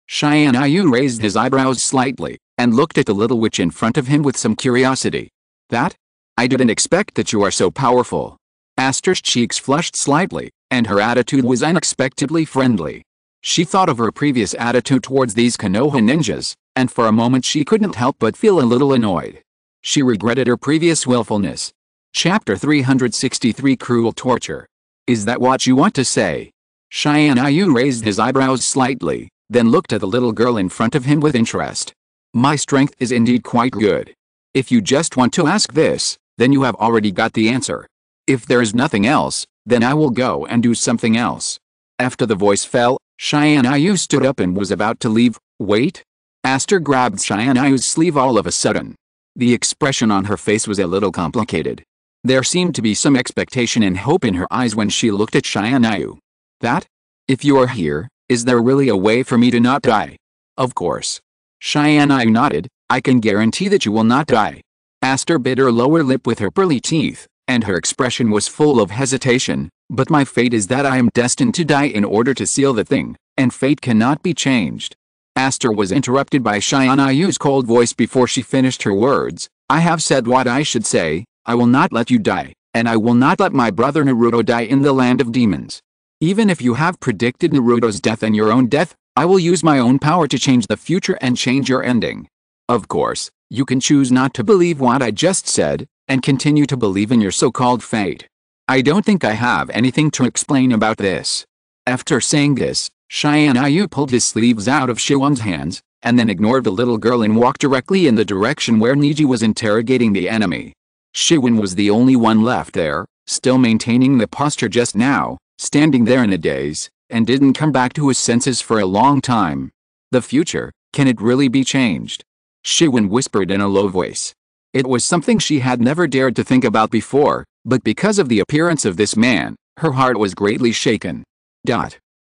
Tianyu raised his eyebrows slightly, and looked at the little witch in front of him with some curiosity. That? I didn't expect that you are so powerful. Aster's cheeks flushed slightly, and her attitude was unexpectedly friendly. She thought of her previous attitude towards these Konoha ninjas, and for a moment she couldn't help but feel a little annoyed. She regretted her previous willfulness. Chapter 363 Cruel Torture. Is that what you want to say? Tianyu raised his eyebrows slightly, then looked at the little girl in front of him with interest. My strength is indeed quite good. If you just want to ask this, then you have already got the answer. If there is nothing else, then I will go and do something else. After the voice fell, Tianyu stood up and was about to leave. Wait. Aster grabbed Tianyu's sleeve all of a sudden. The expression on her face was a little complicated. There seemed to be some expectation and hope in her eyes when she looked at Tianyu. That? If you are here, is there really a way for me to not die? Of course. Tianyu nodded. I can guarantee that you will not die. Aster bit her lower lip with her pearly teeth, and her expression was full of hesitation. But my fate is that I am destined to die in order to seal the thing, and fate cannot be changed. Aster was interrupted by Tianyu's cold voice before she finished her words. I have said what I should say. I will not let you die, and I will not let my brother Naruto die in the land of demons. Even if you have predicted Naruto's death and your own death, I will use my own power to change the future and change your ending. Of course, you can choose not to believe what I just said, and continue to believe in your so-called fate. I don't think I have anything to explain about this. After saying this, Tianyu pulled his sleeves out of Shiwon's hands, and then ignored the little girl and walked directly in the direction where Niji was interrogating the enemy. Shiwon was the only one left there, still maintaining the posture just now, standing there in a daze, and didn't come back to his senses for a long time. The future, can it really be changed? Shiwon whispered in a low voice. It was something she had never dared to think about before, but because of the appearance of this man, her heart was greatly shaken.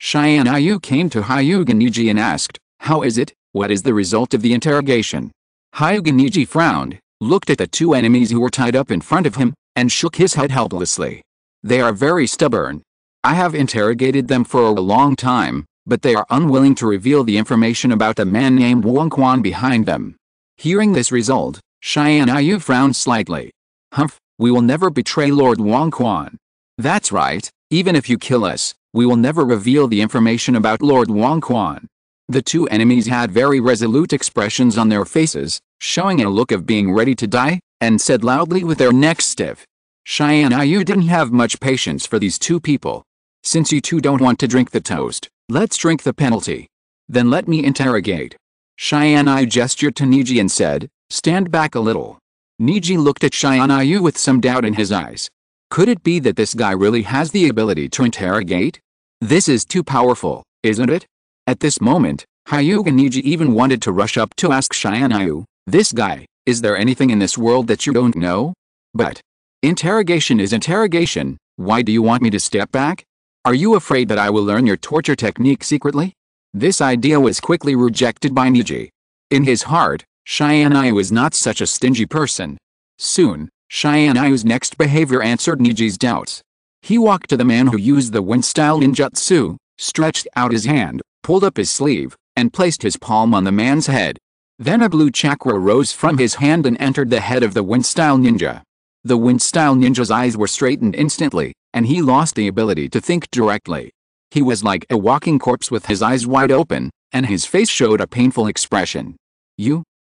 Tianyu came to Hyuga Niji and asked, how is it? What is the result of the interrogation? Hyuga Niji frowned, looked at the two enemies who were tied up in front of him, and shook his head helplessly. They are very stubborn. I have interrogated them for a long time, but they are unwilling to reveal the information about the man named Wang Quan behind them. Hearing this result, Tianyu frowned slightly. Humph, we will never betray Lord Wang Quan. That's right, even if you kill us, we will never reveal the information about Lord Wang Quan. The two enemies had very resolute expressions on their faces, showing a look of being ready to die, and said loudly with their necks stiff. Tianyu didn't have much patience for these two people. Since you two don't want to drink the toast, let's drink the penalty. Then let me interrogate. Tianyu gestured to Niji and said, stand back a little. Niji looked at Tianyu with some doubt in his eyes. Could it be that this guy really has the ability to interrogate? This is too powerful, isn't it? At this moment, Hyuga Niji even wanted to rush up to ask Tianyu, this guy, is there anything in this world that you don't know? But interrogation is interrogation, why do you want me to step back? Are you afraid that I will learn your torture technique secretly? This idea was quickly rejected by Niji. In his heart, Tianyu was not such a stingy person. Soon, Tianyu's next behavior answered Niji's doubts. He walked to the man who used the wind-style ninjutsu, stretched out his hand, pulled up his sleeve, and placed his palm on the man's head. Then a blue chakra rose from his hand and entered the head of the wind-style ninja. The wind-style ninja's eyes were straightened instantly, and he lost the ability to think directly. He was like a walking corpse with his eyes wide open, and his face showed a painful expression.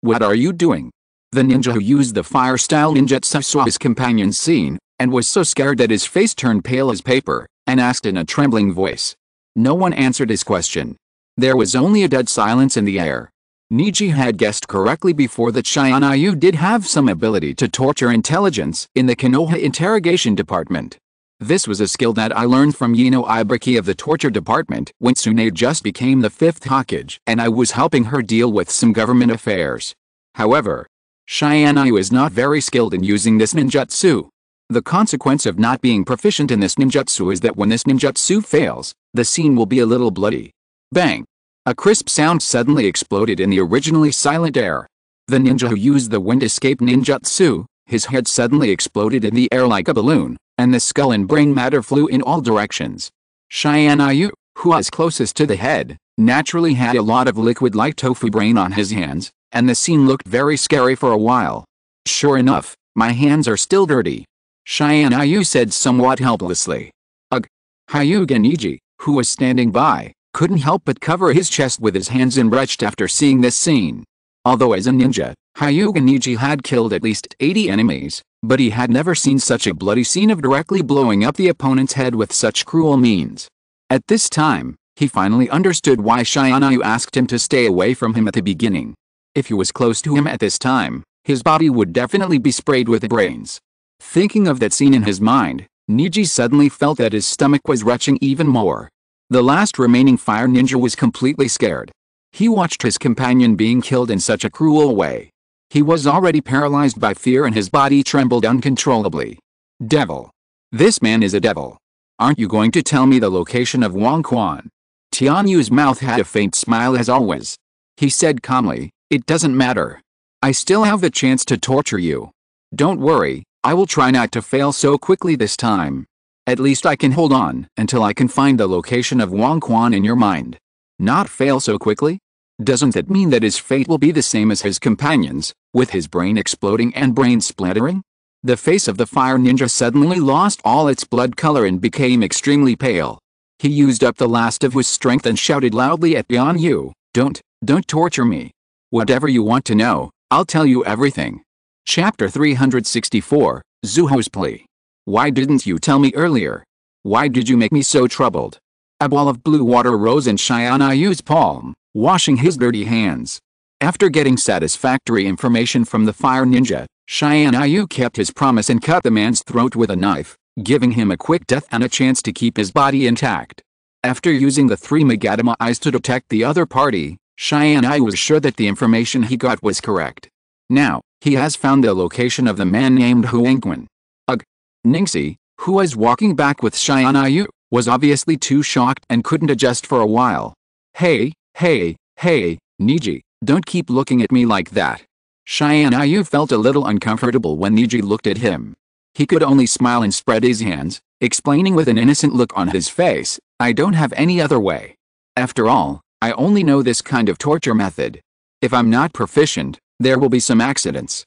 What are you doing? The ninja who used the fire-style ninjutsu saw his companion's scene, and was so scared that his face turned pale as paper, and asked in a trembling voice. No one answered his question. There was only a dead silence in the air. Niji had guessed correctly before that Tianyu did have some ability to torture intelligence in the Konoha interrogation department. This was a skill that I learned from Yino Ibuki of the torture department when Tsunade just became the 5th Hokage and I was helping her deal with some government affairs. However, Tianyu is not very skilled in using this ninjutsu. The consequence of not being proficient in this ninjutsu is that when this ninjutsu fails, the scene will be a little bloody. Bang! A crisp sound suddenly exploded in the originally silent air. The ninja who used the wind escape ninjutsu, his head suddenly exploded in the air like a balloon, and the skull and brain matter flew in all directions. Tianyu, who was closest to the head, naturally had a lot of liquid-like tofu brain on his hands, and the scene looked very scary for a while. Sure enough, my hands are still dirty. Tianyu said somewhat helplessly. Ugh. Hyuga Niji, who was standing by, couldn't help but cover his chest with his hands enraged after seeing this scene. Although as a ninja, Hyuga Niji had killed at least 80 enemies, but he had never seen such a bloody scene of directly blowing up the opponent's head with such cruel means. At this time, he finally understood why Tianyu asked him to stay away from him at the beginning. If he was close to him at this time, his body would definitely be sprayed with brains. Thinking of that scene in his mind, Niji suddenly felt that his stomach was retching even more. The last remaining fire ninja was completely scared. He watched his companion being killed in such a cruel way. He was already paralyzed by fear and his body trembled uncontrollably. Devil. This man is a devil. Aren't you going to tell me the location of Wang Quan? Tianyu's mouth had a faint smile as always. He said calmly, it doesn't matter. I still have the chance to torture you. Don't worry, I will try not to fail so quickly this time. At least I can hold on until I can find the location of Wang Quan in your mind. Not fail so quickly? Doesn't that mean that his fate will be the same as his companions, with his brain exploding and brain splattering? The face of the fire ninja suddenly lost all its blood color and became extremely pale. He used up the last of his strength and shouted loudly at Tianyu, Don't torture me. Whatever you want to know, I'll tell you everything. Chapter 364, Zuho's Plea. Why didn't you tell me earlier? Why did you make me so troubled? A ball of blue water rose in Tianyu's palm, washing his dirty hands. After getting satisfactory information from the fire ninja, Tianyu kept his promise and cut the man's throat with a knife, giving him a quick death and a chance to keep his body intact. After using the 3 Magatama eyes to detect the other party, Tianyu was sure that the information he got was correct. Now, he has found the location of the man named Huangquan. Ugh. Ningxi, who was walking back with Tianyu, was obviously too shocked and couldn't adjust for a while. Hey, Niji, don't keep looking at me like that. Tianyu felt a little uncomfortable when Niji looked at him. He could only smile and spread his hands, explaining with an innocent look on his face, I don't have any other way. After all, I only know this kind of torture method. If I'm not proficient, there will be some accidents.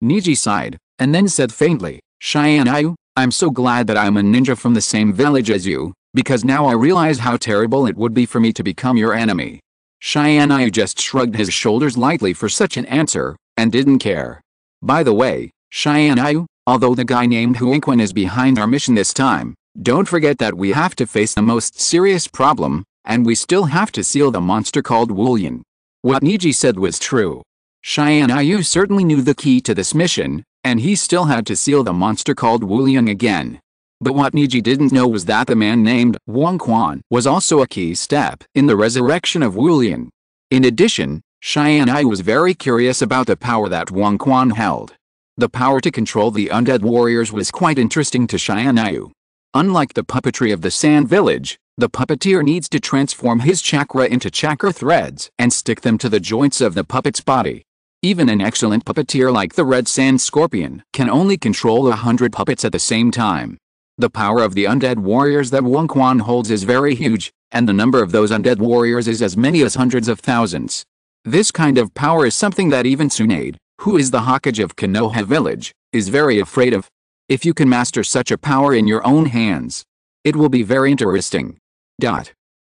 Niji sighed, and then said faintly, Tianyu, I'm so glad that I'm a ninja from the same village as you, because now I realize how terrible it would be for me to become your enemy. Tianyu just shrugged his shoulders lightly for such an answer, and didn't care. By the way, Tianyu, although the guy named Huangquan is behind our mission this time, don't forget that we have to face the most serious problem, and we still have to seal the monster called Wulian. What Niji said was true. Tianyu certainly knew the key to this mission, and he still had to seal the monster called Wulian again. But what Niji didn't know was that the man named Wang Quan was also a key step in the resurrection of Wulian. In addition, Tianyu was very curious about the power that Wang Quan held. The power to control the undead warriors was quite interesting to Tianyu. Unlike the puppetry of the Sand Village, the puppeteer needs to transform his chakra into chakra threads and stick them to the joints of the puppet's body. Even an excellent puppeteer like the Red Sand Scorpion can only control 100 puppets at the same time. The power of the undead warriors that Wang Quan holds is very huge, and the number of those undead warriors is as many as hundreds of thousands. This kind of power is something that even Tsunade, who is the Hokage of Konoha village, is very afraid of. If you can master such a power in your own hands, it will be very interesting.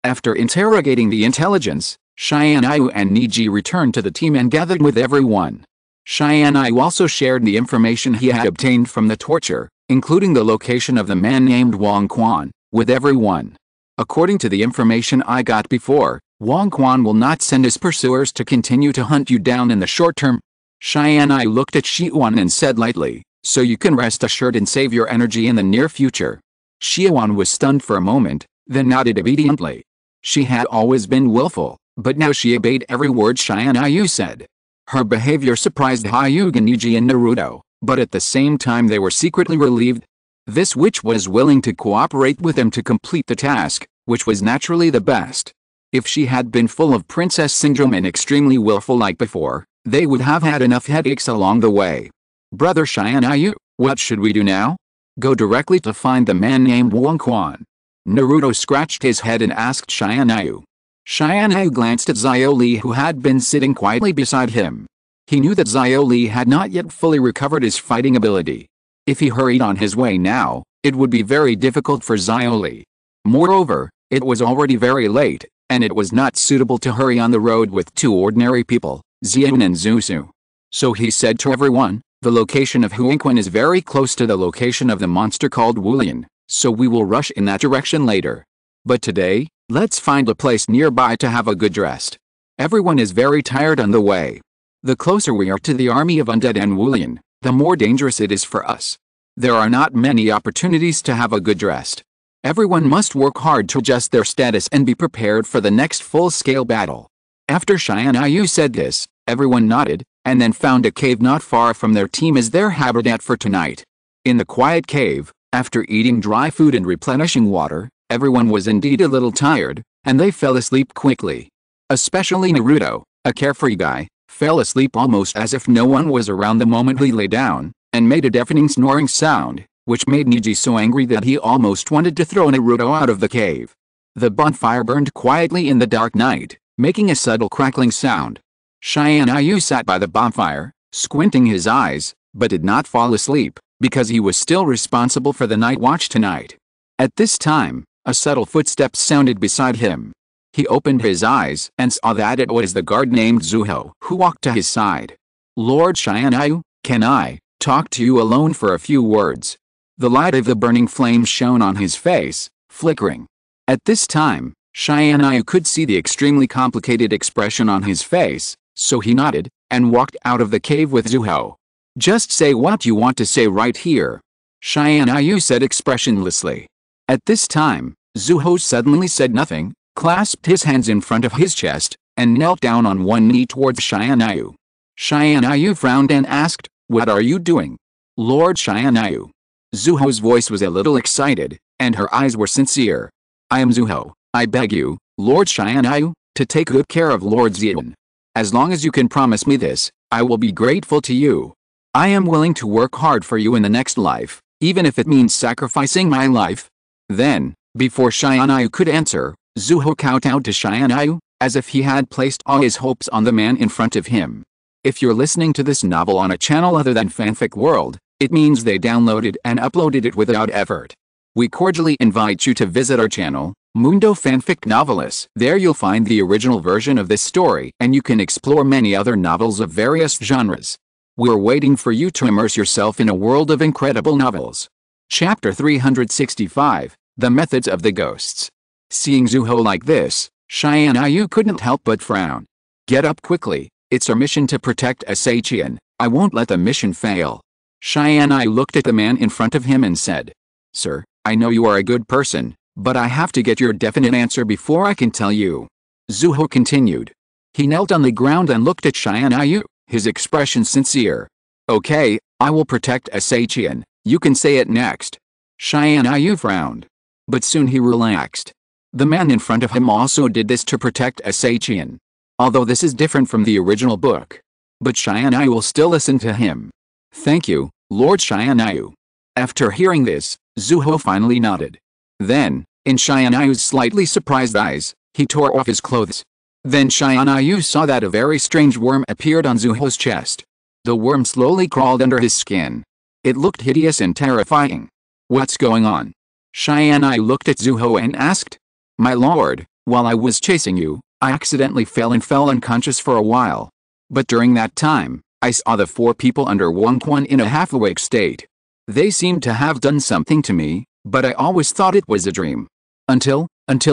After interrogating the intelligence, Tianyu and Niji returned to the team and gathered with everyone. Tianyu also shared the information he had obtained from the torture, including the location of the man named Wang Quan, with everyone. According to the information I got before, Wang Quan will not send his pursuers to continue to hunt you down in the short term. Tianyu looked at Xiuan and said lightly, so you can rest assured and save your energy in the near future. Xiuan was stunned for a moment, then nodded obediently. She had always been willful, but now she obeyed every word Tianyu said. Her behavior surprised Hyuga, Niji and Naruto, but at the same time they were secretly relieved. This witch was willing to cooperate with them to complete the task, which was naturally the best. If she had been full of princess syndrome and extremely willful like before, they would have had enough headaches along the way. Brother Tianyu, what should we do now? Go directly to find the man named Wang Quan. Naruto scratched his head and asked Tianyu. Tianyu glanced at Xiaoli, who had been sitting quietly beside him. He knew that Xiaoli had not yet fully recovered his fighting ability. If he hurried on his way now, it would be very difficult for Xiaoli. Moreover, it was already very late, and it was not suitable to hurry on the road with two ordinary people, Xian and Zusu. So he said to everyone, the location of Huangquan is very close to the location of the monster called Wulian, so we will rush in that direction later. But today, let's find a place nearby to have a good rest. Everyone is very tired on the way. The closer we are to the army of undead and Wulian, the more dangerous it is for us. There are not many opportunities to have a good rest. Everyone must work hard to adjust their status and be prepared for the next full-scale battle. After Tianyu said this, everyone nodded, and then found a cave not far from their team as their habitat for tonight. In the quiet cave, after eating dry food and replenishing water, everyone was indeed a little tired, and they fell asleep quickly. Especially Naruto, a carefree guy, fell asleep almost as if no one was around the moment he lay down, and made a deafening snoring sound, which made Niji so angry that he almost wanted to throw Naruto out of the cave. The bonfire burned quietly in the dark night, making a subtle crackling sound. Tianyu sat by the bonfire, squinting his eyes, but did not fall asleep, because he was still responsible for the night watch tonight. At this time, a subtle footstep sounded beside him. He opened his eyes and saw that it was the guard named Zuho who walked to his side. Lord Tianyu, can I talk to you alone for a few words? The light of the burning flame shone on his face, flickering. At this time, Tianyu could see the extremely complicated expression on his face, so he nodded, and walked out of the cave with Zuho. Just say what you want to say right here, Tianyu said expressionlessly. At this time, Zuho suddenly said nothing, clasped his hands in front of his chest, and knelt down on one knee towards Tianyu. Tianyu frowned and asked, what are you doing? Lord Tianyu. Zuho's voice was a little excited, and her eyes were sincere. I am Zuho. I beg you, Lord Tianyu, to take good care of Lord Xian. As long as you can promise me this, I will be grateful to you. I am willing to work hard for you in the next life, even if it means sacrificing my life. Then, before Tianyu could answer, Zuho kowtowed to Tianyu, as if he had placed all his hopes on the man in front of him. If you're listening to this novel on a channel other than Fanfic World, it means they downloaded and uploaded it without effort. We cordially invite you to visit our channel, Mundo Fanfic Novelists. There you'll find the original version of this story, and you can explore many other novels of various genres. We're waiting for you to immerse yourself in a world of incredible novels. Chapter 365, The Methods of the Ghosts. Seeing Zuho like this, Tianyu couldn't help but frown. Get up quickly, it's our mission to protect Tiantian. I won't let the mission fail. Tianyu looked at the man in front of him and said, Sir, I know you are a good person, but I have to get your definite answer before I can tell you. Zuho continued. He knelt on the ground and looked at Tianyu, his expression sincere. Okay, I will protect Tiantian, you can say it next. Tianyu frowned. But soon he relaxed. The man in front of him also did this to protect Tiantian. Although this is different from the original book. But Tianyu will still listen to him. Thank you, Lord Tianyu. After hearing this, Zuho finally nodded. Then, in Tianyu's slightly surprised eyes, he tore off his clothes. Then Tianyu saw that a very strange worm appeared on Zuho's chest. The worm slowly crawled under his skin. It looked hideous and terrifying. What's going on? Tianyu looked at Zuho and asked. My lord, while I was chasing you, I accidentally fell unconscious for a while. But during that time, I saw the 4 people under Wang Quan in a half-awake state. They seemed to have done something to me, but I always thought it was a dream. Until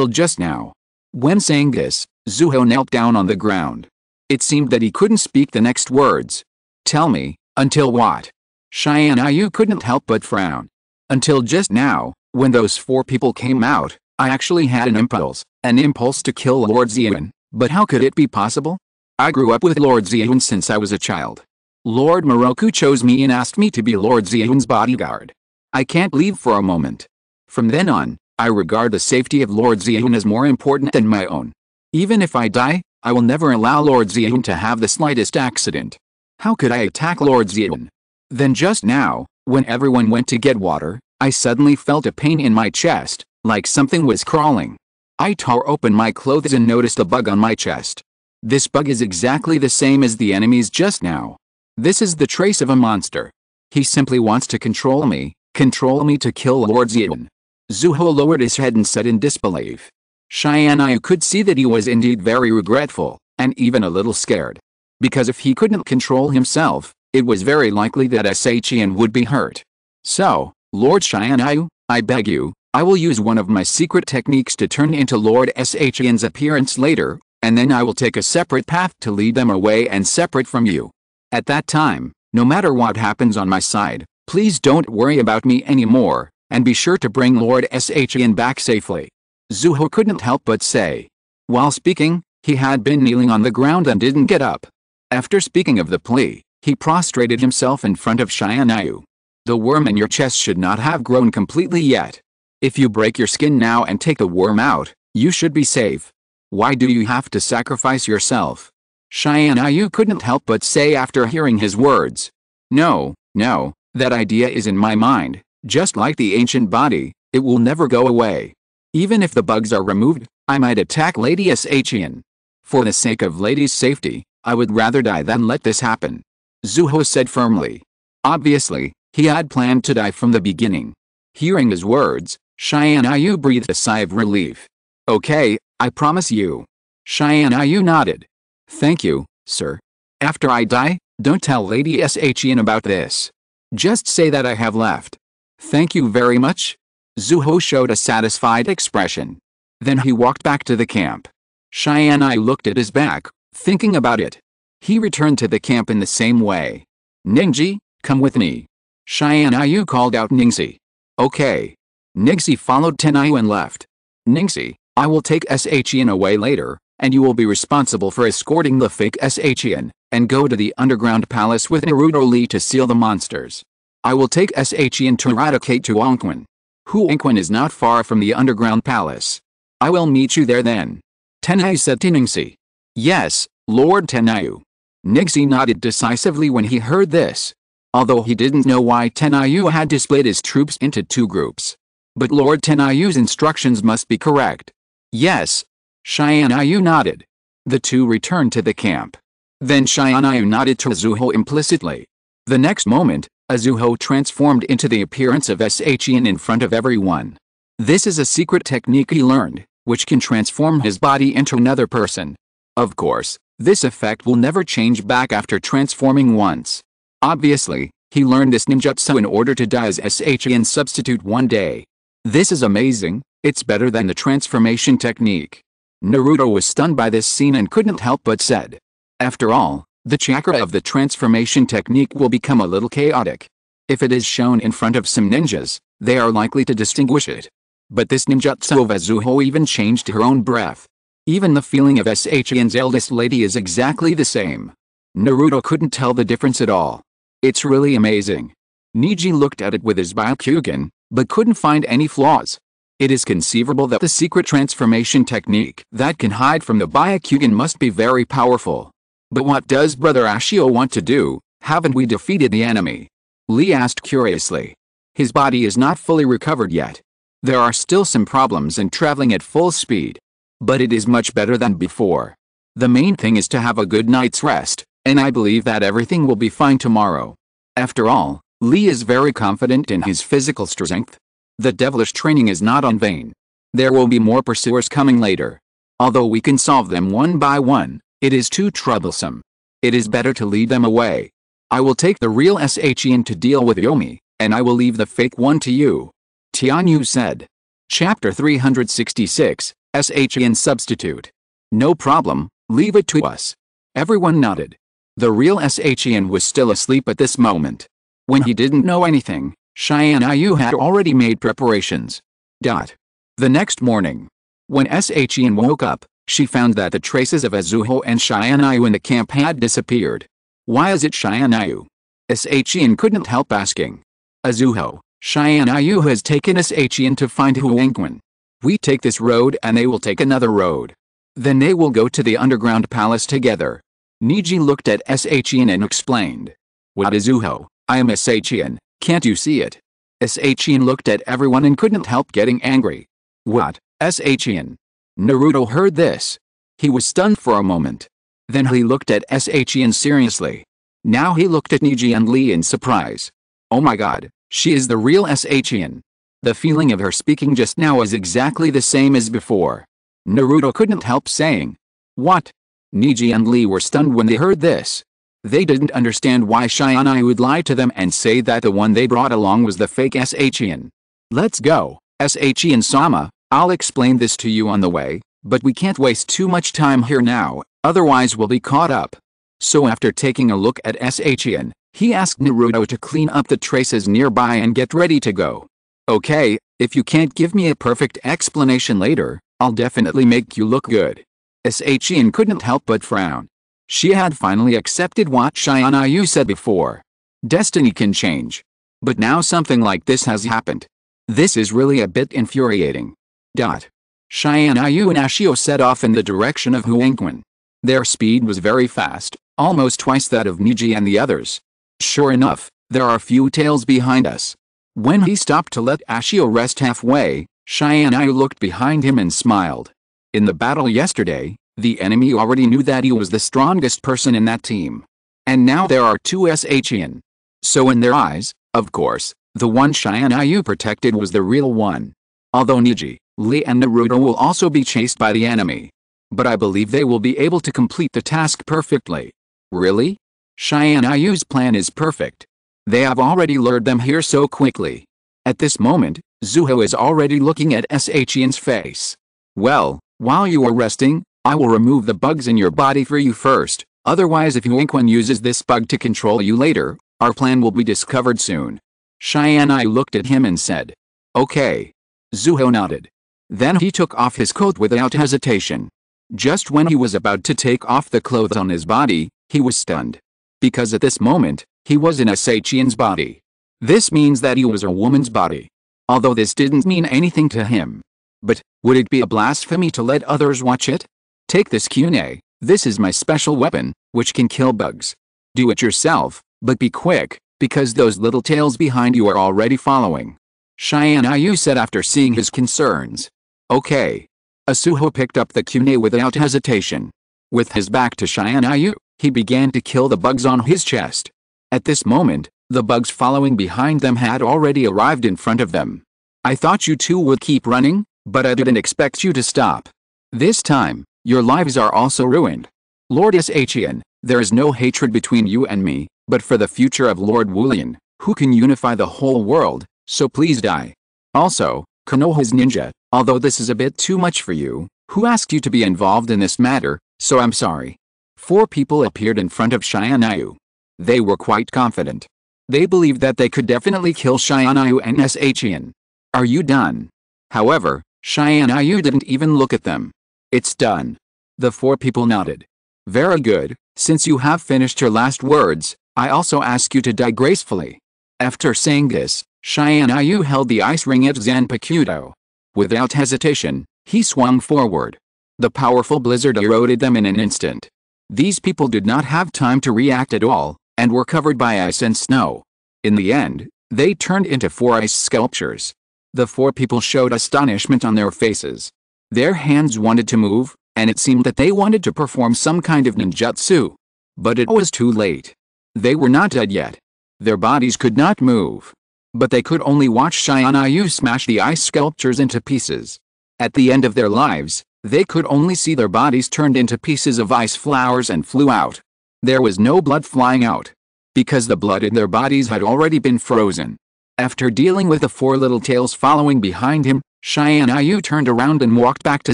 just now. When saying this, Zuho knelt down on the ground. It seemed that he couldn't speak the next words. Tell me, until what? Tianyu couldn't help but frown. Until just now, when those 4 people came out, I actually had an impulse to kill Lord Xian, but how could it be possible? I grew up with Lord Xian since I was a child. Lord Moroku chose me and asked me to be Lord Xian's bodyguard. I can't leave for a moment. From then on, I regard the safety of Lord Xian as more important than my own. Even if I die, I will never allow Lord Xian to have the slightest accident. How could I attack Lord Xian? Then just now, when everyone went to get water, I suddenly felt a pain in my chest, like something was crawling. I tore open my clothes and noticed a bug on my chest. This bug is exactly the same as the enemies just now. This is the trace of a monster. He simply wants to control me to kill Lord Xian. Zuho lowered his head and said in disbelief. Tianyu could see that he was indeed very regretful, and even a little scared. Because if he couldn't control himself, it was very likely that Xian would be hurt. So, Lord Tianyu, I beg you, I will use one of my secret techniques to turn into Lord Xian's appearance later, and then I will take a separate path to lead them away and separate from you. At that time, no matter what happens on my side, please don't worry about me anymore, and be sure to bring Lord Xian back safely. Zuho couldn't help but say. While speaking, he had been kneeling on the ground and didn't get up. After speaking of the plea, he prostrated himself in front of Tianyu. The worm in your chest should not have grown completely yet. If you break your skin now and take the worm out, you should be safe. Why do you have to sacrifice yourself? Tianyu couldn't help but say after hearing his words. No, that idea is in my mind, just like the ancient body, it will never go away. Even if the bugs are removed, I might attack Lady Xian. For the sake of Lady's safety, I would rather die than let this happen. Zuho said firmly. Obviously, he had planned to die from the beginning. Hearing his words, Tianyu breathed a sigh of relief. Okay, I promise you. Tianyu nodded. Thank you, sir. After I die, don't tell Lady Xian about this. Just say that I have left. Thank you very much. Zuho showed a satisfied expression. Then he walked back to the camp. Tianyu looked at his back, thinking about it. He returned to the camp in the same way. Ningxi, come with me. Tianyu called out Ningxi. Okay. Ningxi followed Tianyu and left. Ningxi, I will take Xian away later, and you will be responsible for escorting the fake Xian, and go to the underground palace with Naruto Lee to seal the monsters. I will take Xian to eradicate Huangquan. Huangquan is not far from the underground palace. I will meet you there then. Tianyu said to Ningxi. Yes, Lord Tianyu. Ningxi nodded decisively when he heard this. Although he didn't know why Tianyu had to split his troops into 2 groups. But Lord Tianyu's instructions must be correct. Yes. Tianyu nodded. The 2 returned to the camp. Then Tianyu nodded to Zuho implicitly. The next moment, Zuho transformed into the appearance of Xian in front of everyone. This is a secret technique he learned, which can transform his body into another person. Of course, this effect will never change back after transforming once. Obviously, he learned this ninjutsu in order to die as Tiantian substitute one day. This is amazing, it's better than the transformation technique. Naruto was stunned by this scene and couldn't help but said. After all, the chakra of the transformation technique will become a little chaotic. If it is shown in front of some ninjas, they are likely to distinguish it. But this ninjutsu of Zuho even changed her own breath. Even the feeling of Xian's eldest lady is exactly the same. Naruto couldn't tell the difference at all. It's really amazing. Niji looked at it with his Byakugan, but couldn't find any flaws. It is conceivable that the secret transformation technique that can hide from the Byakugan must be very powerful. But what does Brother Ashio want to do? Haven't we defeated the enemy? Lee asked curiously. His body is not fully recovered yet. There are still some problems in traveling at full speed. But it is much better than before. The main thing is to have a good night's rest, and I believe that everything will be fine tomorrow. After all, Lee is very confident in his physical strength. The devilish training is not in vain. There will be more pursuers coming later. Although we can solve them one by one, it is too troublesome. It is better to lead them away. I will take the real SHIN to deal with Yomi, and I will leave the fake one to you. Tianyu said. Chapter 366, SHIN Substitute. No problem, leave it to us. Everyone nodded. The real SHIN was still asleep at this moment. When he didn't know anything, Tianyu had already made preparations. The next morning, when SHIN woke up, she found that the traces of Azuho and Tianyu in the camp had disappeared. Why is it Tianyu? SHIN couldn't help asking. Azuho, Tianyu has taken SHIN to find Huangquan. We take this road and they will take another road. Then they will go to the underground palace together. Niji looked at SHIN and explained. What Azuho? I am SHIN, can't you see it? SHIN looked at everyone and couldn't help getting angry. What, SHIN? Naruto heard this. He was stunned for a moment. Then he looked at SHIN seriously. Now he looked at Niji and Lee in surprise. Oh my god, she is the real SHIN. The feeling of her speaking just now is exactly the same as before. Naruto couldn't help saying. What? Niji and Lee were stunned when they heard this. They didn't understand why Tianyu would lie to them and say that the one they brought along was the fake SHIN. Let's go, SHIN-sama, I'll explain this to you on the way, but we can't waste too much time here now, otherwise we'll be caught up. So after taking a look at SHIN, he asked Naruto to clean up the traces nearby and get ready to go. Okay, if you can't give me a perfect explanation later, I'll definitely make you look good. SHIN couldn't help but frown. She had finally accepted what Tianyu said before. Destiny can change. But now something like this has happened. This is really a bit infuriating. Tianyu and Ashio set off in the direction of Huangquan. Their speed was very fast, almost twice that of Niji and the others. Sure enough, there are few tails behind us. When he stopped to let Ashio rest halfway, Tianyu looked behind him and smiled. In the battle yesterday, the enemy already knew that he was the strongest person in that team. And now there are two SHIN. So in their eyes, of course, the one Tianyu protected was the real one. Although Niji, Lee and Naruto will also be chased by the enemy. But I believe they will be able to complete the task perfectly. Really? Tianyu's plan is perfect. They have already lured them here so quickly. At this moment, Zuho is already looking at SHIN's face. Well, while you are resting, I will remove the bugs in your body for you first, otherwise if Huangquan uses this bug to control you later, our plan will be discovered soon. Tianyu looked at him and said. Okay. Zuho nodded. Then he took off his coat without hesitation. Just when he was about to take off the clothes on his body, he was stunned. Because at this moment, he was in SHIN's body. This means that he was a woman's body. Although this didn't mean anything to him. But, would it be a blasphemy to let others watch it? Take this Kune, this is my special weapon, which can kill bugs. Do it yourself, but be quick, because those little tails behind you are already following. Tianyu said after seeing his concerns. Okay. Asuho picked up the Kune without hesitation. With his back to Tianyu, he began to kill the bugs on his chest. At this moment, the bugs following behind them had already arrived in front of them. I thought you two would keep running, but I didn't expect you to stop. This time, your lives are also ruined. Lord SHIN, there is no hatred between you and me, but for the future of Lord Wulian, who can unify the whole world, so please die. Also, Konoha's ninja, although this is a bit too much for you, who asked you to be involved in this matter, so I'm sorry. 4 people appeared in front of Tianyu. They were quite confident. They believed that they could definitely kill Tianyu and SHIN. Are you done? However, Tianyu didn't even look at them. It's done. The 4 people nodded. Very good, since you have finished your last words, I also ask you to die gracefully. After saying this, Tianyu held the ice ring at Zanpakuto. Without hesitation, he swung forward. The powerful blizzard eroded them in an instant. These people did not have time to react at all, and were covered by ice and snow. In the end, they turned into 4 ice sculptures. The 4 people showed astonishment on their faces. Their hands wanted to move, and it seemed that they wanted to perform some kind of ninjutsu. But it was too late. They were not dead yet. Their bodies could not move. But they could only watch Tianyu smash the ice sculptures into pieces. At the end of their lives, they could only see their bodies turned into pieces of ice flowers and flew out. There was no blood flying out, because the blood in their bodies had already been frozen. After dealing with the four little tails following behind him, Tianyu turned around and walked back to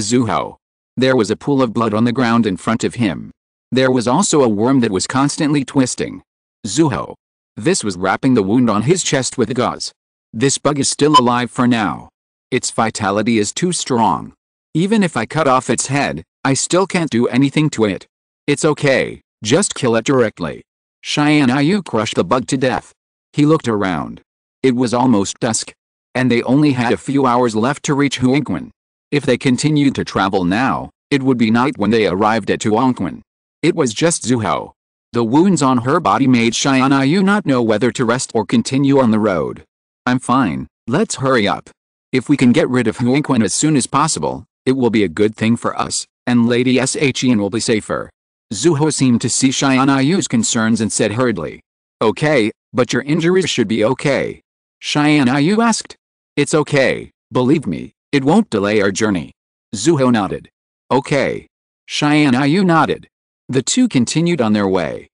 Zuho. There was a pool of blood on the ground in front of him. There was also a worm that was constantly twisting. Zuho. This was wrapping the wound on his chest with gauze. This bug is still alive for now. Its vitality is too strong. Even if I cut off its head, I still can't do anything to it. It's okay, just kill it directly. Tianyu crushed the bug to death. He looked around. It was almost dusk, and they only had a few hours left to reach Huangquan. If they continued to travel now, it would be night when they arrived at Huangquan. It was just Zuho. The wounds on her body made Tianyu not know whether to rest or continue on the road. I'm fine, let's hurry up. If we can get rid of Huangquan as soon as possible, it will be a good thing for us, and Lady Shan will be safer. Zuho seemed to see Tianyu's concerns and said hurriedly. Okay, but your injuries should be okay. Tianyu asked. It's okay, believe me, it won't delay our journey. Zuho nodded. Okay. Tianyu nodded. The two continued on their way.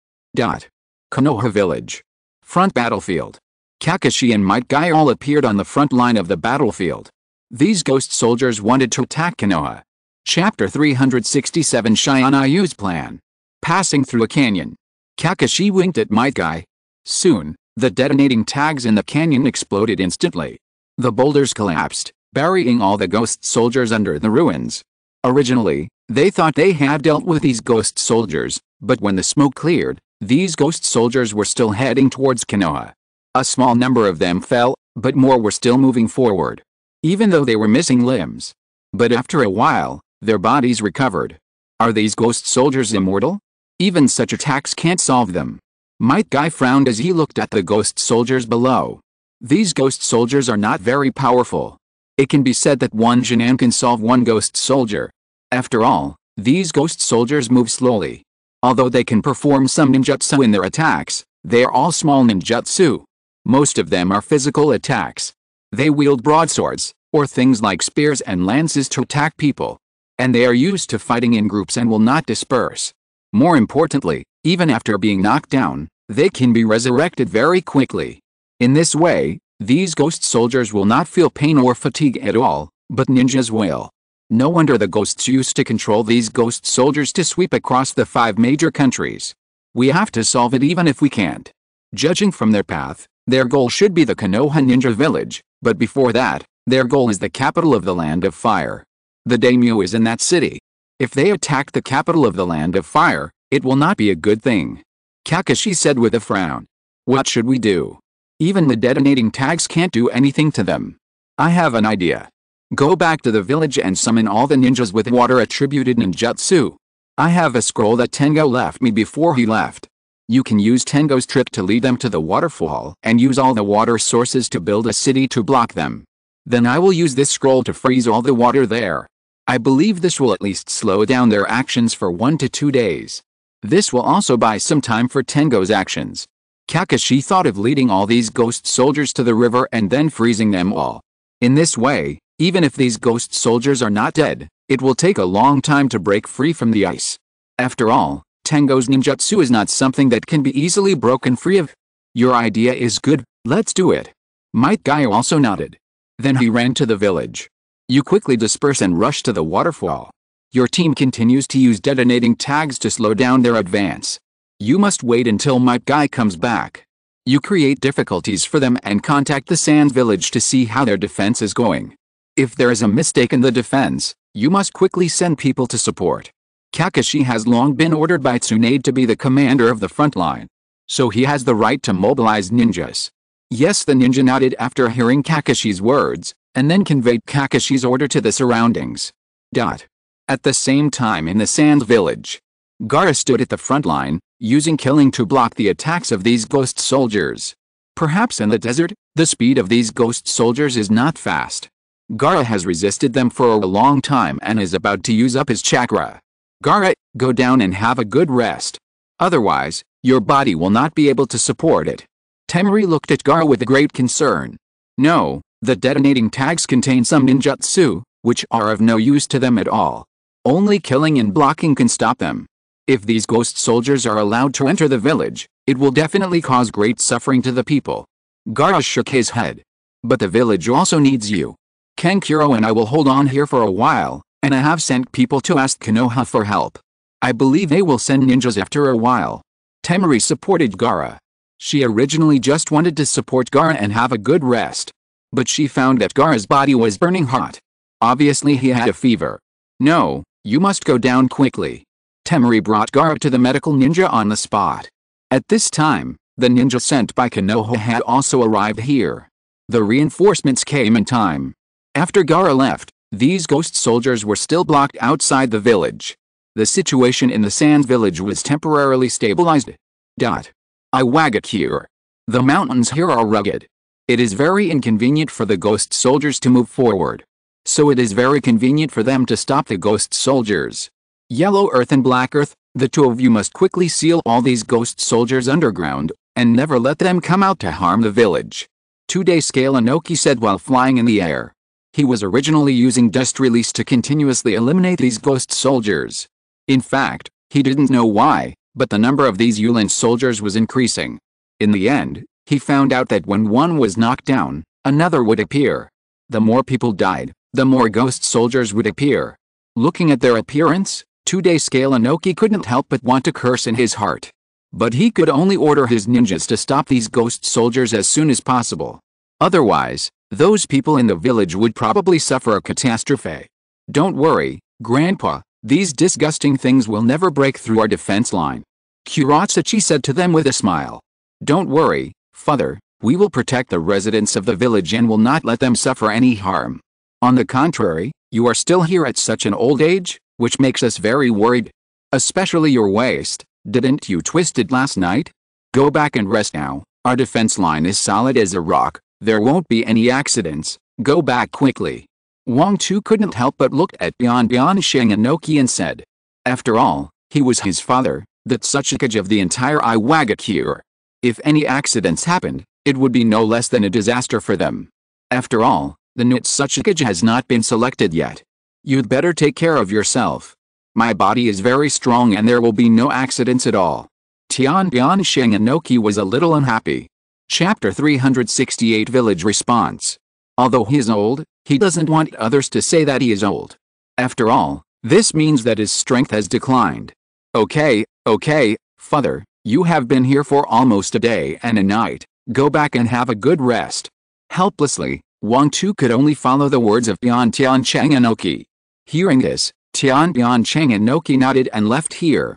Konoha village. Front battlefield. Kakashi and Might Guy all appeared on the front line of the battlefield. These ghost soldiers wanted to attack Konoha. Chapter 367 Tianyu's plan. Passing through a canyon. Kakashi winked at Might Guy. Soon, the detonating tags in the canyon exploded instantly. The boulders collapsed, burying all the ghost soldiers under the ruins. Originally, they thought they had dealt with these ghost soldiers, but when the smoke cleared, these ghost soldiers were still heading towards Konoha. A small number of them fell, but more were still moving forward, even though they were missing limbs. But after a while, their bodies recovered. Are these ghost soldiers immortal? Even such attacks can't solve them. Might Guy frowned as he looked at the ghost soldiers below. These ghost soldiers are not very powerful. It can be said that one Jinan can solve one ghost soldier. After all, these ghost soldiers move slowly. Although they can perform some ninjutsu in their attacks, they are all small ninjutsu. Most of them are physical attacks. They wield broadswords, or things like spears and lances to attack people. And they are used to fighting in groups and will not disperse. More importantly, even after being knocked down, they can be resurrected very quickly. In this way, these ghost soldiers will not feel pain or fatigue at all, but ninjas will. No wonder the ghosts used to control these ghost soldiers to sweep across the 5 major countries. We have to solve it even if we can't. Judging from their path, their goal should be the Konoha ninja village, but before that, their goal is the capital of the Land of Fire. The daimyo is in that city. If they attack the capital of the Land of Fire, it will not be a good thing. Kakashi said with a frown. What should we do? Even the detonating tags can't do anything to them. I have an idea. Go back to the village and summon all the ninjas with water-attributed ninjutsu. I have a scroll that Tengo left me before he left. You can use Tengo's trick to lead them to the waterfall and use all the water sources to build a city to block them. Then I will use this scroll to freeze all the water there. I believe this will at least slow down their actions for 1 to 2 days. This will also buy some time for Tengo's actions. Kakashi thought of leading all these ghost soldiers to the river and then freezing them all. In this way, even if these ghost soldiers are not dead, it will take a long time to break free from the ice. After all, Tengo's ninjutsu is not something that can be easily broken free of. Your idea is good, let's do it. Might Guy also nodded. Then he ran to the village. You quickly disperse and rush to the waterfall. Your team continues to use detonating tags to slow down their advance. You must wait until Might Guy comes back. You create difficulties for them and contact the Sand Village to see how their defense is going. If there is a mistake in the defense, you must quickly send people to support. Kakashi has long been ordered by Tsunade to be the commander of the front line. So he has the right to mobilize ninjas. Yes, the ninja nodded after hearing Kakashi's words, and then conveyed Kakashi's order to the surroundings. At the same time in the Sand Village, Gaara stood at the front line, using killing to block the attacks of these ghost soldiers. Perhaps in the desert, the speed of these ghost soldiers is not fast. Gaara has resisted them for a long time and is about to use up his chakra. Gaara, go down and have a good rest. Otherwise, your body will not be able to support it. Temari looked at Gaara with great concern. No, the detonating tags contain some ninjutsu, which are of no use to them at all. Only killing and blocking can stop them. If these ghost soldiers are allowed to enter the village, it will definitely cause great suffering to the people. Gaara shook his head. But the village also needs you. Kankuro and I will hold on here for a while, and I have sent people to ask Konoha for help. I believe they will send ninjas after a while. Temari supported Gaara. She originally just wanted to support Gaara and have a good rest. But she found that Gaara's body was burning hot. Obviously he had a fever. No, you must go down quickly. Temari brought Gaara to the medical ninja on the spot. At this time, the ninja sent by Konoha had also arrived here. The reinforcements came in time. After Gaara left, these ghost soldiers were still blocked outside the village. The situation in the Sands village was temporarily stabilized. Awakens. The mountains here are rugged. It is very inconvenient for the ghost soldiers to move forward. So it is very convenient for them to stop the ghost soldiers. Yellow Earth and Black Earth, the two of you must quickly seal all these ghost soldiers underground, and never let them come out to harm the village. 2-day scale Inoki said while flying in the air. He was originally using dust release to continuously eliminate these ghost soldiers. In fact, he didn't know why, but the number of these Yulin soldiers was increasing. In the end, he found out that when one was knocked down, another would appear. The more people died, the more ghost soldiers would appear. Looking at their appearance, 2-day scale Inoki couldn't help but want to curse in his heart. But he could only order his ninjas to stop these ghost soldiers as soon as possible. Otherwise, those people in the village would probably suffer a catastrophe. Don't worry, Grandpa, these disgusting things will never break through our defense line. Kuratsuchi said to them with a smile. Don't worry, Father, we will protect the residents of the village and will not let them suffer any harm. On the contrary, you are still here at such an old age, which makes us very worried. Especially your waist. Didn't you twist it last night? Go back and rest now. Our defense line is solid as a rock. There won't be any accidents. Go back quickly. Wang Tu couldn't help but look at Bian Inoki and said. After all, he was his father, the Tsuchikage of the entire Awakens. If any accidents happened, it would be no less than a disaster for them. After all, the new Tsuchikage has not been selected yet. You'd better take care of yourself. My body is very strong and there will be no accidents at all. Tiantian Inoki was a little unhappy. Chapter 368 Village Response. Although he is old, he doesn't want others to say that he is old. After all, this means that his strength has declined. Okay, Father, you have been here for almost a day and a night. Go back and have a good rest. Helplessly, Wang Tu could only follow the words of Tiantian Inoki. Hearing this, Tiantian Inoki nodded and left here.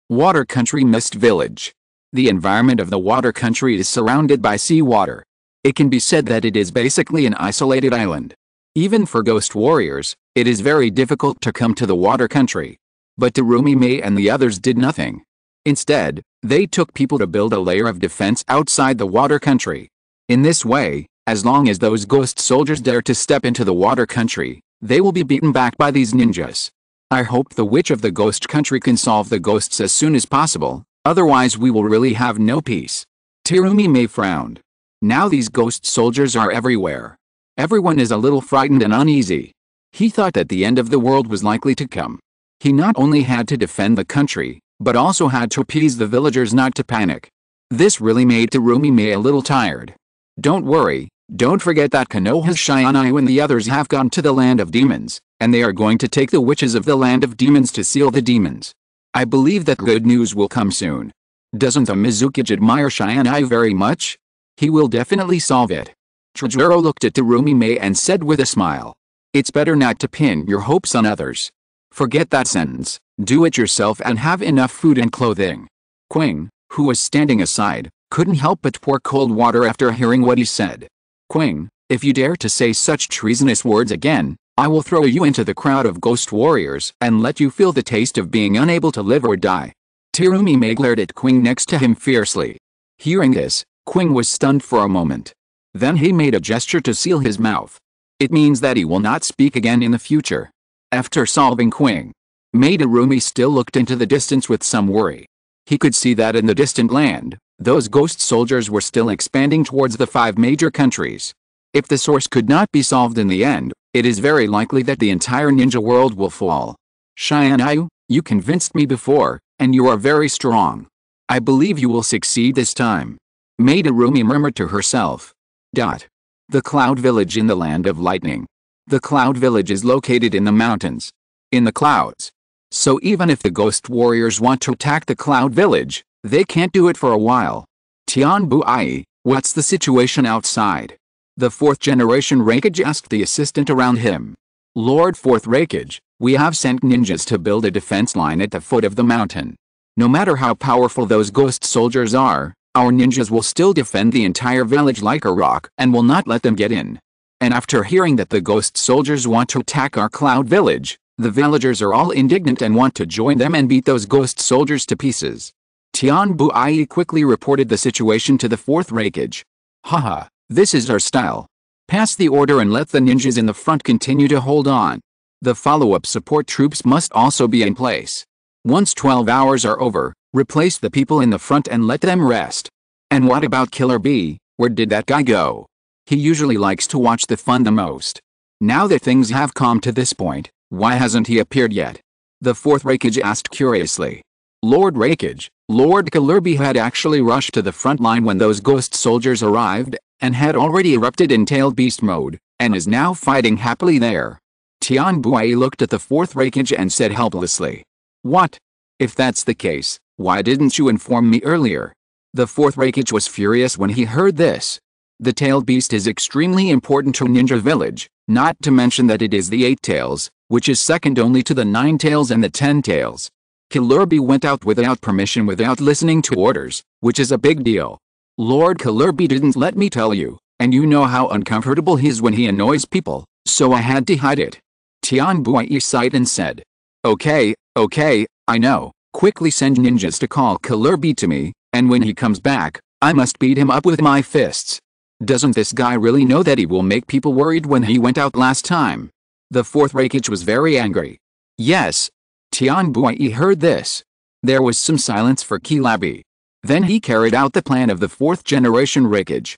Water Country Mist Village. The environment of the water country is surrounded by seawater. It can be said that it is basically an isolated island. Even for ghost warriors, it is very difficult to come to the water country. But Terumi and the others did nothing. Instead, they took people to build a layer of defense outside the water country. In this way, as long as those ghost soldiers dare to step into the water country, they will be beaten back by these ninjas. I hope the witch of the ghost country can solve the ghosts as soon as possible, otherwise we will really have no peace. Terumi frowned. Now these ghost soldiers are everywhere. Everyone is a little frightened and uneasy. He thought that the end of the world was likely to come. He not only had to defend the country, but also had to appease the villagers not to panic. This really made Terumi a little tired. Don't worry, don't forget that Konoha's Tianyu and the others have gone to the land of demons, and they are going to take the witches of the land of demons to seal the demons. I believe that good news will come soon. Doesn't the Mizukage admire Tianyu very much? He will definitely solve it. Trajuro looked at Terumi and said with a smile. It's better not to pin your hopes on others. Forget that sentence, do it yourself and have enough food and clothing. Qing, who was standing aside, couldn't help but pour cold water after hearing what he said. Qing, if you dare to say such treasonous words again, I will throw you into the crowd of ghost warriors and let you feel the taste of being unable to live or die. Terumi glared at Qing next to him fiercely. Hearing this, Qing was stunned for a moment. Then he made a gesture to seal his mouth. It means that he will not speak again in the future. After solving Qing, Terumi still looked into the distance with some worry. He could see that in the distant land, Those ghost soldiers were still expanding towards the 5 major countries. If the source could not be solved in the end, it is very likely that the entire ninja world will fall. Tianyu, you convinced me before, and you are very strong. I believe you will succeed this time. Maid Arumi murmured to herself. The Cloud Village in the Land of Lightning. The Cloud Village is located in the mountains. In the clouds. So even if the ghost warriors want to attack the Cloud Village, they can't do it for a while. Tianyu, what's the situation outside? The 4th generation Raikage asked the assistant around him. Lord 4th Raikage, we have sent ninjas to build a defense line at the foot of the mountain. No matter how powerful those ghost soldiers are, our ninjas will still defend the entire village like a rock and will not let them get in. And after hearing that the ghost soldiers want to attack our Cloud Village, the villagers are all indignant and want to join them and beat those ghost soldiers to pieces. Tianyu quickly reported the situation to the 4th Raikage. Haha, this is our style. Pass the order and let the ninjas in the front continue to hold on. The follow-up support troops must also be in place. Once 12 hours are over, replace the people in the front and let them rest. And what about Killer B? Where did that guy go? He usually likes to watch the fun the most. Now that things have calmed to this point, why hasn't he appeared yet? The 4th Raikage asked curiously. Lord Raikage, Lord Killer B had actually rushed to the front line when those ghost soldiers arrived, and had already erupted in tailed beast mode, and is now fighting happily there. Tianyu looked at the 4th Raikage and said helplessly. What? If that's the case, why didn't you inform me earlier? The 4th Raikage was furious when he heard this. The tailed beast is extremely important to Ninja Village, not to mention that it is the 8 tails, which is second only to the 9 tails and the 10 tails. Killer B went out without permission without listening to orders, which is a big deal. Lord Killer B didn't let me tell you, and you know how uncomfortable he is when he annoys people, so I had to hide it. Tianyu sighed and said. Okay, I know. Quickly send ninjas to call Killer B to me, and when he comes back, I must beat him up with my fists. Doesn't this guy really know that he will make people worried when he went out last time? The 4th Raikage was very angry. Yes. Tianyu heard this. There was some silence for Kilabi. Then he carried out the plan of the 4th generation Raikage.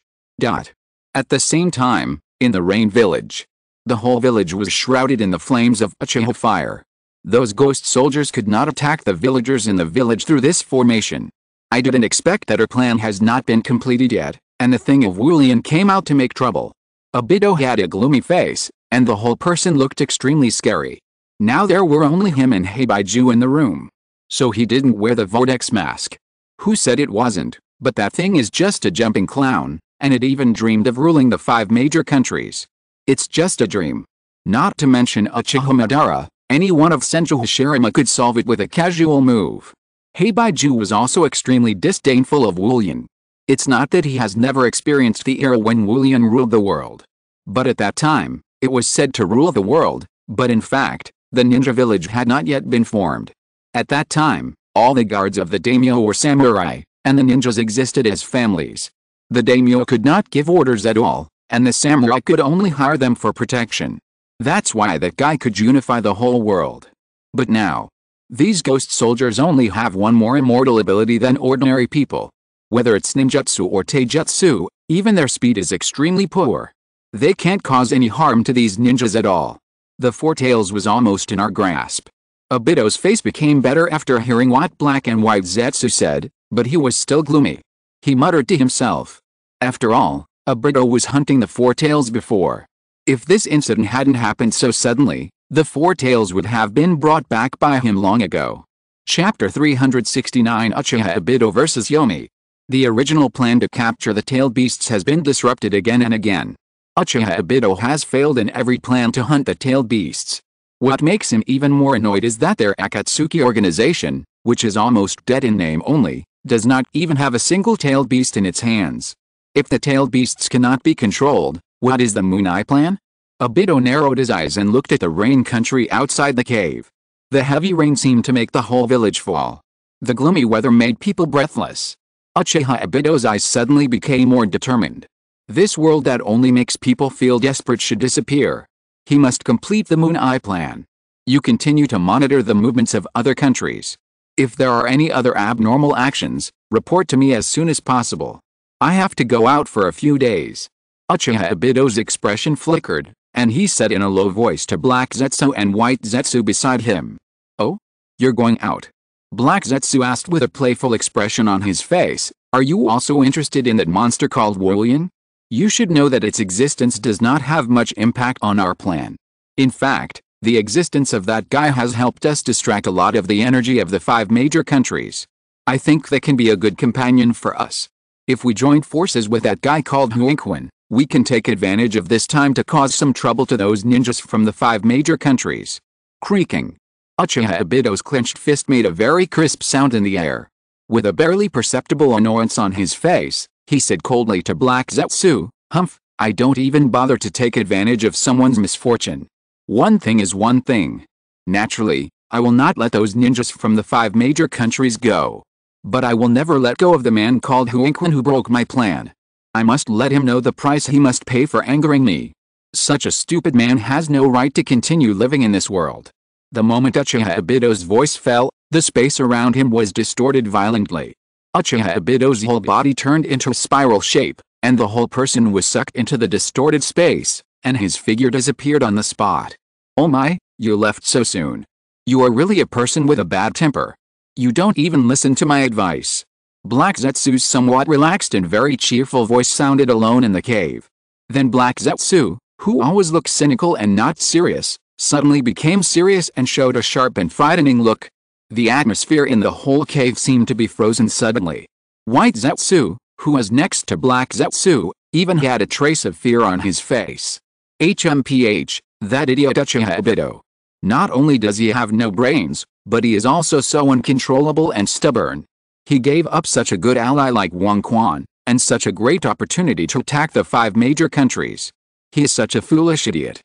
At the same time, in the Rain Village. The whole village was shrouded in the flames of Uchiha fire. Those ghost soldiers could not attack the villagers in the village through this formation. I didn't expect that our plan has not been completed yet, and the thing of Wulian came out to make trouble. Obito had a gloomy face, and the whole person looked extremely scary. Now there were only him and Heibaiju in the room. So he didn't wear the Vortex mask. Who said it wasn't? But that thing is just a jumping clown, and it even dreamed of ruling the 5 major countries. It's just a dream. Not to mention Uchiha Madara, any one of Senju Hashirama could solve it with a casual move. Heibaiju was also extremely disdainful of Wulian. It's not that he has never experienced the era when Wulian ruled the world. But at that time, it was said to rule the world, but in fact, the ninja village had not yet been formed. At that time, all the guards of the daimyo were samurai, and the ninjas existed as families. The daimyo could not give orders at all, and the samurai could only hire them for protection. That's why that guy could unify the whole world. But now, these ghost soldiers only have one more immortal ability than ordinary people. Whether it's ninjutsu or taijutsu, even their speed is extremely poor. They can't cause any harm to these ninjas at all. The 4 tails was almost in our grasp. Obito's face became better after hearing what Black and White Zetsu said, but he was still gloomy. He muttered to himself. After all, Obito was hunting the 4 tails before. If this incident hadn't happened so suddenly, the 4 tails would have been brought back by him long ago. Chapter 369 Uchiha Obito vs Yomi. The original plan to capture the tailed beasts has been disrupted again and again. Uchiha Obito has failed in every plan to hunt the tailed beasts. What makes him even more annoyed is that their Akatsuki organization, which is almost dead in name only, does not even have a single tailed beast in its hands. If the tailed beasts cannot be controlled, what is the Moon Eye plan? Obito narrowed his eyes and looked at the rain country outside the cave. The heavy rain seemed to make the whole village fall. The gloomy weather made people breathless. Uchiha Obito's eyes suddenly became more determined. This world that only makes people feel desperate should disappear. He must complete the Moon Eye plan. You continue to monitor the movements of other countries. If there are any other abnormal actions, report to me as soon as possible. I have to go out for a few days. Uchiha Obito's expression flickered, and he said in a low voice to Black Zetsu and White Zetsu beside him. Oh? You're going out? Black Zetsu asked with a playful expression on his face. Are you also interested in that monster called Woolian? You should know that its existence does not have much impact on our plan. In fact, the existence of that guy has helped us distract a lot of the energy of the 5 major countries. I think they can be a good companion for us. If we join forces with that guy called Huinquan, we can take advantage of this time to cause some trouble to those ninjas from the 5 major countries. Creaking. Uchiha Obito's clenched fist made a very crisp sound in the air. With a barely perceptible annoyance on his face, he said coldly to Black Zetsu, "Humph, I don't even bother to take advantage of someone's misfortune. One thing is one thing. Naturally, I will not let those ninjas from the 5 major countries go. But I will never let go of the man called Huinquan who broke my plan. I must let him know the price he must pay for angering me. Such a stupid man has no right to continue living in this world." The moment Uchiha Obito's voice fell, the space around him was distorted violently. Uchiha Obito's whole body turned into a spiral shape, and the whole person was sucked into the distorted space, and his figure disappeared on the spot. Oh my, you left so soon. You are really a person with a bad temper. You don't even listen to my advice. Black Zetsu's somewhat relaxed and very cheerful voice sounded alone in the cave. Then Black Zetsu, who always looked cynical and not serious, suddenly became serious and showed a sharp and frightening look. The atmosphere in the whole cave seemed to be frozen suddenly. White Zetsu, who was next to Black Zetsu, even had a trace of fear on his face. HMPH, that idiot Uchiha Obito. Not only does he have no brains, but he is also so uncontrollable and stubborn. He gave up such a good ally like Wang Quan, and such a great opportunity to attack the 5 major countries. He is such a foolish idiot.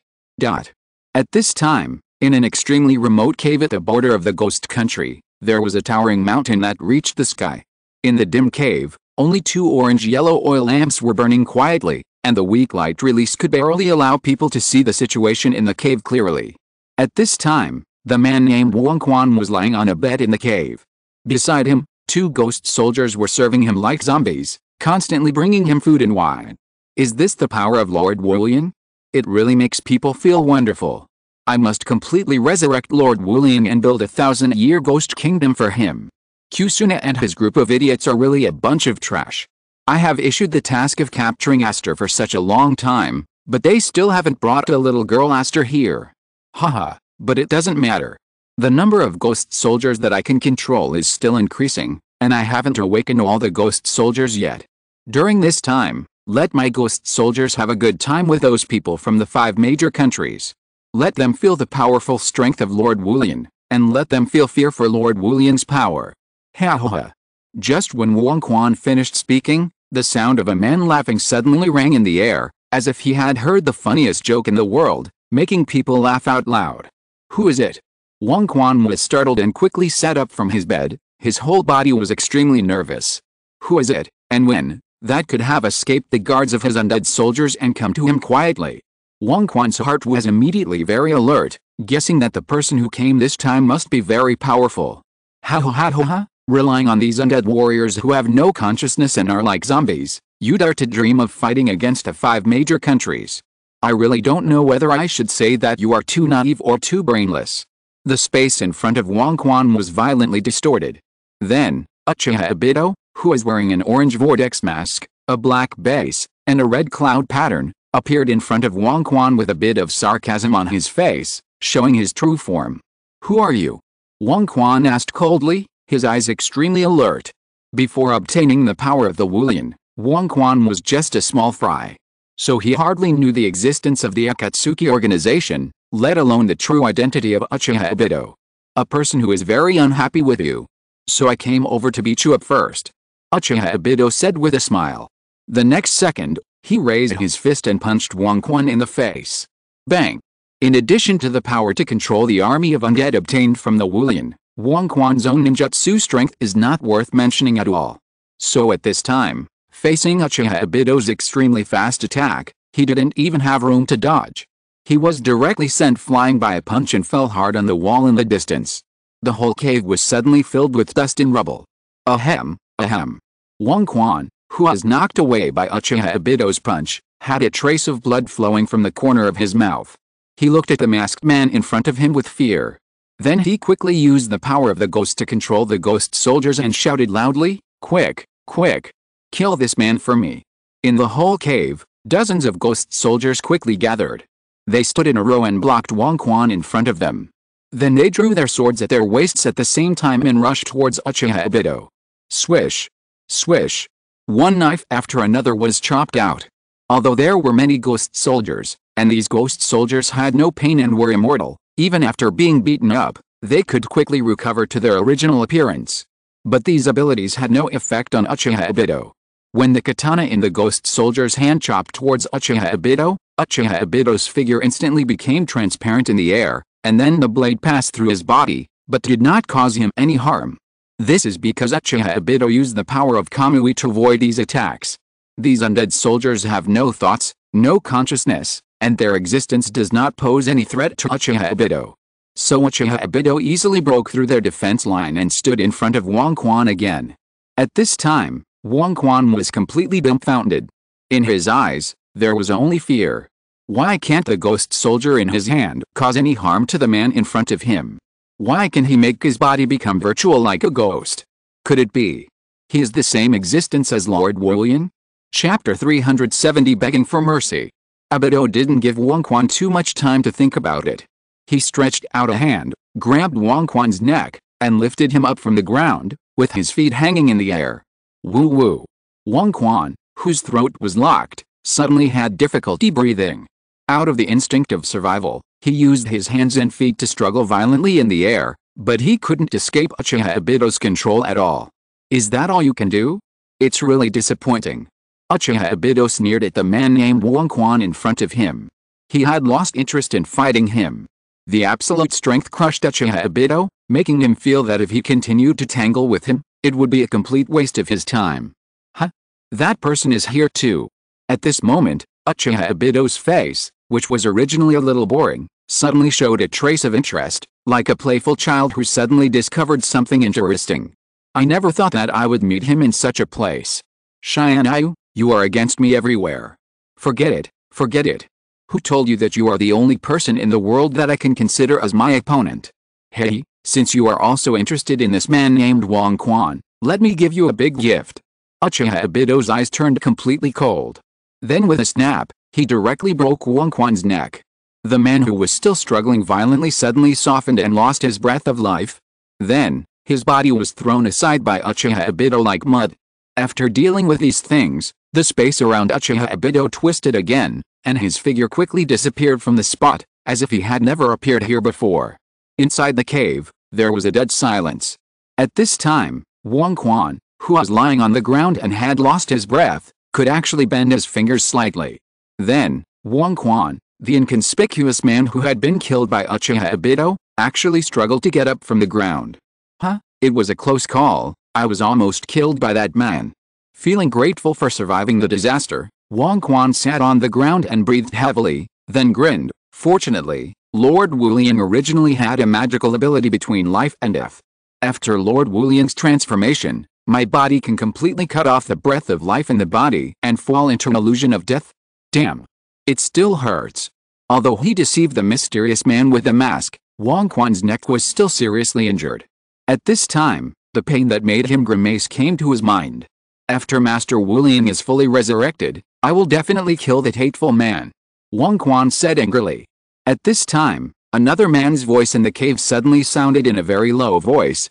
At this time, in an extremely remote cave at the border of the ghost country, there was a towering mountain that reached the sky. In the dim cave, only 2 orange-yellow oil lamps were burning quietly, and the weak light release could barely allow people to see the situation in the cave clearly. At this time, the man named Wang Quan was lying on a bed in the cave. Beside him, 2 ghost soldiers were serving him like zombies, constantly bringing him food and wine. Is this the power of Lord Woolian? It really makes people feel wonderful. I must completely resurrect Lord Woolian and build a 1,000-year ghost kingdom for him. Kusuna and his group of idiots are really a bunch of trash. I have issued the task of capturing Aster for such a long time, but they still haven't brought a little girl Aster here. Haha, but it doesn't matter. The number of ghost soldiers that I can control is still increasing, and I haven't awakened all the ghost soldiers yet. During this time, let my ghost soldiers have a good time with those people from the 5 major countries. Let them feel the powerful strength of Lord Woolian, and let them feel fear for Lord Woolian's power. Ha ha ha. Just when Wang Quan finished speaking, the sound of a man laughing suddenly rang in the air, as if he had heard the funniest joke in the world, making people laugh out loud. Who is it? Wang Quan was startled and quickly sat up from his bed. His whole body was extremely nervous. Who is it, and when? That could have escaped the guards of his undead soldiers and come to him quietly. Wang Quan's heart was immediately very alert, guessing that the person who came this time must be very powerful. Ha ha ha ha ha, relying on these undead warriors who have no consciousness and are like zombies, you dare to dream of fighting against the 5 major countries. I really don't know whether I should say that you are too naive or too brainless. The space in front of Wang Quan was violently distorted. Then, Uchiha Obito, who was wearing an orange vortex mask, a black base, and a red cloud pattern, appeared in front of Wang Quan with a bit of sarcasm on his face, showing his true form. Who are you? Wang Quan asked coldly, his eyes extremely alert. Before obtaining the power of the Woolian, Wang Quan was just a small fry. So he hardly knew the existence of the Akatsuki organization, let alone the true identity of Uchiha Obito. A person who is very unhappy with you. So I came over to beat you up first. Uchiha Obito said with a smile. The next second, he raised his fist and punched Wang Quan in the face. Bang! In addition to the power to control the army of undead obtained from the Woolian, Wang Quan's own ninjutsu strength is not worth mentioning at all. So at this time, facing Uchiha Obito's extremely fast attack, he didn't even have room to dodge. He was directly sent flying by a punch and fell hard on the wall in the distance. The whole cave was suddenly filled with dust and rubble. Ahem, ahem. Wang Quan, who was knocked away by Uchiha Obito's punch, had a trace of blood flowing from the corner of his mouth. He looked at the masked man in front of him with fear. Then he quickly used the power of the ghost to control the ghost soldiers and shouted loudly, "Quick, quick! Kill this man for me!" In the whole cave, dozens of ghost soldiers quickly gathered. They stood in a row and blocked Wang Quan in front of them. Then they drew their swords at their waists at the same time and rushed towards Uchiha Obito. Swish! Swish! One knife after another was chopped out. Although there were many ghost soldiers, and these ghost soldiers had no pain and were immortal, even after being beaten up, they could quickly recover to their original appearance. But these abilities had no effect on Uchiha Obito. When the katana in the ghost soldier's hand chopped towards Uchiha Obito's figure instantly became transparent in the air, and then the blade passed through his body, but did not cause him any harm. This is because Uchiha Obito used the power of Kamui to avoid these attacks. These undead soldiers have no thoughts, no consciousness, and their existence does not pose any threat to Uchiha Obito. So Uchiha Obito easily broke through their defense line and stood in front of Wang Quan again. At this time, Wang Quan was completely dumbfounded. In his eyes, there was only fear. Why can't the ghost soldier in his hand cause any harm to the man in front of him? Why can he make his body become virtual like a ghost? Could it be he is the same existence as Lord Wulian? Chapter 370 Begging for Mercy. Obito didn't give Wang Quan too much time to think about it. He stretched out a hand, grabbed Wang Quan's neck, and lifted him up from the ground, with his feet hanging in the air. Woo woo. Wang Quan, whose throat was locked, suddenly had difficulty breathing. Out of the instinct of survival, he used his hands and feet to struggle violently in the air, but he couldn't escape Uchiha Obito's control at all. Is that all you can do? It's really disappointing. Uchiha Obito sneered at the man named Wang Quan in front of him. He had lost interest in fighting him. The absolute strength crushed Uchiha Obito, making him feel that if he continued to tangle with him, it would be a complete waste of his time. Huh? That person is here too. At this moment, Uchiha Obito's face, which was originally a little boring, suddenly showed a trace of interest, like a playful child who suddenly discovered something interesting. I never thought that I would meet him in such a place. Tianyu, you are against me everywhere. Forget it, forget it. Who told you that you are the only person in the world that I can consider as my opponent? Hey, since you are also interested in this man named Wang Quan, let me give you a big gift. Uchiha Obito's eyes turned completely cold. Then with a snap, he directly broke Wang Quan's neck. The man who was still struggling violently suddenly softened and lost his breath of life. Then, his body was thrown aside by Uchiha Obito like mud. After dealing with these things, the space around Uchiha Obito twisted again, and his figure quickly disappeared from the spot, as if he had never appeared here before. Inside the cave, there was a dead silence. At this time, Wang Quan, who was lying on the ground and had lost his breath, could actually bend his fingers slightly. Then, Wang Quan, the inconspicuous man who had been killed by Uchiha Obito, actually struggled to get up from the ground. Huh? It was a close call. I was almost killed by that man. Feeling grateful for surviving the disaster, Wang Quan sat on the ground and breathed heavily, then grinned. Fortunately, Lord Wulian originally had a magical ability between life and death. After Lord Wulian's transformation, my body can completely cut off the breath of life in the body and fall into an illusion of death. Damn. It still hurts. Although he deceived the mysterious man with the mask, Wang Quan's neck was still seriously injured. At this time, the pain that made him grimace came to his mind. After Master Wulian is fully resurrected, I will definitely kill that hateful man. Wang Quan said angrily. At this time, another man's voice in the cave suddenly sounded in a very low voice.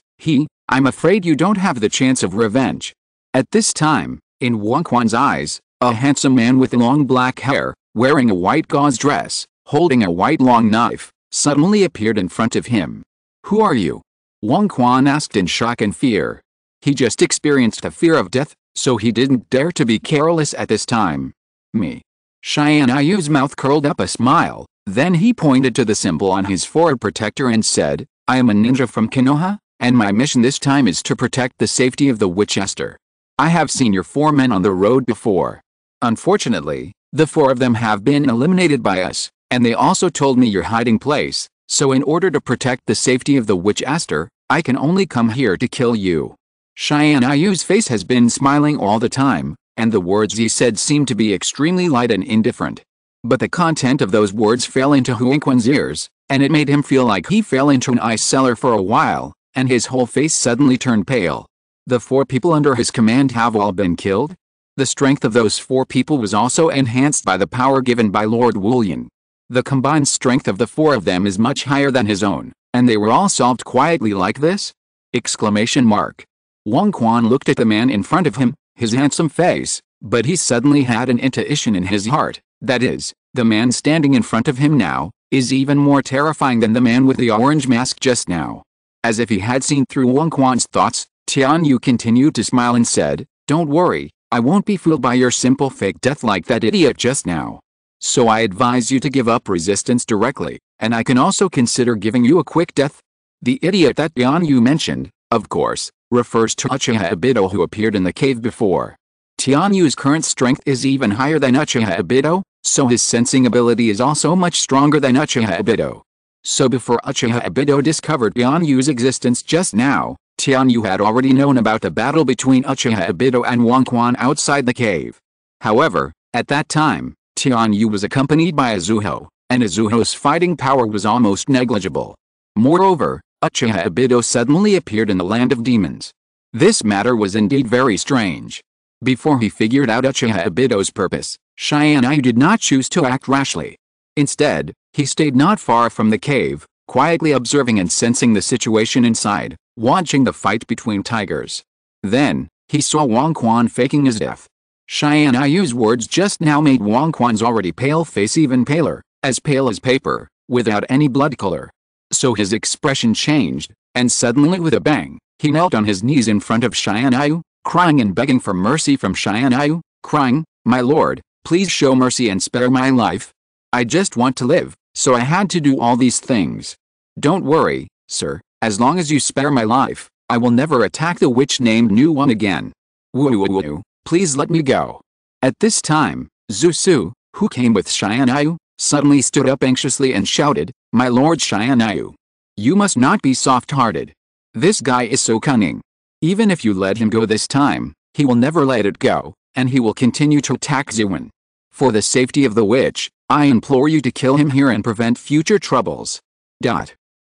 I'm afraid you don't have the chance of revenge. At this time, in Wang Quan's eyes, a handsome man with long black hair, wearing a white gauze dress, holding a white long knife, suddenly appeared in front of him. Who are you? Wang Quan asked in shock and fear. He just experienced the fear of death, so he didn't dare to be careless at this time. Me. Tianyu's mouth curled up a smile, then he pointed to the symbol on his forehead protector and said, I am a ninja from Konoha, and my mission this time is to protect the safety of the Winchester. I have seen your 4 men on the road before. Unfortunately, the 4 of them have been eliminated by us, and they also told me your hiding place, so in order to protect the safety of the Winchester, I can only come here to kill you. Tianyu's face has been smiling all the time, and the words he said seemed to be extremely light and indifferent. But the content of those words fell into Huangquan's ears, and it made him feel like he fell into an ice cellar for a while, and his whole face suddenly turned pale. The 4 people under his command have all been killed? The strength of those 4 people was also enhanced by the power given by Lord Wulian. The combined strength of the 4 of them is much higher than his own, and they were all solved quietly like this? Exclamation mark. Huangquan looked at the man in front of him, his handsome face, but he suddenly had an intuition in his heart, that is, the man standing in front of him now, is even more terrifying than the man with the orange mask just now. As if he had seen through Huangquan's thoughts, Tianyu continued to smile and said, "Don't worry, I won't be fooled by your simple fake death like that idiot just now. So I advise you to give up resistance directly, and I can also consider giving you a quick death." The idiot that Tianyu mentioned, of course, refers to Uchiha Obito who appeared in the cave before. Tianyu's current strength is even higher than Uchiha Obito, so his sensing ability is also much stronger than Uchiha Obito. So before Uchiha Obito discovered Tianyu's existence just now, Tianyu had already known about the battle between Uchiha Obito and Huangquan outside the cave. However, at that time, Tianyu was accompanied by Azuho, and Azuho's fighting power was almost negligible. Moreover, Uchiha Obito suddenly appeared in the land of demons. This matter was indeed very strange. Before he figured out Uchiha Obito's purpose, Tianyu did not choose to act rashly. Instead, he stayed not far from the cave, quietly observing and sensing the situation inside, watching the fight between tigers. Then, he saw Huangquan faking his death. Tianyu's words just now made Huangquan's already pale face even paler, as pale as paper, without any blood color. So his expression changed, and suddenly with a bang, he knelt on his knees in front of Tianyu, crying and begging for mercy from Tianyu, crying, "My lord, please show mercy and spare my life. I just want to live, so I had to do all these things. Don't worry, sir, as long as you spare my life, I will never attack the witch named New One again. Woo, please let me go." At this time, Zusu, who came with Tianyu, suddenly stood up anxiously and shouted, "My lord Tianyu, you must not be soft-hearted. This guy is so cunning. Even if you let him go this time, he will never let it go, and he will continue to attack Ziwan. For the safety of the witch, I implore you to kill him here and prevent future troubles."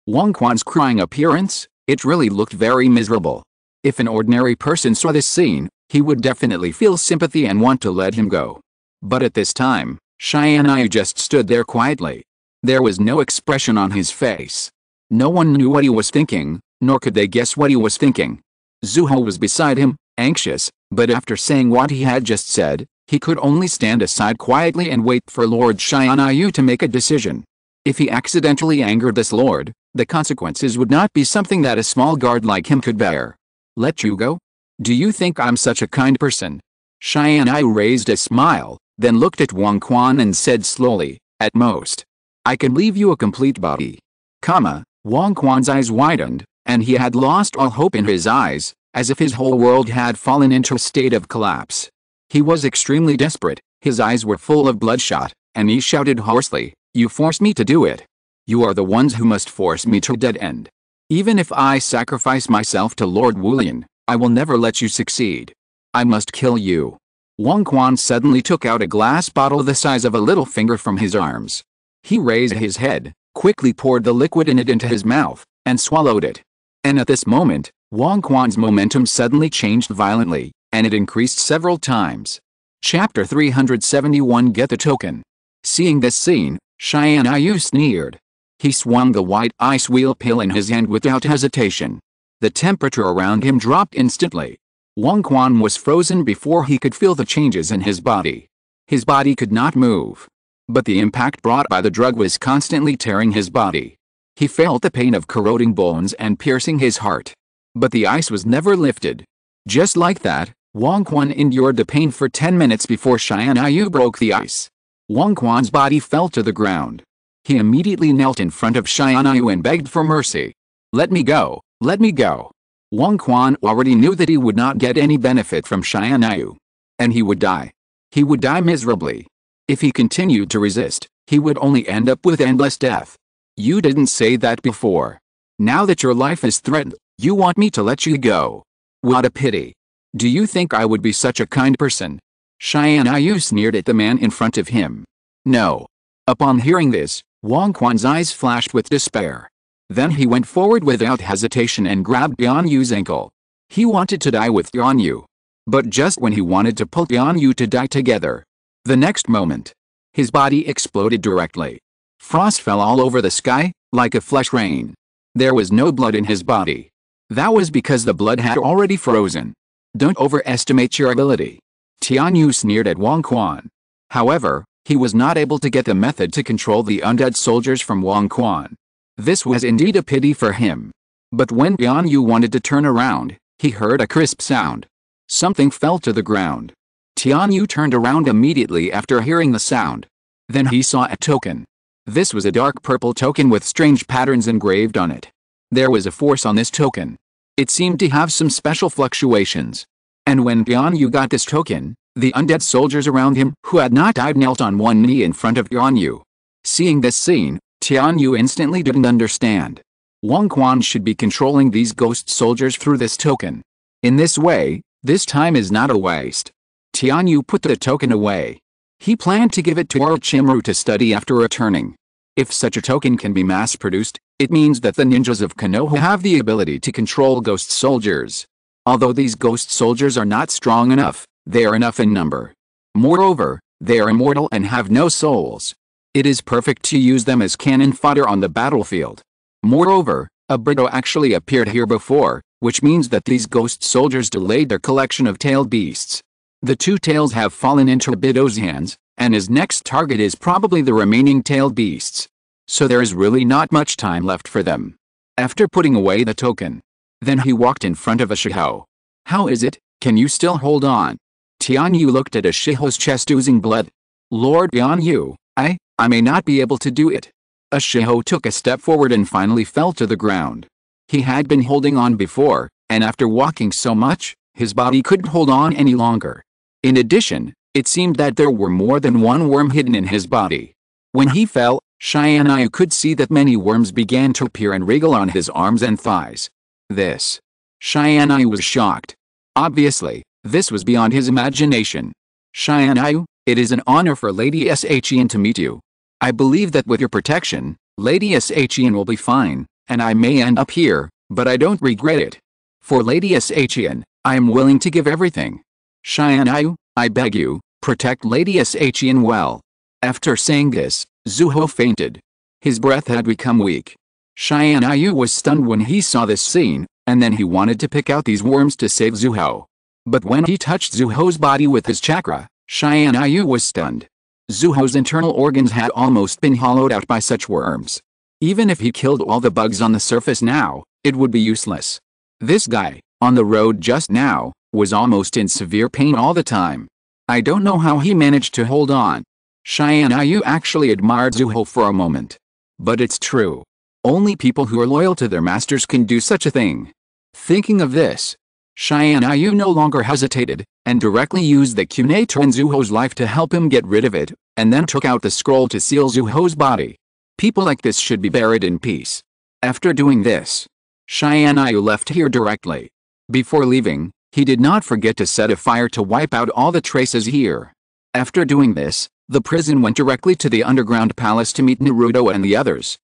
Huangquan's crying appearance, it really looked very miserable. If an ordinary person saw this scene, he would definitely feel sympathy and want to let him go. But at this time, Tianyu just stood there quietly. There was no expression on his face. No one knew what he was thinking, nor could they guess what he was thinking. Zuho was beside him, anxious, but after saying what he had just said, he could only stand aside quietly and wait for Lord Tianyu to make a decision. If he accidentally angered this lord, the consequences would not be something that a small guard like him could bear. "Let you go? Do you think I'm such a kind person?" Tianyu raised a smile, then looked at Huangquan and said slowly, "At most, I can leave you a complete body." Huangquan's eyes widened, and he had lost all hope in his eyes, as if his whole world had fallen into a state of collapse. He was extremely desperate, his eyes were full of bloodshot, and he shouted hoarsely, "You forced me to do it. You are the ones who must force me to a dead end. Even if I sacrifice myself to Lord Wulian, I will never let you succeed. I must kill you." Huangquan suddenly took out a glass bottle the size of a little finger from his arms. He raised his head, quickly poured the liquid in it into his mouth, and swallowed it. And at this moment, Huangquan's momentum suddenly changed violently, and it increased several times. Chapter 371 Get the Token. Seeing this scene, Tianyu sneered. He swung the white ice wheel pill in his hand without hesitation. The temperature around him dropped instantly. Huangquan was frozen before he could feel the changes in his body. His body could not move. But the impact brought by the drug was constantly tearing his body. He felt the pain of corroding bones and piercing his heart. But the ice was never lifted. Just like that, Huangquan endured the pain for 10 minutes before Tianyu broke the ice. Huangquan's body fell to the ground. He immediately knelt in front of Tianyu and begged for mercy. "Let me go, let me go." Huangquan already knew that he would not get any benefit from Tianyu. And he would die. He would die miserably. If he continued to resist, he would only end up with endless death. "You didn't say that before. Now that your life is threatened, You want me to let you go? What a pity. Do you think I would be such a kind person? Tianyu sneered at the man in front of him. No. Upon hearing this, Wang Quan's eyes flashed with despair. Then he went forward without hesitation and grabbed Tianyu's ankle. He wanted to die with Tianyu. But just when he wanted to pull Tianyu to die together, the next moment, his body exploded directly. Frost fell all over the sky, like a flesh rain. There was no blood in his body. That was because the blood had already frozen. Don't overestimate your ability. Tianyu sneered at Wang Quan. However, he was not able to get the method to control the undead soldiers from Wang Quan. This was indeed a pity for him. But when Tianyu wanted to turn around, he heard a crisp sound. Something fell to the ground. Tianyu turned around immediately after hearing the sound. Then he saw a token. This was a dark purple token with strange patterns engraved on it. There was a force on this token. It seemed to have some special fluctuations. And when Tianyu got this token, the undead soldiers around him who had not died knelt on one knee in front of Tianyu. Seeing this scene, Tianyu instantly didn't understand. Wang Quan should be controlling these ghost soldiers through this token. In this way, this time is not a waste. Tianyu put the token away. He planned to give it to Orochimaru to study after returning. If such a token can be mass-produced, it means that the ninjas of Konoha have the ability to control ghost soldiers. Although these ghost soldiers are not strong enough, they are enough in number. Moreover, they are immortal and have no souls. It is perfect to use them as cannon fodder on the battlefield. Moreover, a Brito actually appeared here before, which means that these ghost soldiers delayed their collection of tailed beasts. The two tails have fallen into Brito's hands, and his next target is probably the remaining tailed beasts. So there is really not much time left for them. After putting away the token, then he walked in front of a Shiho. How is it, can you still hold on? Tianyu looked at a Shiho's chest oozing blood. Lord Tianyu, I may not be able to do it. A Shiho took a step forward and finally fell to the ground. He had been holding on before, and after walking so much, his body couldn't hold on any longer. In addition, it seemed that there were more than one worm hidden in his body. When he fell, Tianyu could see that many worms began to appear and wriggle on his arms and thighs. Tianyu was shocked. Obviously, this was beyond his imagination. Tianyu, it is an honor for Lady Shian to meet you. I believe that with your protection, Lady Shian will be fine, and I may end up here, but I don't regret it. For Lady Shian, I am willing to give everything. Tianyu, I beg you, protect Lady Shian well. After saying this, Zuho fainted. His breath had become weak. Tianyu was stunned when he saw this scene, and then he wanted to pick out these worms to save Zuho. But when he touched Zuho's body with his chakra, Tianyu was stunned. Zuho's internal organs had almost been hollowed out by such worms. Even if he killed all the bugs on the surface now, it would be useless. This guy, on the road just now, was almost in severe pain all the time. I don't know how he managed to hold on. Tianyu actually admired Zuho for a moment. But it's true. Only people who are loyal to their masters can do such a thing. Thinking of this, Tianyu no longer hesitated, and directly used the Kunator in Zuho's life to help him get rid of it, and then took out the scroll to seal Zuho's body. People like this should be buried in peace. After doing this, Tianyu left here directly. Before leaving, he did not forget to set a fire to wipe out all the traces here. After doing this, the prison went directly to the underground palace to meet Naruto and the others.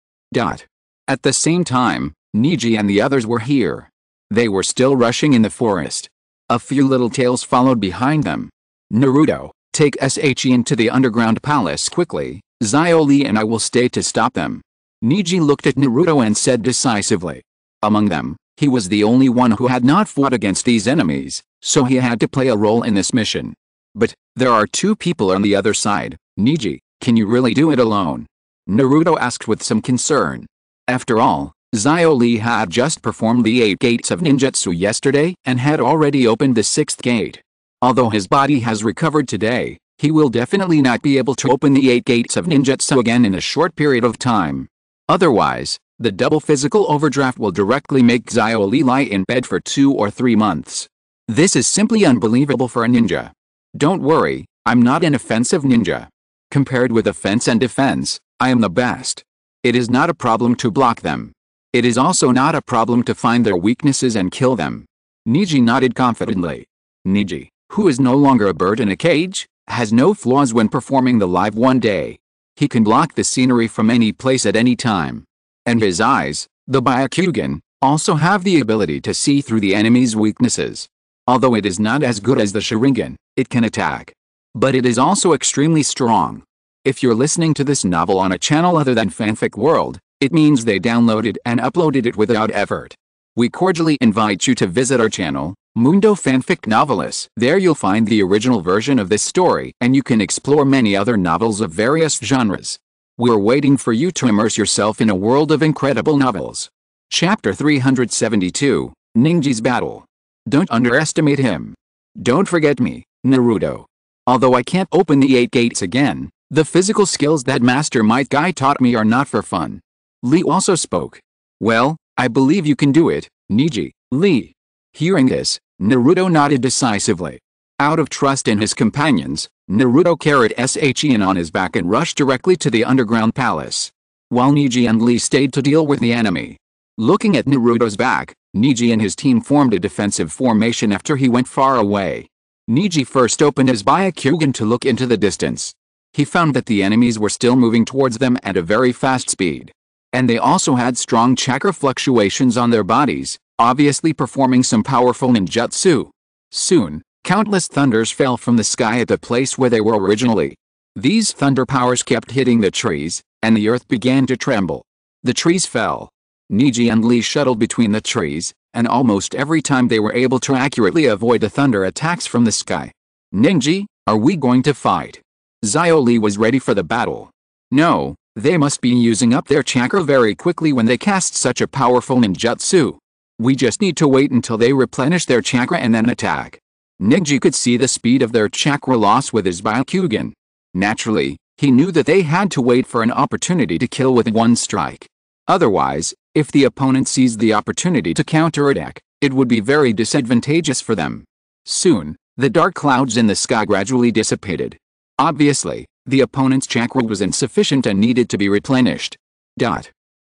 At the same time, Niji and the others were here. They were still rushing in the forest. A few little tails followed behind them. Naruto, take Shian to the underground palace quickly. Xiaoli and I will stay to stop them. Niji looked at Naruto and said decisively. Among them, he was the only one who had not fought against these enemies, so he had to play a role in this mission. But, there are two people on the other side. Niji, can you really do it alone? Naruto asked with some concern. After all, Xiaoli had just performed the 8 gates of ninjutsu yesterday and had already opened the 6th gate. Although his body has recovered today, he will definitely not be able to open the 8 gates of ninjutsu again in a short period of time. Otherwise, the double physical overdraft will directly make Xiaoli lie in bed for 2 or 3 months. This is simply unbelievable for a ninja. Don't worry, I'm not an offensive ninja. Compared with offense and defense, I am the best. It is not a problem to block them. It is also not a problem to find their weaknesses and kill them. Niji nodded confidently. Niji, who is no longer a bird in a cage, has no flaws when performing the live one day. He can block the scenery from any place at any time. And his eyes, the Byakugan, also have the ability to see through the enemy's weaknesses. Although it is not as good as the Sharingan, it can attack. But it is also extremely strong. If you're listening to this novel on a channel other than Fanfic World, it means they downloaded and uploaded it without effort. We cordially invite you to visit our channel, Mundo Fanfic Novelists. There you'll find the original version of this story and you can explore many other novels of various genres. We're waiting for you to immerse yourself in a world of incredible novels. Chapter 372, Ninji's Battle. Don't underestimate him. Don't forget me, Naruto. Although I can't open the 8 gates again, the physical skills that Master Might Guy taught me are not for fun. Lee also spoke. Well, I believe you can do it, Niji, Lee. Hearing this, Naruto nodded decisively. Out of trust in his companions, Naruto carried Shin on his back and rushed directly to the underground palace. While Niji and Lee stayed to deal with the enemy. Looking at Naruto's back, Niji and his team formed a defensive formation after he went far away. Niji first opened his Byakugan to look into the distance. He found that the enemies were still moving towards them at a very fast speed. And they also had strong chakra fluctuations on their bodies, obviously performing some powerful ninjutsu. Soon, countless thunders fell from the sky at the place where they were originally. These thunder powers kept hitting the trees, and the earth began to tremble. The trees fell. Niji and Lee shuttled between the trees, and almost every time they were able to accurately avoid the thunder attacks from the sky. Ninji, are we going to fight? Lee was ready for the battle. No. They must be using up their chakra very quickly when they cast such a powerful ninjutsu. We just need to wait until they replenish their chakra and then attack. Niji could see the speed of their chakra loss with his Byakugan. Naturally, he knew that they had to wait for an opportunity to kill with one strike. Otherwise, if the opponent seized the opportunity to counterattack, it would be very disadvantageous for them. Soon, the dark clouds in the sky gradually dissipated. Obviously, the opponent's chakra was insufficient and needed to be replenished.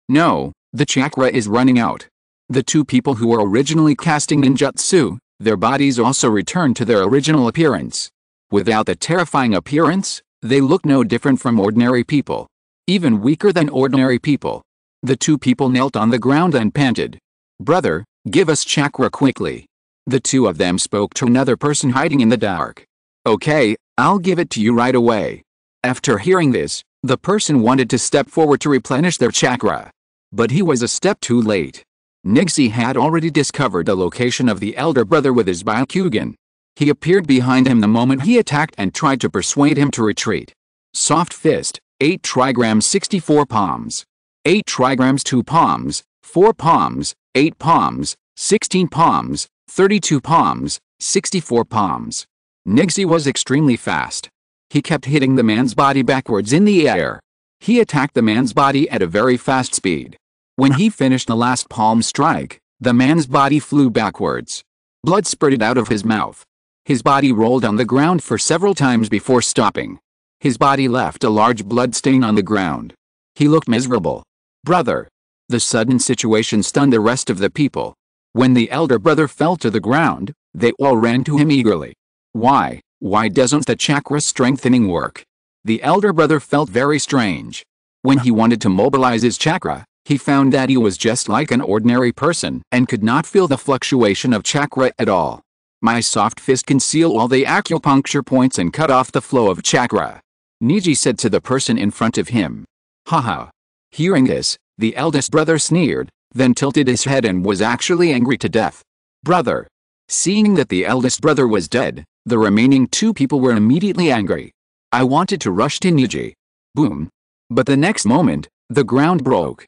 No, the chakra is running out. The two people who were originally casting ninjutsu, their bodies also returned to their original appearance. Without the terrifying appearance, they looked no different from ordinary people. Even weaker than ordinary people. The two people knelt on the ground and panted. Brother, give us chakra quickly. The two of them spoke to another person hiding in the dark. Okay, I'll give it to you right away. After hearing this, the person wanted to step forward to replenish their chakra. But he was a step too late. Nixie had already discovered the location of the elder brother with his Byakugan. He appeared behind him the moment he attacked and tried to persuade him to retreat. Soft fist, 8 trigrams 64 palms. 8 trigrams 2 palms, 4 palms, 8 palms, 16 palms, 32 palms, 64 palms. Nixie was extremely fast. He kept hitting the man's body backwards in the air. He attacked the man's body at a very fast speed. When he finished the last palm strike, the man's body flew backwards. Blood spurted out of his mouth. His body rolled on the ground for several times before stopping. His body left a large blood stain on the ground. He looked miserable. Brother. The sudden situation stunned the rest of the people. When the elder brother fell to the ground, they all ran to him eagerly. Why doesn't the chakra strengthening work? The elder brother felt very strange. When he wanted to mobilize his chakra, he found that he was just like an ordinary person and could not feel the fluctuation of chakra at all. My soft fist can seal all the acupuncture points and cut off the flow of chakra. Niji said to the person in front of him. Haha. Hearing this, the eldest brother sneered, then tilted his head and was actually angry to death. Brother. Seeing that the eldest brother was dead, the remaining two people were immediately angry. I wanted to rush to Niji. Boom. But the next moment, the ground broke.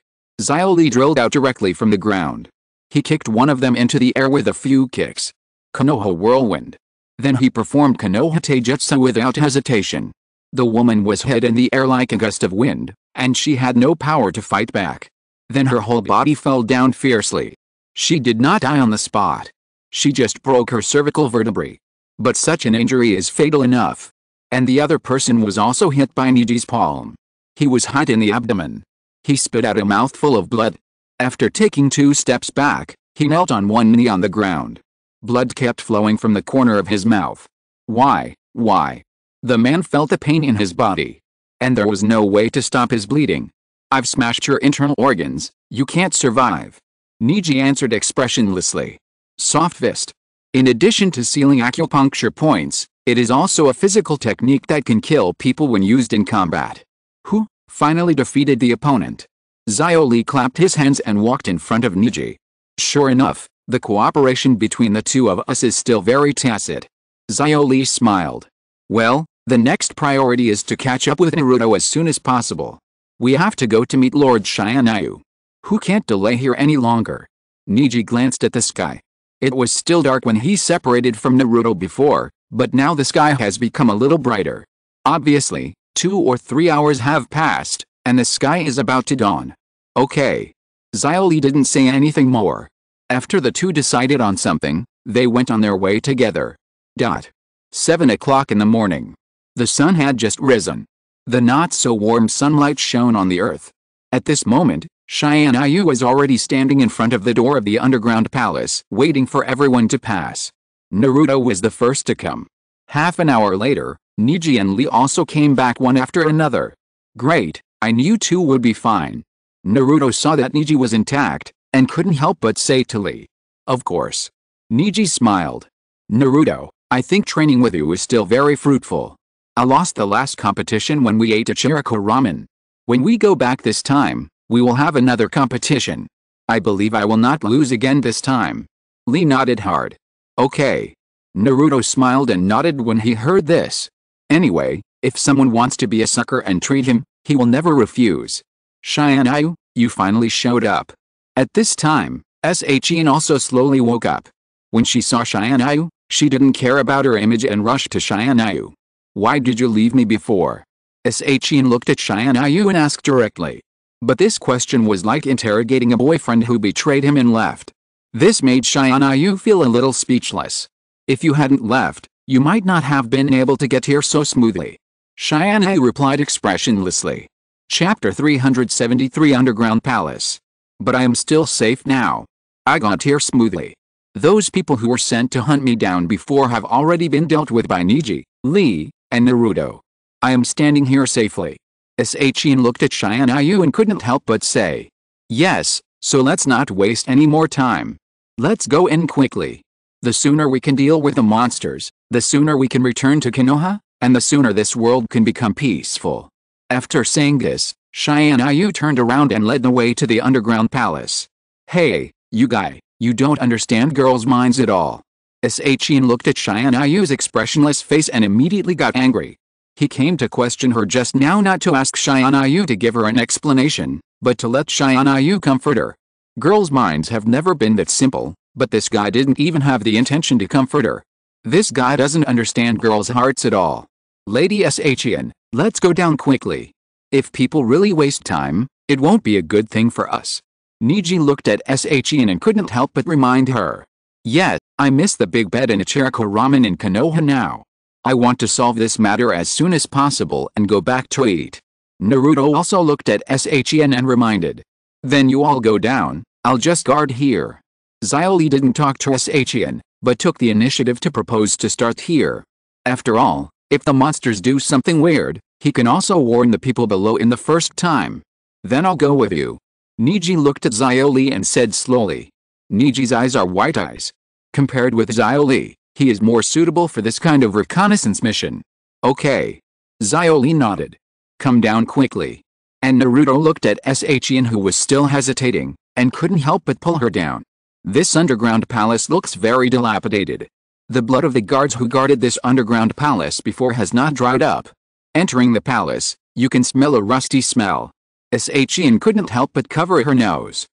Lee drilled out directly from the ground. He kicked one of them into the air with a few kicks. Konoha whirlwind. Then he performed Konoha taijutsu without hesitation. The woman was hit in the air like a gust of wind, and she had no power to fight back. Then her whole body fell down fiercely. She did not die on the spot. She just broke her cervical vertebrae. But such an injury is fatal enough. And the other person was also hit by Niji's palm. He was hit in the abdomen. He spit out a mouthful of blood. After taking 2 steps back, he knelt on one knee on the ground. Blood kept flowing from the corner of his mouth. Why? The man felt the pain in his body. And there was no way to stop his bleeding. I've smashed your internal organs, you can't survive. Niji answered expressionlessly. Soft fist. In addition to sealing acupuncture points, it is also a physical technique that can kill people when used in combat. Who finally defeated the opponent? Xiao Li clapped his hands and walked in front of Niji. Sure enough, the cooperation between the two of us is still very tacit. Xiao Li smiled. Well, the next priority is to catch up with Naruto as soon as possible. We have to go to meet Lord Tianyu. Who can't delay here any longer? Niji glanced at the sky. It was still dark when he separated from Naruto before, but now the sky has become a little brighter. Obviously, 2 or 3 hours have passed, and the sky is about to dawn. Okay. Xiao Li didn't say anything more. After the two decided on something, they went on their way together. 7 o'clock in the morning. The sun had just risen. The not-so-warm sunlight shone on the earth. At this moment, Tianyu was already standing in front of the door of the underground palace, waiting for everyone to pass. Naruto was the first to come. Half an hour later, Niji and Lee also came back one after another. Great, I knew 2 would be fine. Naruto saw that Niji was intact, and couldn't help but say to Lee. Of course. Niji smiled. Naruto, I think training with you is still very fruitful. I lost the last competition when we ate a chakra ramen. When we go back this time, we will have another competition. I believe I will not lose again this time. Lee nodded hard. Okay. Naruto smiled and nodded when he heard this. Anyway, if someone wants to be a sucker and treat him, he will never refuse. Tianyu, you finally showed up. At this time, Shin also slowly woke up. When she saw Tianyu, she didn't care about her image and rushed to Tianyu. Why did you leave me before? Shin looked at Tianyu and asked directly. But this question was like interrogating a boyfriend who betrayed him and left. This made Tianyu feel a little speechless. If you hadn't left, you might not have been able to get here so smoothly. Tianyu replied expressionlessly. Chapter 373 Underground Palace. But I am still safe now. I got here smoothly. Those people who were sent to hunt me down before have already been dealt with by Niji, Lee, and Naruto. I am standing here safely. Shin looked at Tianyu and couldn't help but say. Yes, so let's not waste any more time. Let's go in quickly. The sooner we can deal with the monsters, the sooner we can return to Konoha, and the sooner this world can become peaceful. After saying this, Tianyu turned around and led the way to the underground palace. Hey, you guy, you don't understand girls' minds at all. Shin looked at Tianyu's expressionless face and immediately got angry. He came to question her just now, not to ask Tianyu to give her an explanation, but to let Tianyu comfort her. Girls' minds have never been that simple, but this guy didn't even have the intention to comfort her. This guy doesn't understand girls' hearts at all. Lady Shin, let's go down quickly. If people really waste time, it won't be a good thing for us. Niji looked at Shin and couldn't help but remind her. Yes, I miss the big bed and a chakra ramen in Konoha now. I want to solve this matter as soon as possible and go back to eat. Naruto also looked at Shin and reminded. Then you all go down, I'll just guard here. Xiao Li didn't talk to Shin, but took the initiative to propose to start here. After all, if the monsters do something weird, he can also warn the people below in the first time. Then I'll go with you. Niji looked at Xiao Li and said slowly. Niji's eyes are white eyes. Compared with Xiao Li, he is more suitable for this kind of reconnaissance mission. Okay. Xiao Li nodded. Come down quickly. And Naruto looked at Shin, who was still hesitating, and couldn't help but pull her down. This underground palace looks very dilapidated. The blood of the guards who guarded this underground palace before has not dried up. Entering the palace, you can smell a rusty smell. Shin couldn't help but cover her nose.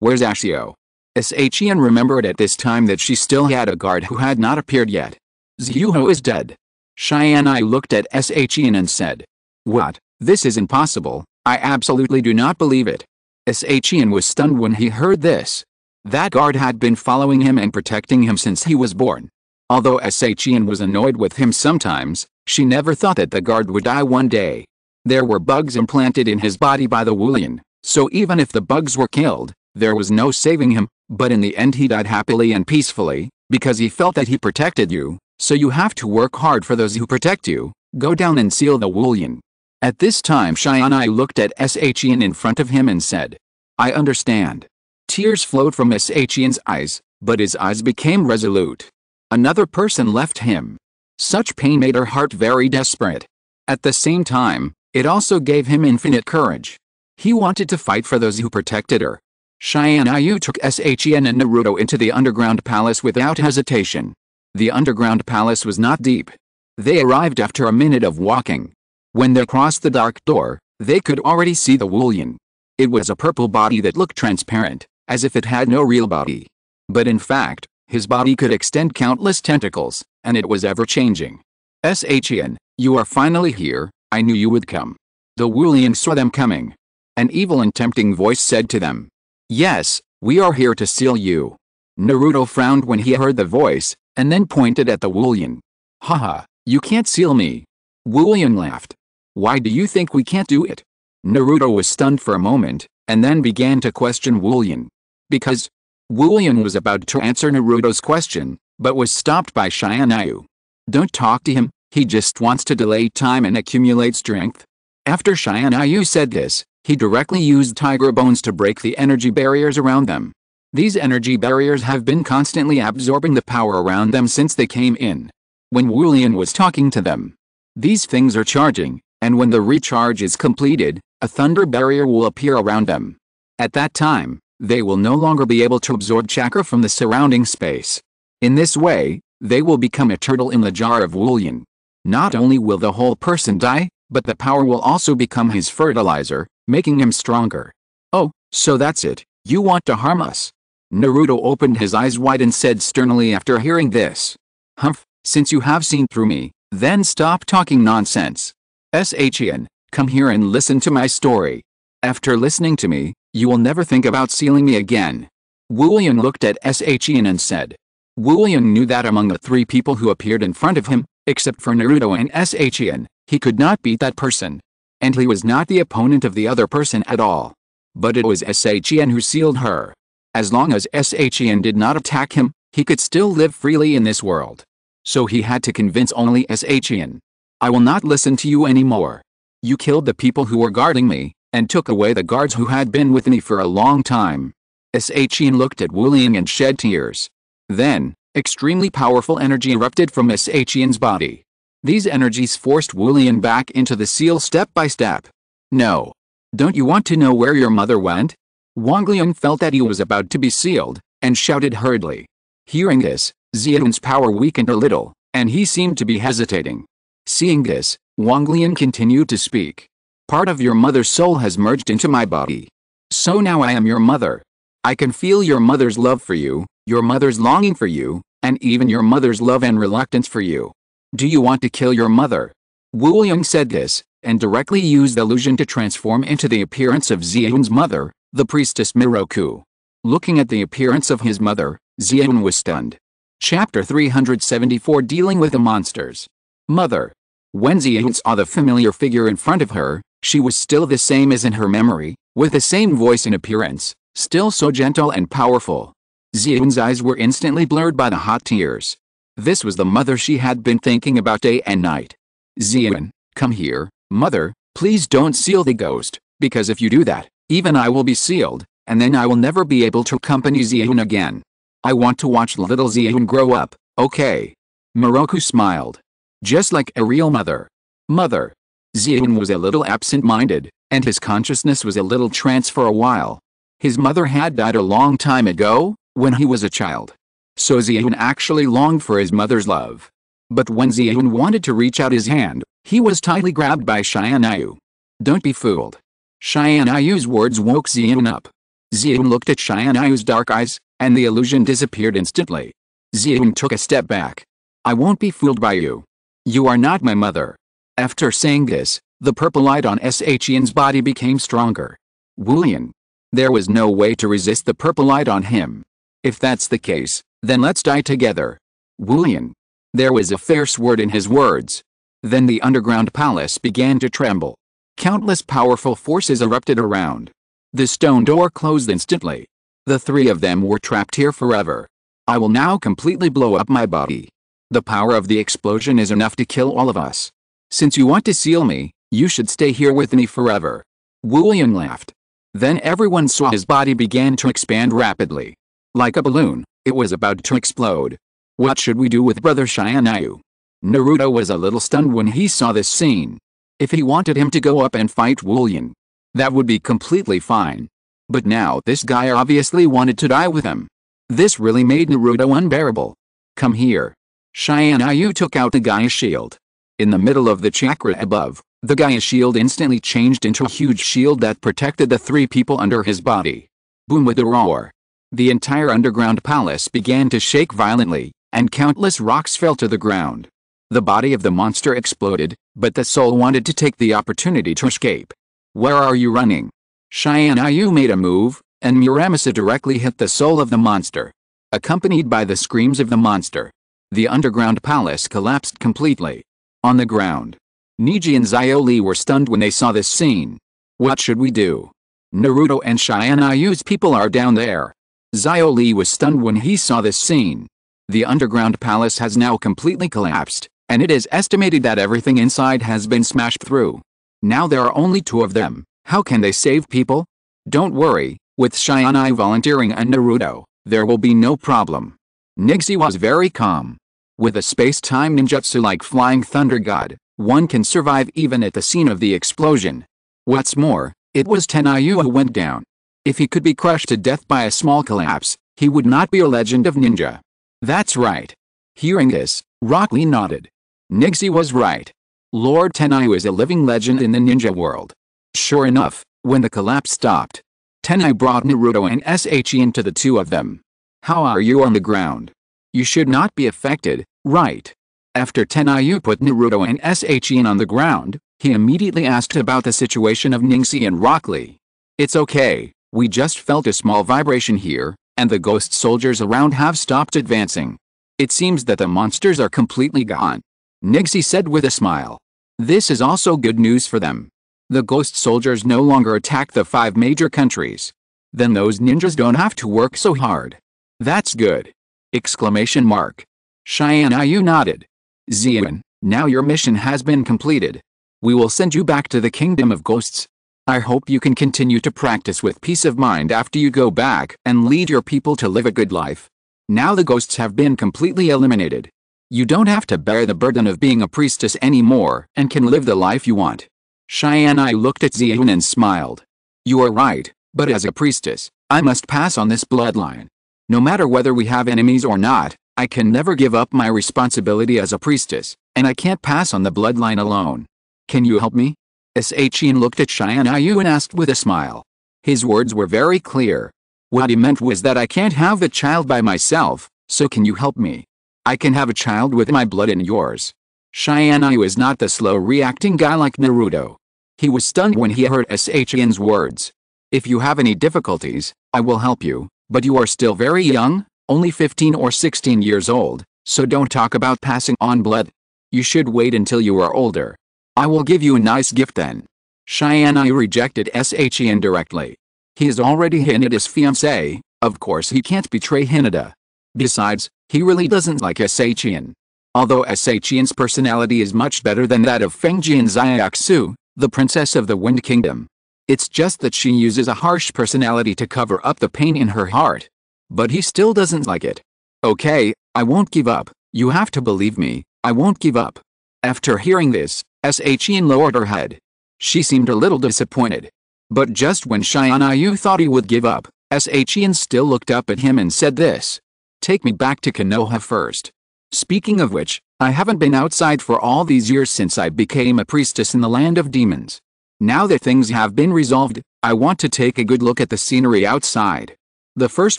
Where's Ashio? Shin remembered at this time that she still had a guard who had not appeared yet. Zyuho is dead. Tianyu looked at Shin and said. What? This is impossible, I absolutely do not believe it. Shin was stunned when he heard this. That guard had been following him and protecting him since he was born. Although Shin was annoyed with him sometimes, she never thought that the guard would die one day. There were bugs implanted in his body by the Wulian, So even if the bugs were killed, there was no saving him, but in the end he died happily and peacefully, because he felt that he protected you, so you have to work hard for those who protect you. Go down and seal the Wulian. At this time Tianyu looked at Tian in front of him and said, I understand. Tears flowed from Tian's eyes, but his eyes became resolute. Another person left him. Such pain made her heart very desperate. At the same time, it also gave him infinite courage. He wanted to fight for those who protected her. Tianyu took Tian and Naruto into the underground palace without hesitation. The underground palace was not deep. They arrived after a minute of walking. When they crossed the dark door, they could already see the Wulian. It was a purple body that looked transparent, as if it had no real body. But in fact, his body could extend countless tentacles, and it was ever-changing. Tian, you are finally here, I knew you would come. The Wulian saw them coming. An evil and tempting voice said to them, Yes, we are here to seal you. Naruto frowned when he heard the voice, and then pointed at the Wulian. Haha, you can't seal me. Wulian laughed. Why do you think we can't do it? Naruto was stunned for a moment, and then began to question Wulian. Because Wulian was about to answer Naruto's question, but was stopped by Tianyu. Don't talk to him, he just wants to delay time and accumulate strength. After Tianyu said this, he directly used tiger bones to break the energy barriers around them. These energy barriers have been constantly absorbing the power around them since they came in. When Wulian was talking to them, these things are charging, and when the recharge is completed, a thunder barrier will appear around them. At that time, they will no longer be able to absorb chakra from the surrounding space. In this way, they will become a turtle in the jar of Wulian. Not only will the whole person die, but the power will also become his fertilizer, making him stronger. Oh, so that's it, you want to harm us? Naruto opened his eyes wide and said sternly after hearing this. Humph, since you have seen through me, then stop talking nonsense. Tian, come here and listen to my story. After listening to me, you will never think about sealing me again. Wulian looked at Tian and said. Wulian knew that among the three people who appeared in front of him, except for Naruto and Tian, he could not beat that person. And he was not the opponent of the other person at all. But it was Tian who sealed her. As long as Tian did not attack him, he could still live freely in this world. So he had to convince only Tian. I will not listen to you anymore. You killed the people who were guarding me, and took away the guards who had been with me for a long time. Tian looked at Wulian and shed tears. Then, extremely powerful energy erupted from Tian's body. These energies forced Wulian back into the seal step by step. No. Don't you want to know where your mother went? Wanglian felt that he was about to be sealed, and shouted hurriedly. Hearing this, Xian's power weakened a little, and he seemed to be hesitating. Seeing this, Wanglian continued to speak. Part of your mother's soul has merged into my body. So now I am your mother. I can feel your mother's love for you, your mother's longing for you, and even your mother's love and reluctance for you. Do you want to kill your mother? Wulian said this, and directly used the illusion to transform into the appearance of Xian's mother, the priestess Miroku. Looking at the appearance of his mother, Xian was stunned. Chapter 374 Dealing with the Monsters. Mother. When Xian saw the familiar figure in front of her, she was still the same as in her memory, with the same voice and appearance, still so gentle and powerful. Xian's eyes were instantly blurred by the hot tears. This was the mother she had been thinking about day and night. Xian, come here, mother, please don't seal the ghost, because if you do that, even I will be sealed, and then I will never be able to accompany Xian again. I want to watch little Xian grow up, okay? Miroku smiled. Just like a real mother. Mother. Xian was a little absent-minded, and his consciousness was a little trance for a while. His mother had died a long time ago, when he was a child. So Xian actually longed for his mother's love. But when Xian wanted to reach out his hand, he was tightly grabbed by Tianyu. Don't be fooled. Tianyu's words woke Xian up. Xian looked at Tianyu's dark eyes, and the illusion disappeared instantly. Xian took a step back. I won't be fooled by you. You are not my mother. After saying this, the purple light on Xian's body became stronger. Wulian. There was no way to resist the purple light on him. If that's the case, then let's die together. Wulian. There was a fierce word in his words. Then the underground palace began to tremble. Countless powerful forces erupted around. The stone door closed instantly. The three of them were trapped here forever. I will now completely blow up my body. The power of the explosion is enough to kill all of us. Since you want to seal me, you should stay here with me forever. Wu Yan laughed. Then everyone saw his body began to expand rapidly. Like a balloon, it was about to explode. What should we do with brother Tianyu? Naruto was a little stunned when he saw this scene. If he wanted him to go up and fight Wu Yan, that would be completely fine. But now this guy obviously wanted to die with him. This really made Naruto unbearable. Come here. Tianyu took out the Gaia shield. In the middle of the chakra above, the Gaia shield instantly changed into a huge shield that protected the three people under his body. Boom with a roar. The entire underground palace began to shake violently, and countless rocks fell to the ground. The body of the monster exploded, but the soul wanted to take the opportunity to escape. Where are you running? Tianyu made a move, and Muramasa directly hit the soul of the monster. Accompanied by the screams of the monster, the underground palace collapsed completely. On the ground, Neji and Xiaoli were stunned when they saw this scene. What should we do? Naruto and Tianyu's people are down there. Xiaoli was stunned when he saw this scene. The underground palace has now completely collapsed, and it is estimated that everything inside has been smashed through. Now there are only two of them. How can they save people? Don't worry, with Tianyu volunteering and Naruto, there will be no problem. Nixie was very calm. With a space-time ninjutsu like Flying Thunder God, one can survive even at the scene of the explosion. What's more, it was Tianyu who went down. If he could be crushed to death by a small collapse, he would not be a legend of ninja. That's right. Hearing this, Rock Lee nodded. Nixie was right. Lord Tianyu is a living legend in the ninja world. Sure enough, when the collapse stopped, Tianyu brought Naruto and Shin to the two of them. How are you on the ground? You should not be affected, right? After Tianyu put Naruto and Shin on the ground, he immediately asked about the situation of Ningxi and Rock Lee. It's okay, we just felt a small vibration here, and the ghost soldiers around have stopped advancing. It seems that the monsters are completely gone. Ningxi said with a smile. This is also good news for them. The ghost soldiers no longer attack the 5 major countries. Then those ninjas don't have to work so hard. That's good! Exclamation mark. Tianyu nodded. Xian, now your mission has been completed. We will send you back to the Kingdom of Ghosts. I hope you can continue to practice with peace of mind after you go back and lead your people to live a good life. Now the ghosts have been completely eliminated. You don't have to bear the burden of being a priestess anymore and can live the life you want. Tianyu looked at Xian and smiled. You are right, but as a priestess, I must pass on this bloodline. No matter whether we have enemies or not, I can never give up my responsibility as a priestess, and I can't pass on the bloodline alone. Can you help me? Shin looked at Tianyu and asked with a smile. His words were very clear. What he meant was that I can't have the child by myself, so can you help me? I can have a child with my blood and yours. Tianyu is not the slow-reacting guy like Naruto. He was stunned when he heard Shin's words. If you have any difficulties, I will help you, but you are still very young, only 15 or 16 years old, so don't talk about passing on blood. You should wait until you are older. I will give you a nice gift then. Tianyu rejected Shin directly. He is already Hinata's fiancé, of course he can't betray Hinata. Besides, he really doesn't like Shin. Although Shin's personality is much better than that of Fengji and Xiaoxu, the princess of the Wind Kingdom. It's just that she uses a harsh personality to cover up the pain in her heart. But he still doesn't like it. Okay, I won't give up. You have to believe me, I won't give up. After hearing this, Shin lowered her head. She seemed a little disappointed. But just when Tianyu thought he would give up, Shin still looked up at him and said this. Take me back to Konoha first. Speaking of which, I haven't been outside for all these years since I became a priestess in the land of demons. Now that things have been resolved, I want to take a good look at the scenery outside. The first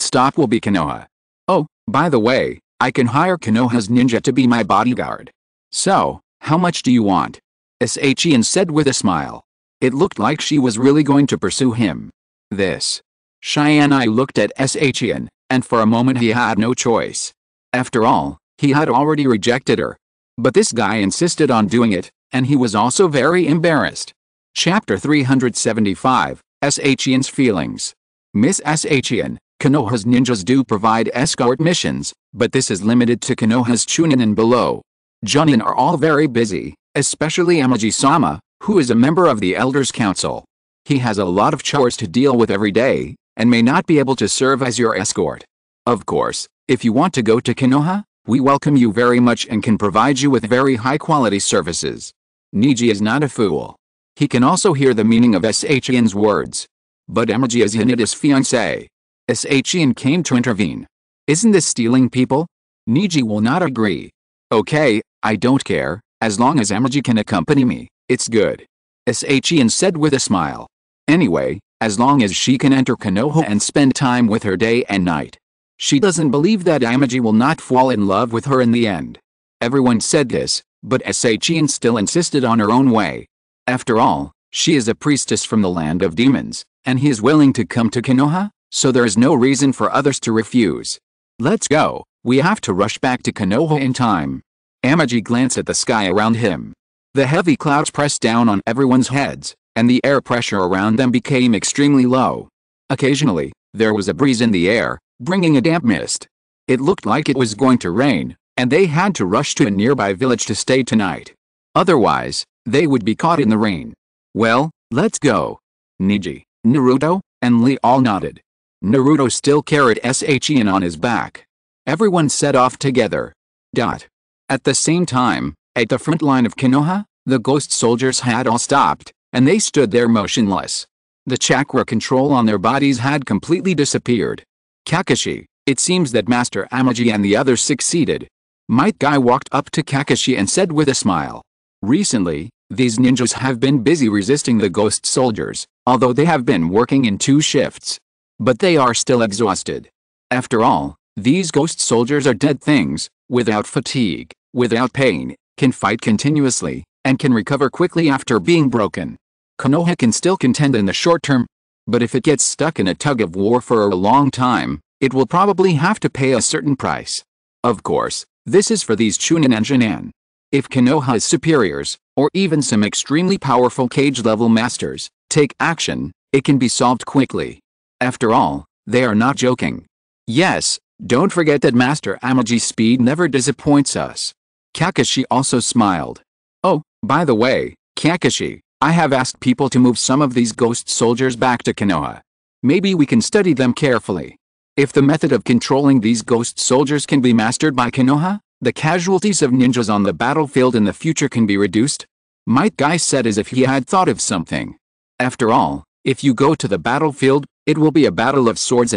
stop will be Konoha. Oh, by the way, I can hire Konoha's ninja to be my bodyguard. So, how much do you want? Shin said with a smile. It looked like she was really going to pursue him. This. Tianyu looked at Shin, and for a moment he had no choice. After all, he had already rejected her. But this guy insisted on doing it, and he was also very embarrassed. Chapter 375, Shyun's feelings. Miss Shyun, Konoha's ninjas do provide escort missions, but this is limited to Konoha's Chunin and below. Junin are all very busy, especially Amaji-sama, who is a member of the Elders Council. He has a lot of chores to deal with every day, and may not be able to serve as your escort. Of course, if you want to go to Konoha, we welcome you very much and can provide you with very high-quality services. Niji is not a fool. He can also hear the meaning of Shyun's words. But Amaji is Hinata's fiancé. Shyun came to intervene. Isn't this stealing people? Niji will not agree. Okay, I don't care, as long as Amaji can accompany me, it's good. Shyun said with a smile. Anyway, as long as she can enter Konoha and spend time with her day and night. She doesn't believe that Amaji will not fall in love with her in the end. Everyone said this, but Shyun still insisted on her own way. After all, she is a priestess from the land of demons, and he is willing to come to Konoha, so there is no reason for others to refuse. Let's go, we have to rush back to Konoha in time. Amaji glanced at the sky around him. The heavy clouds pressed down on everyone's heads, and the air pressure around them became extremely low. Occasionally, there was a breeze in the air, bringing a damp mist. It looked like it was going to rain, and they had to rush to a nearby village to stay tonight. Otherwise, they would be caught in the rain. Well, let's go. Niji, Naruto, and Lee all nodded. Naruto still carried Shyun on his back. Everyone set off together. At the same time, at the front line of Konoha, the ghost soldiers had all stopped, and they stood there motionless. The chakra control on their bodies had completely disappeared. Kakashi, it seems that Master Amaji and the others succeeded. Might Guy walked up to Kakashi and said with a smile. Recently, these ninjas have been busy resisting the ghost soldiers, although they have been working in 2 shifts. But they are still exhausted. After all, these ghost soldiers are dead things, without fatigue, without pain, can fight continuously, and can recover quickly after being broken. Konoha can still contend in the short term, but if it gets stuck in a tug-of-war for a long time, it will probably have to pay a certain price. Of course, this is for these Chunin and Jinan. If Konoha's superiors, or even some extremely powerful cage-level masters, take action, it can be solved quickly. After all, they are not joking. Yes, don't forget that Master Amaji's speed never disappoints us. Kakashi also smiled. Oh, by the way, Kakashi, I have asked people to move some of these ghost soldiers back to Konoha. Maybe we can study them carefully. If the method of controlling these ghost soldiers can be mastered by Konoha, the casualties of ninjas on the battlefield in the future can be reduced. Might Guy said as if he had thought of something. After all, if you go to the battlefield, it will be a battle of swords,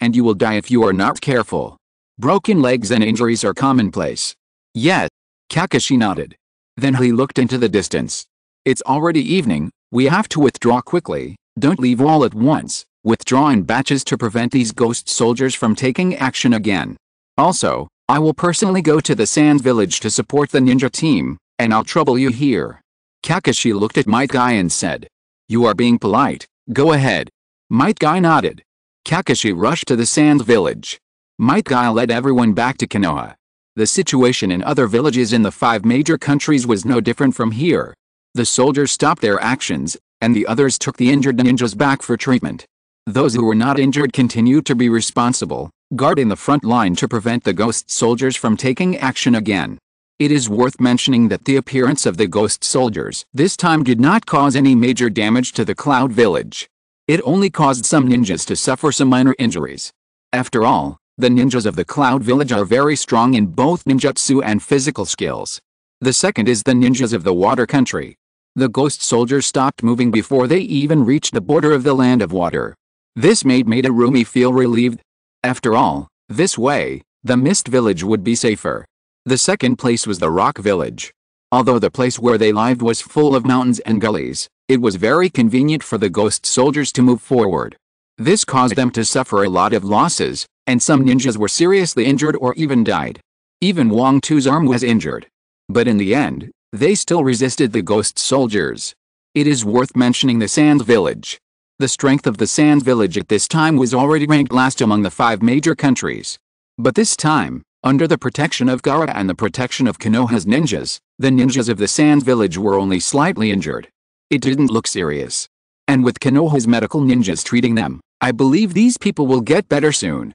and you will die if you are not careful. Broken legs and injuries are commonplace. Yes, Kakashi nodded. Then he looked into the distance. It's already evening, we have to withdraw quickly, don't leave all at once, withdraw in batches to prevent these ghost soldiers from taking action again. Also, I will personally go to the Sand Village to support the ninja team, and I'll trouble you here. Kakashi looked at Might Guy and said. You are being polite, go ahead. Might Guy nodded. Kakashi rushed to the Sand Village. Might Guy led everyone back to Konoha. The situation in other villages in the 5 major countries was no different from here. The soldiers stopped their actions, and the others took the injured ninjas back for treatment. Those who were not injured continued to be responsible, guarding the front line to prevent the ghost soldiers from taking action again. It is worth mentioning that the appearance of the ghost soldiers this time did not cause any major damage to the Cloud Village. It only caused some ninjas to suffer some minor injuries. After all, the ninjas of the Cloud Village are very strong in both ninjutsu and physical skills. The second is the ninjas of the Water Country. The ghost soldiers stopped moving before they even reached the border of the Land of Water. This made Arumi feel relieved. After all, this way, the Mist Village would be safer. The second place was the Rock Village. Although the place where they lived was full of mountains and gullies, it was very convenient for the ghost soldiers to move forward. This caused them to suffer a lot of losses, and some ninjas were seriously injured or even died. Even Wang Tu's arm was injured. But in the end, they still resisted the ghost soldiers. It is worth mentioning the Sand Village. The strength of the Sand Village at this time was already ranked last among the 5 major countries. But this time, under the protection of Gaara and the protection of Konoha's ninjas, the ninjas of the Sand Village were only slightly injured. It didn't look serious. And with Konoha's medical ninjas treating them, I believe these people will get better soon.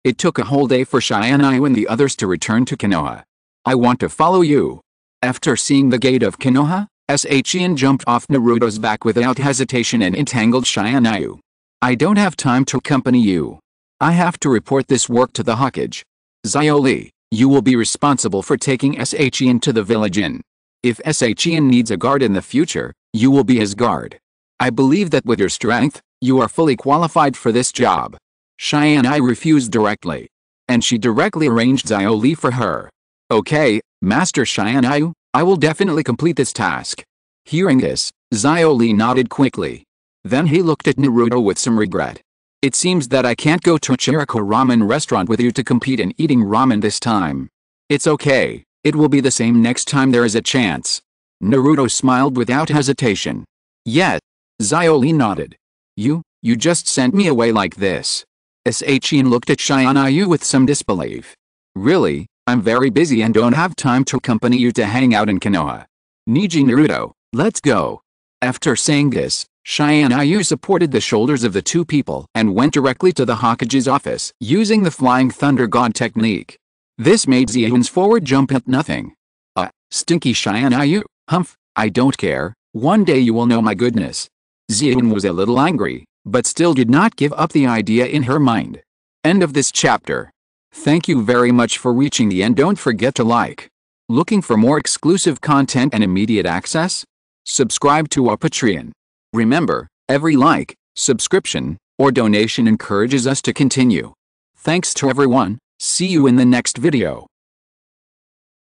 It took a whole day for Tianyu and the others to return to Konoha. I want to follow you. After seeing the gate of Konoha, Tiantian jumped off Naruto's back without hesitation and entangled Tianyu. I don't have time to accompany you. I have to report this work to the Hokage. Xiaoli, you will be responsible for taking Tiantian to the village inn. If Tiantian needs a guard in the future, you will be his guard. I believe that with your strength, you are fully qualified for this job. Tianyu refused directly. And she directly arranged Xiaoli for her. Okay, Master Tianyu, I will definitely complete this task. Hearing this, Xiaoli nodded quickly. Then he looked at Naruto with some regret. It seems that I can't go to a Chiriko ramen restaurant with you to compete in eating ramen this time. It's okay, it will be the same next time there is a chance. Naruto smiled without hesitation. Yet, Xiaoli nodded. You just sent me away like this. Tiantian looked at Tianyu with some disbelief. Really, I'm very busy and don't have time to accompany you to hang out in Konoha. Niji Naruto, let's go. After saying this, Tianyu supported the shoulders of the two people and went directly to the Hokage's office using the Flying Thunder God technique. This made Xiaoyun's forward jump at nothing. Stinky Tianyu, humph, I don't care, one day you will know my goodness. Xiaoyun was a little angry, but still did not give up the idea in her mind. End of this chapter. Thank you very much for reaching the end. Don't forget to like. Looking for more exclusive content and immediate access? Subscribe to our Patreon. Remember, every like, subscription, or donation encourages us to continue. Thanks to everyone, see you in the next video.